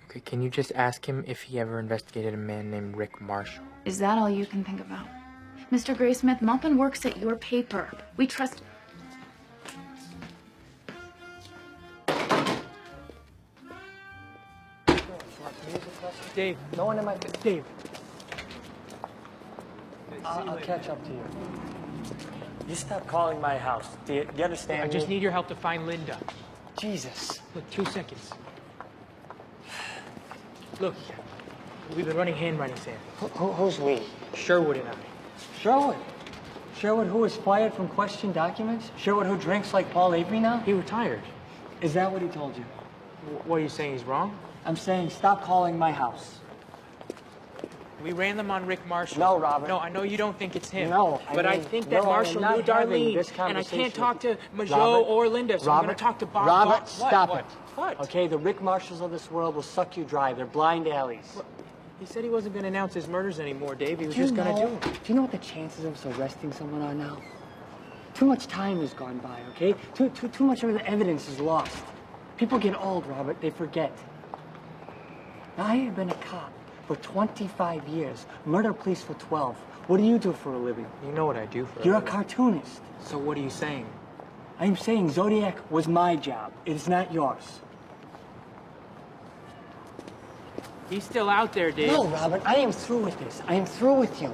Okay, can you just ask him if he ever investigated a man named Rick Marshall? Is that all you can think about? Mr. Graysmith, Maupin works at your paper. We trust... Dave, no one in my... Dave. I'll catch up to you. You stop calling my house. Do you understand I just me? need your help to find Linda. Jesus. Look, 2 seconds. Look, we've been running handwriting samples. Who's we? Sherwood and I. Sherwood? Sherwood, who was fired from question documents? Sherwood, who drinks like Paul Avery now? He retired. Is that what he told you? What are you saying? He's wrong? I'm saying stop calling my house. We ran them on Rick Marshall. No, Robert. No, I know you don't think it's him. No, but I think that Marshall knew Darlene, and I can't talk to Majot or Linda, so I'm going to talk to Bob. Robert, stop it. What? Okay, the Rick Marshalls of this world will suck you dry. They're blind alleys. What? He said he wasn't going to announce his murders anymore, Dave. He was just going to do them. Do you know what the chances of us arresting someone are now? Too much time has gone by, okay? Too much of the evidence is lost. People get old, Robert. They forget. Now, I have been a cop for 25 years. Murder police for 12. What do you do for a living? You know what I do for a You're living. a cartoonist. So what are you saying? I'm saying Zodiac was my job. It is not yours. He's still out there, Dave. No, Robert, I am through with this. I am through with you.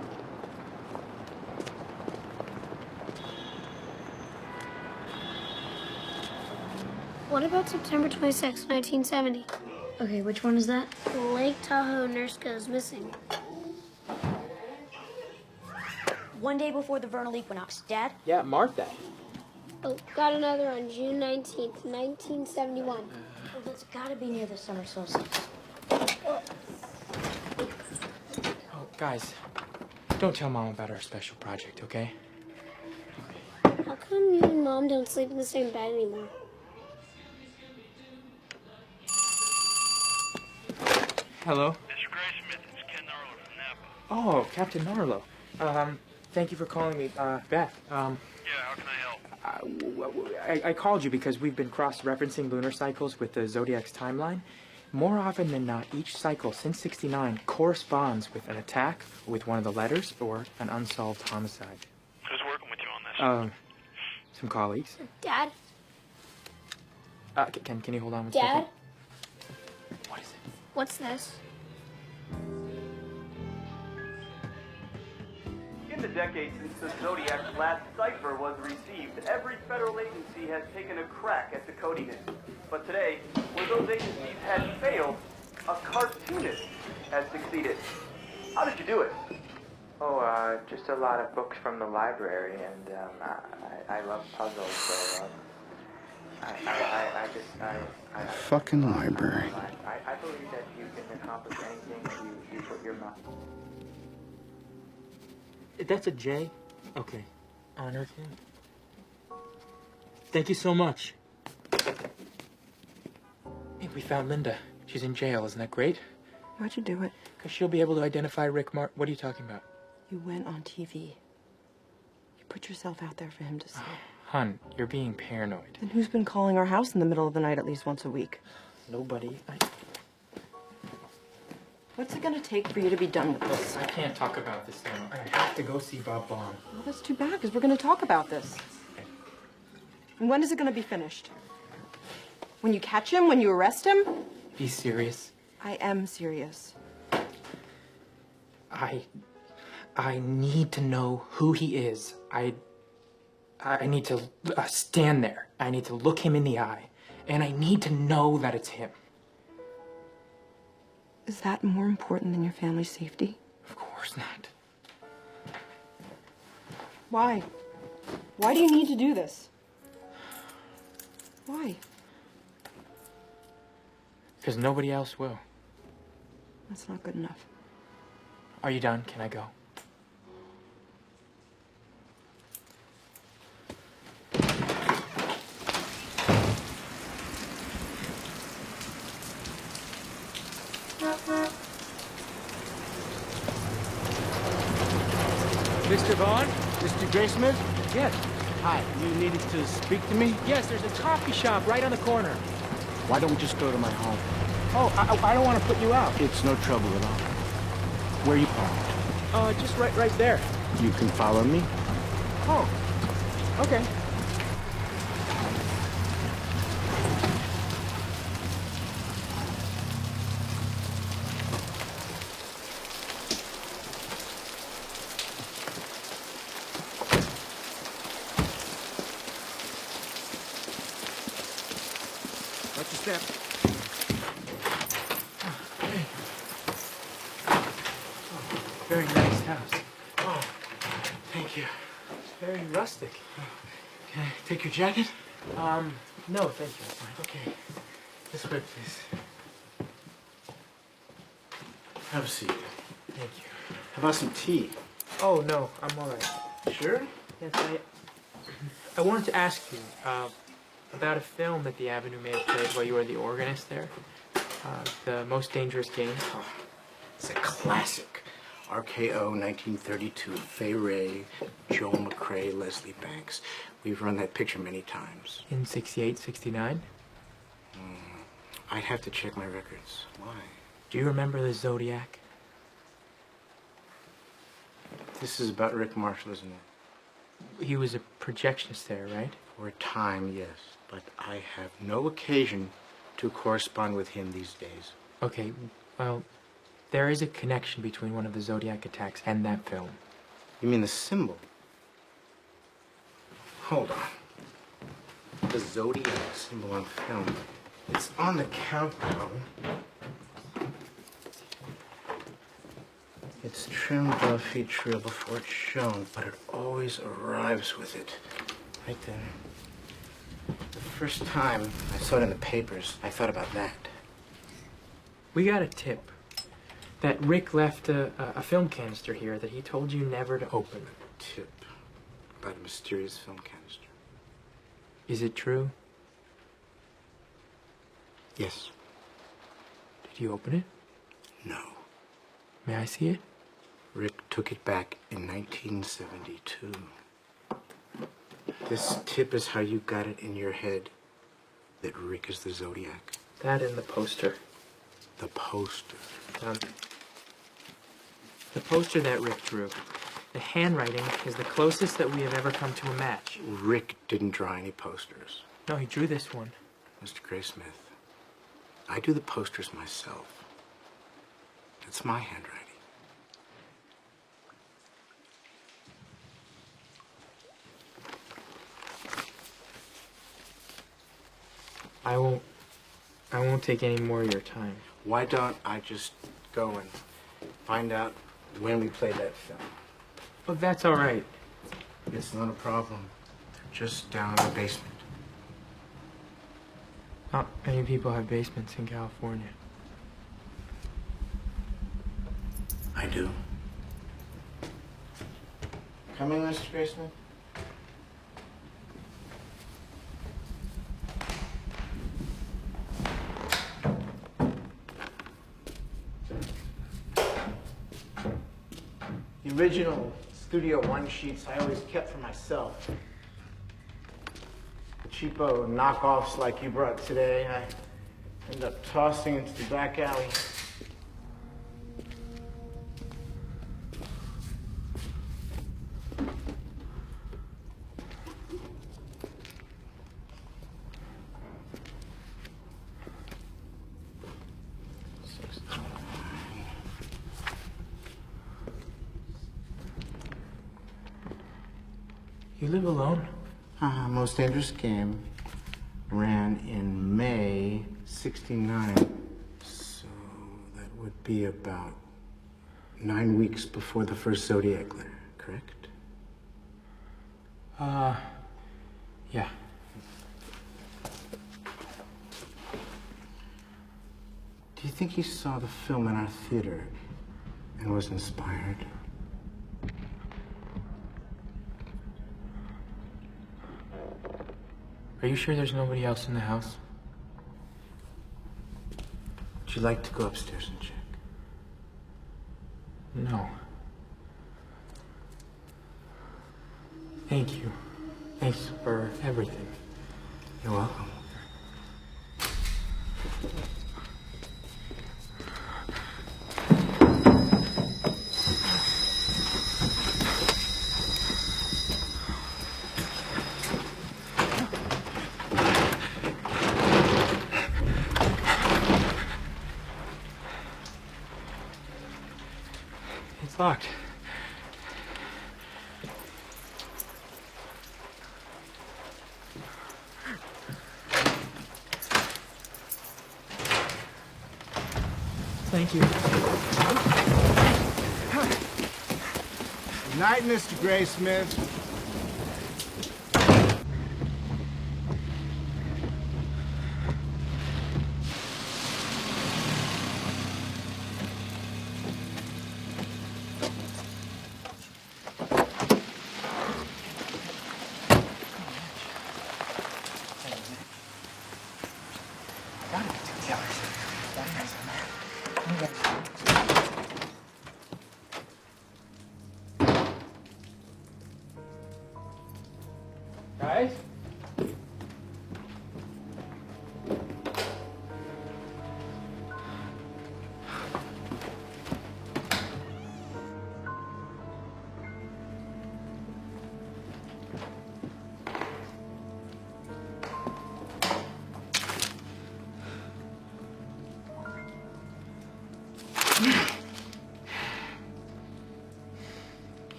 What about September 26, 1970? Okay, which one is that? Lake Tahoe nurse goes missing. One day before the vernal equinox. Dad? Yeah, mark that. Oh, got another on June 19th, 1971. Well, that's gotta be near the summer solstice. Oh, guys, don't tell Mom about our special project, okay? How come you and Mom don't sleep in the same bed anymore? Hello? Mr. Graysmith, it's Ken Narlow from Napa. Oh, Captain Narlow. Thank you for calling me back. Yeah, how can I help? I called you because we've been cross-referencing lunar cycles with the Zodiac's timeline. More often than not, each cycle since '69 corresponds with an attack, with one of the letters, or an unsolved homicide. Who's working with you on this? Some colleagues. Dad? Can you hold on one Dad? second? What is it? What's this? In the decades since the Zodiac's last cipher was received, every federal agency has taken a crack at decoding it. But today, where those agencies had failed, a cartoonist has succeeded. How did you do it? Oh, just a lot of books from the library, and I love puzzles, so I Fucking library. I believe that you can accomplish anything if you put your mind. That's a J? Okay. Honor King. Thank you so much. Hey, we found Linda. She's in jail. Isn't that great? How'd you do it? Because she'll be able to identify Rick What are you talking about? You went on TV. You put yourself out there for him to see. Hun, you're being paranoid. And who's been calling our house in the middle of the night at least once a week? Nobody. What's it gonna take for you to be done with this? I can't talk about this now. I have to go see Bob Baum. Well, that's too bad, because we're gonna talk about this. And when is it gonna be finished? When you catch him? When you arrest him? Be serious. I am serious. I need to know who he is. I need to stand there. I need to look him in the eye. And I need to know that it's him. Is that more important than your family's safety? Of course not. Why? Why do you need to do this? Why? Because nobody else will. That's not good enough. Are you done? Can I go? Mr. Vaughn? Mr. Graysmith? Yes. Hi, you needed to speak to me? Yes, there's a coffee shop right on the corner. Why don't we just go to my home? Oh, I don't want to put you out. It's no trouble at all. Where are you parked? Just right there. You can follow me. Oh, okay. Watch your step. Very nice house. Oh, thank you. very rustic. Can I take your jacket? No, thank you. It's fine. Okay. This way, please. Have a seat. Thank you. How about some tea? Oh, no, I'm all right. Sure? Yes, I wanted to ask you about a film that the Avenue may have played while you were the organist there. The Most Dangerous Game. Oh, it's a classic. RKO 1932. Fay Wray, Joel McCrae, Leslie Banks. We've run that picture many times. In 68, 69? I'd have to check my records. Why? Do you remember the Zodiac? This is about Rick Marshall, isn't it? He was a projectionist there, right? For a time, yes. But I have no occasion to correspond with him these days. Okay, well, there is a connection between one of the Zodiac attacks and that film. You mean the symbol? Hold on. The Zodiac symbol on film. It's on the countdown. It's trimmed off each reel before it's shown, but it always arrives with it. Right then. The first time I saw it in the papers, I thought about that. We got a tip that Rick left a film canister here that he told you never to open. Tip about a mysterious film canister. Is it true? Yes. Did you open it? No. May I see it? Rick took it back in 1972. This tip is how you got it in your head that Rick is the Zodiac. That and the poster. The poster. The poster that Rick drew. The handwriting is the closest that we have ever come to a match. Rick didn't draw any posters. No, he drew this one. Mr. Graysmith, I do the posters myself. It's my handwriting. I won't take any more of your time. Why don't I just go and find out when we played that film? Well, that's all right. It's not a problem. They're just down in the basement. Not many people have basements in California. I do. Coming, Mr. Graysmith? The original Studio One sheets I always kept for myself. The cheapo knockoffs like you brought today, I end up tossing into the back alley. You live alone? Most Dangerous Game ran in May '69, so that would be about 9 weeks before the first Zodiac letter, correct? Yeah. Do you think he saw the film in our theater and was inspired? Are you sure there's nobody else in the house? Would you like to go upstairs and check? No. Thank you. Thanks for everything. You're welcome. It's locked. Thank you. Good night, Mr. Graysmith. Surprise.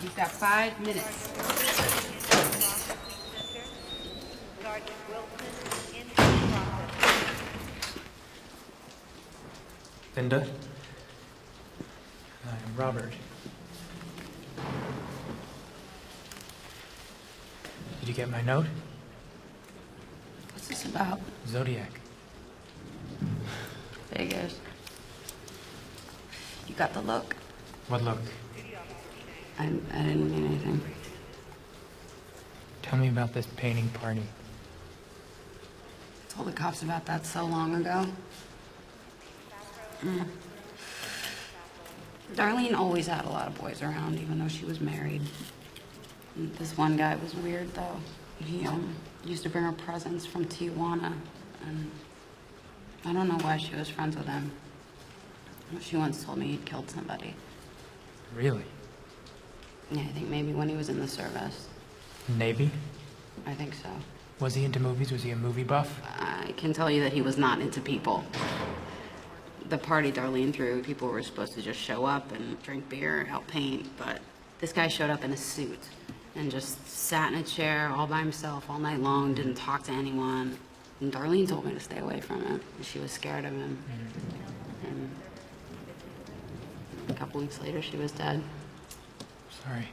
You've got 5 minutes. Linda? I'm Robert. Did you get my note? What's this about? Zodiac. Figures. You got the look. What look? I didn't mean anything. Tell me about this painting party. I told the cops about that so long ago. Darlene always had a lot of boys around, even though she was married. And this one guy was weird, though. He used to bring her presents from Tijuana, and I don't know why she was friends with him. She once told me he'd killed somebody. Really? Yeah, I think maybe when he was in the service. Navy? I think so. Was he into movies? Was he a movie buff? I can tell you that he was not into people. The party Darlene threw, people were supposed to just show up and drink beer, help paint, but this guy showed up in a suit and just sat in a chair all by himself all night long, didn't talk to anyone. And Darlene told me to stay away from him. She was scared of him. And a couple weeks later, she was dead. Sorry.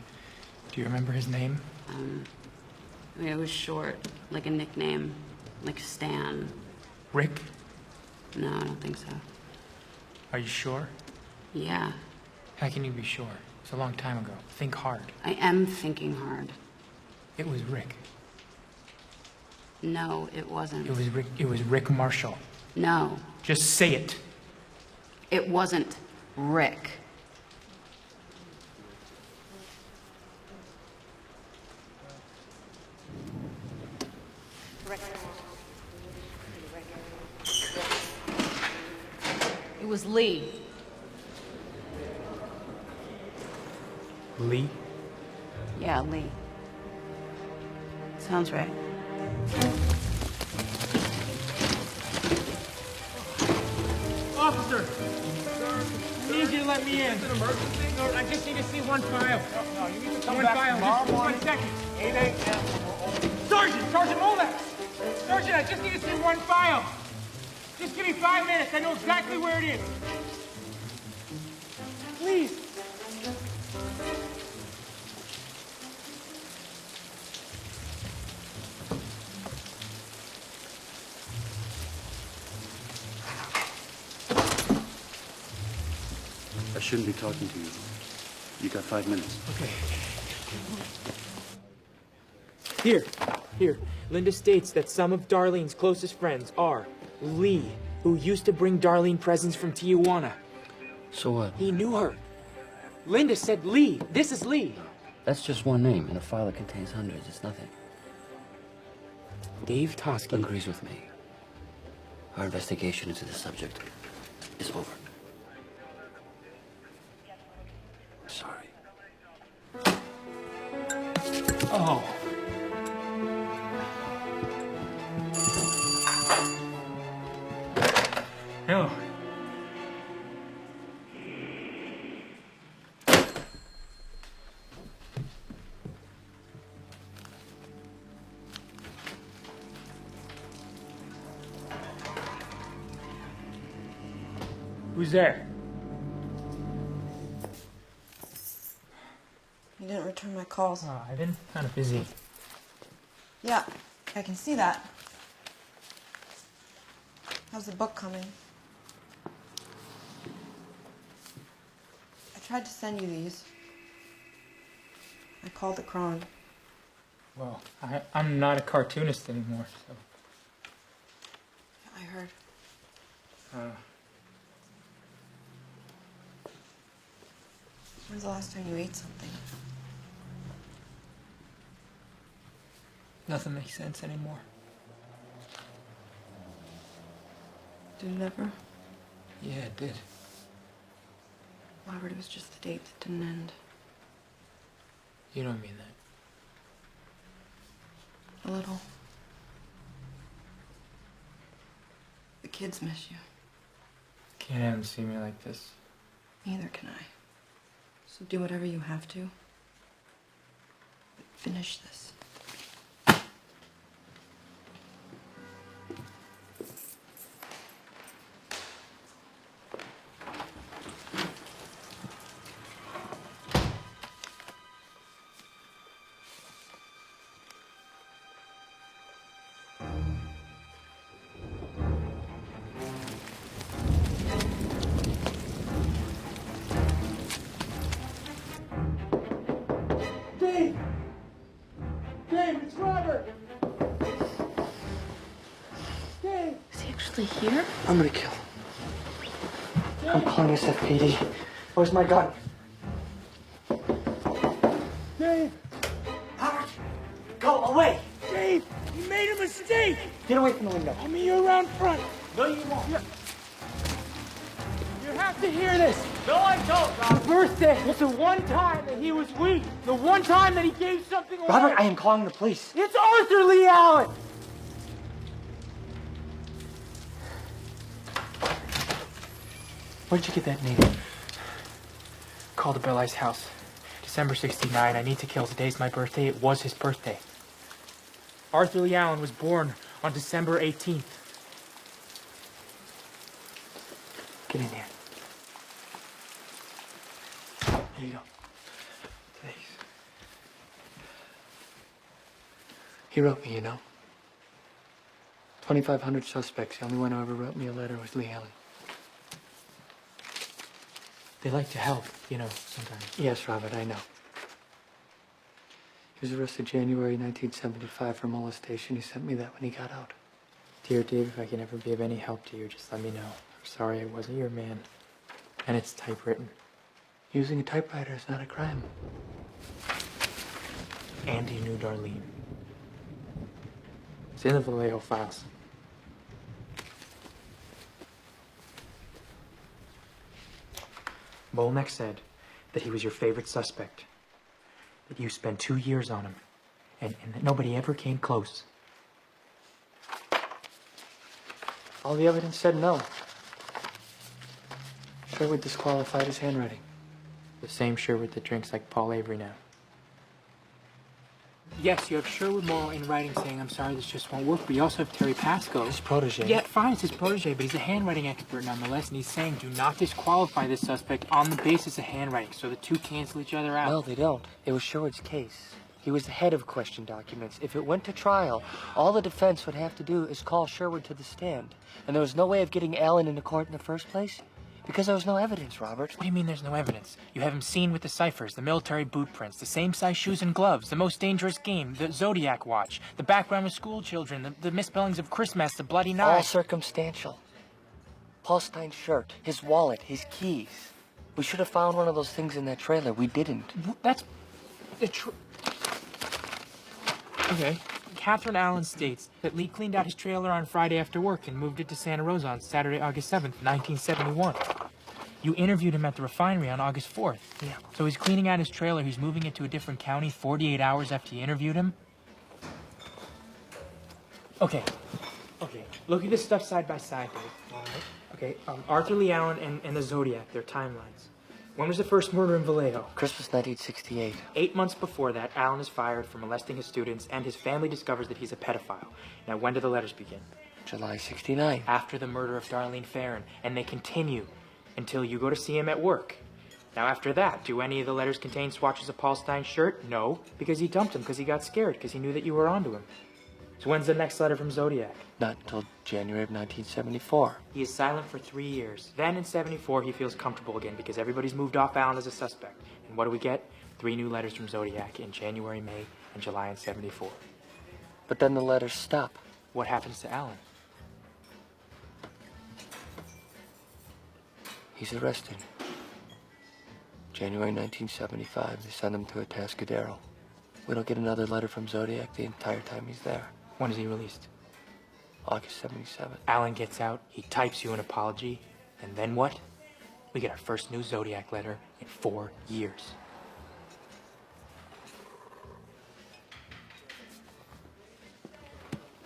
Do you remember his name? I mean, it was short, like a nickname, like Stan. Rick? No, I don't think so. Are you sure? Yeah, How can you be sure? It's a long time ago. Think hard. I am thinking hard. It was Rick. No, it wasn't. It was Rick. It was Rick Marshall. No, Just say it. it wasn't Rick. It was Lee. Lee? Yeah, Lee. Sounds right. Officer! I need you to let me in. Is it an emergency? No, I just need to see one file. No, you need to come back tomorrow morning. 1 second. 8 a.m. Sergeant! Sergeant Molex! Sergeant, I just need to see one file. Just give me 5 minutes. I know exactly where it is. Please. I shouldn't be talking to you. You got 5 minutes. Okay. Here. Linda states that some of Darlene's closest friends are Lee, who used to bring Darlene presents from Tijuana. So what? He knew her. Linda said Lee. This is Lee. That's just one name in a file that contains hundreds. It's nothing. Dave Tosky agrees with me. Our investigation into the subject is over. Sorry. Oh. No. Who's there? You didn't return my calls. Oh, I've been kind of busy. Yeah, I can see that. How's the book coming? I tried to send you these. I called the Cron. Well, I'm not a cartoonist anymore, so. I heard. When's the last time you ate something? Nothing makes sense anymore. Did it ever? Yeah, it did. Robert, it was just the date that didn't end. You don't mean that. A little. The kids miss you. Can't have them see me like this. Neither can I. So do whatever you have to. But finish this. Dave! Dave, it's Robert! Dave! Is he actually here? I'm gonna kill him. I'm calling SFPD. Where's my gun? Dave! Howard! Go away! Dave! You made a mistake! Get away from the window. I'll meet you around front. No, you won't. You have to hear this. No, I don't, Robert. The birthday was the one time that he was weak. The one time that he gave something away. Robert, I am calling the police. It's Arthur Lee Allen. Where'd you get that name? Called to Bill I's house. December 69. I need to kill. Today's my birthday. It was his birthday. Arthur Lee Allen was born on December 18th. Get in here. Here you go. Thanks. He wrote me, you know. 2,500 suspects. The only one who ever wrote me a letter was Lee Allen. They like to help, you know, sometimes. Yes, Robert, I know. He was arrested January 1975 for molestation. He sent me that when he got out. Dear Dave, if I can ever be of any help to you, just let me know. I'm sorry I wasn't your man. And it's typewritten. Using a typewriter is not a crime. And he knew Darlene. It's in the Vallejo files. Molnek said that he was your favorite suspect, that you spent 2 years on him, and that nobody ever came close. All the evidence said no. Sherwood disqualified his handwriting. The same Sherwood that drinks like Paul Avery now. Yes, you have Sherwood Morrow in writing saying, I'm sorry, this just won't work, but you also have Terry Pascoe. His protege. Yeah, fine, it's his protege, but he's a handwriting expert nonetheless, and he's saying do not disqualify this suspect on the basis of handwriting, so the two cancel each other out. No, they don't. It was Sherwood's case. He was the head of question documents. If it went to trial, all the defense would have to do is call Sherwood to the stand. And there was no way of getting Allen into court in the first place. Because there was no evidence, Robert. What do you mean there's no evidence? You have him seen with the ciphers, the military boot prints, the same size shoes and gloves, the most dangerous game, the Zodiac watch, the background of school children, the misspellings of Christmas, the bloody knife. All circumstantial. Paul Stein's shirt, his wallet, his keys. We should have found one of those things in that trailer. We didn't. That's... Okay. Catherine Allen states that Lee cleaned out his trailer on Friday after work and moved it to Santa Rosa on Saturday, August 7th, 1971. You interviewed him at the refinery on August 4th. Yeah. So he's cleaning out his trailer, he's moving it to a different county 48 hours after you interviewed him? Okay. Okay. Look at this stuff side by side, Dave. All right. Okay, Arthur Lee Allen and the Zodiac, their timelines. When was the first murder in Vallejo? Christmas 1968. 8 months before that, Allen is fired for molesting his students, and his family discovers that he's a pedophile. Now, when do the letters begin? July 69. After the murder of Darlene Farron, and they continue until you go to see him at work. Now, after that, do any of the letters contain swatches of Paul Stein's shirt? No, because he dumped him because he got scared, because he knew that you were onto him. So when's the next letter from Zodiac? Not until January of 1974. He is silent for 3 years. Then in 74, he feels comfortable again because everybody's moved off Allen as a suspect. And what do we get? 3 new letters from Zodiac in January, May, and July in 74. But then the letters stop. What happens to Allen? He's arrested. January 1975, they send him to Atascadero. We don't get another letter from Zodiac the entire time he's there. When is he released? August 77. Alan gets out, he types you an apology, and then what? We get our first new Zodiac letter in 4 years.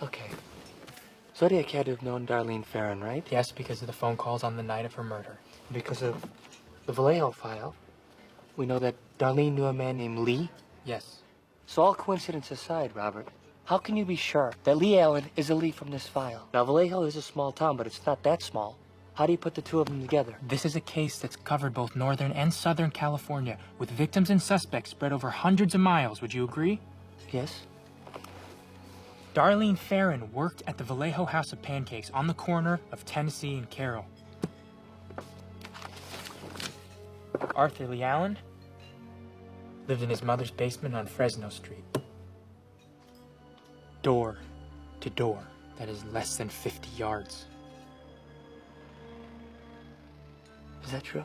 Okay. Zodiac had to have known Darlene Ferrin, right? Yes, because of the phone calls on the night of her murder. Because of the Vallejo file, we know that Darlene knew a man named Lee? Yes. So all coincidence aside, Robert, how can you be sure that Lee Allen is a Lee from this file? Now, Vallejo is a small town, but it's not that small. How do you put the two of them together? This is a case that's covered both Northern and Southern California, with victims and suspects spread over hundreds of miles. Would you agree? Yes. Darlene Ferrin worked at the Vallejo House of Pancakes on the corner of Tennessee and Carroll. Arthur Lee Allen lived in his mother's basement on Fresno Street. Door to door, that is less than 50 yards. Is that true?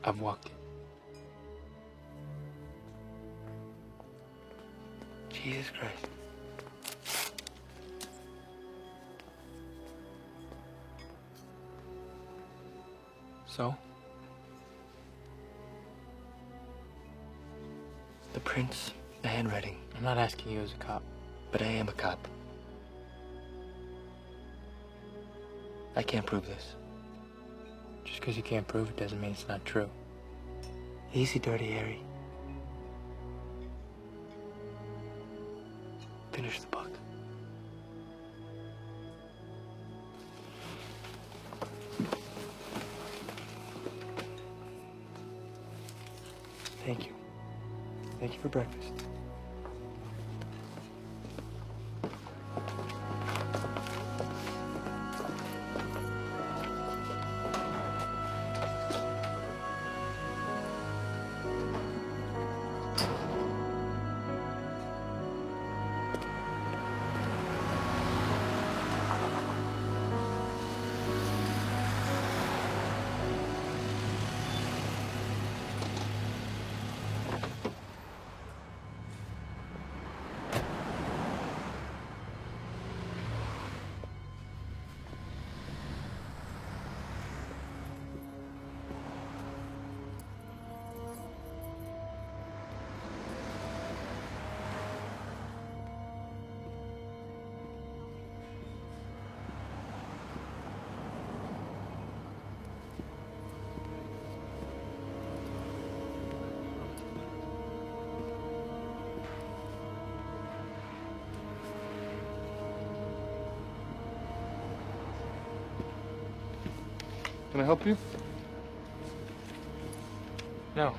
I've walked it. Jesus Christ. So? The prints, the handwriting. I'm not asking you as a cop. But I am a cop. I can't prove this. Just because you can't prove it doesn't mean it's not true. Easy, Dirty Harry. Finish the book. Thank you. Thank you for breakfast. Can I help you? No.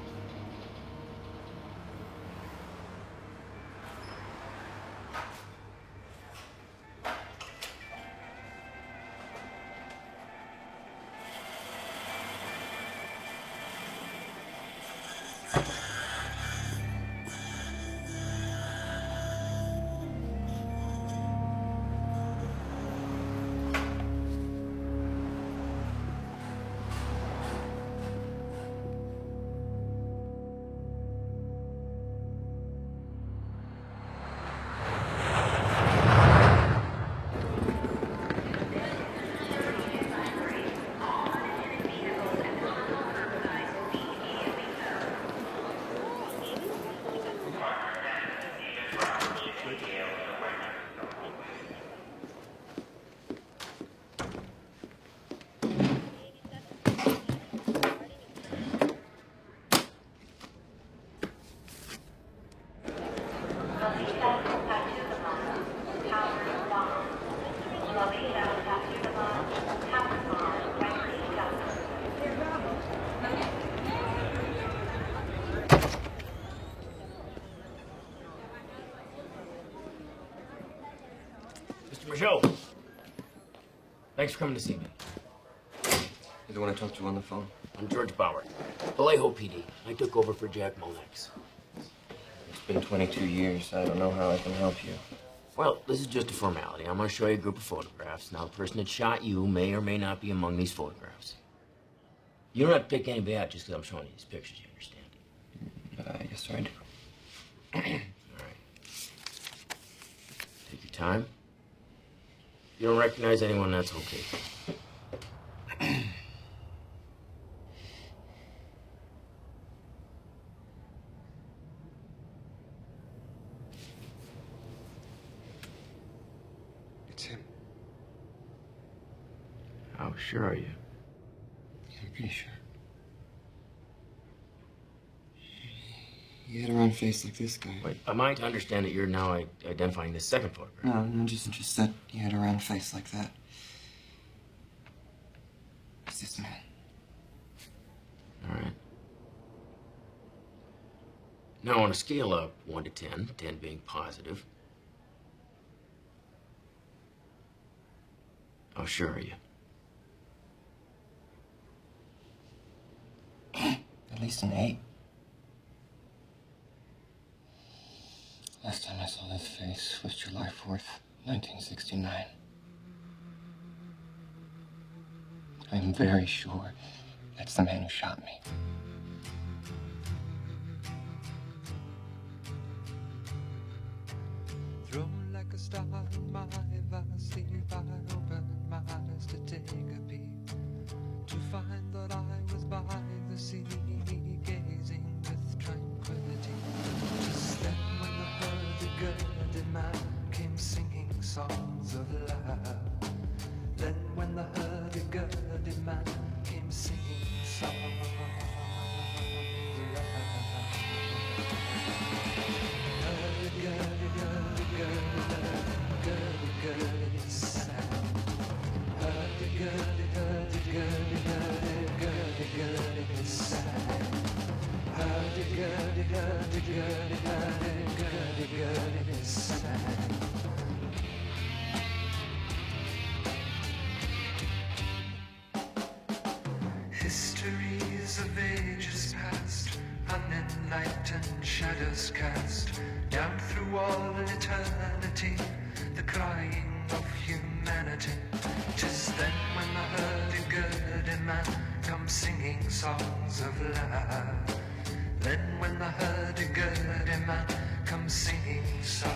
Joe, thanks for coming to see me. You're the one I talked to on the phone? I'm George Bauer, Vallejo PD. I took over for Jack Molex. It's been 22 years. I don't know how I can help you. Well, this is just a formality. I'm going to show you a group of photographs. Now, the person that shot you may or may not be among these photographs. You don't have to pick anybody out just because I'm showing you these pictures, you understand? Yes, sir, I do. All right. Take your time. If you don't recognize anyone, that's okay. It's him. How sure are you? I'm pretty sure. He had a round face like this guy. Wait, am I to understand that you're now identifying this second photograph? No, just that he had a round face like that. It's this man. All right. Now, on a scale of 1 to 10, 10 being positive, how sure are you? At least an 8. Last time I saw this face was July 4th, 1969. I am very sure that's the man who shot me. Thrown like a star in my vast sleep, I opened my eyes to take a peek, to find that I was by the sea, gazing with tranquility. Just then when the hurdy-gurdy man came singing songs of love, then when the hurdy-gurdy man came singing songs of love. Hurdy-gurdy, hurdy-gurdy, hurdy-gurdy, sad. Hurdy-gurdy, hurdy-gurdy, hurdy-gurdy, sad. Hurdy-gurdy, hurdy-gurdy, hurdy-gurdy, sad. Histories of ages past, unenlightened shadows cast down through all eternity, the crying of humanity. 'Tis then when the hurdy-gurdy man comes singing songs of love. Then when the hurdy-gurdy man comes singing songs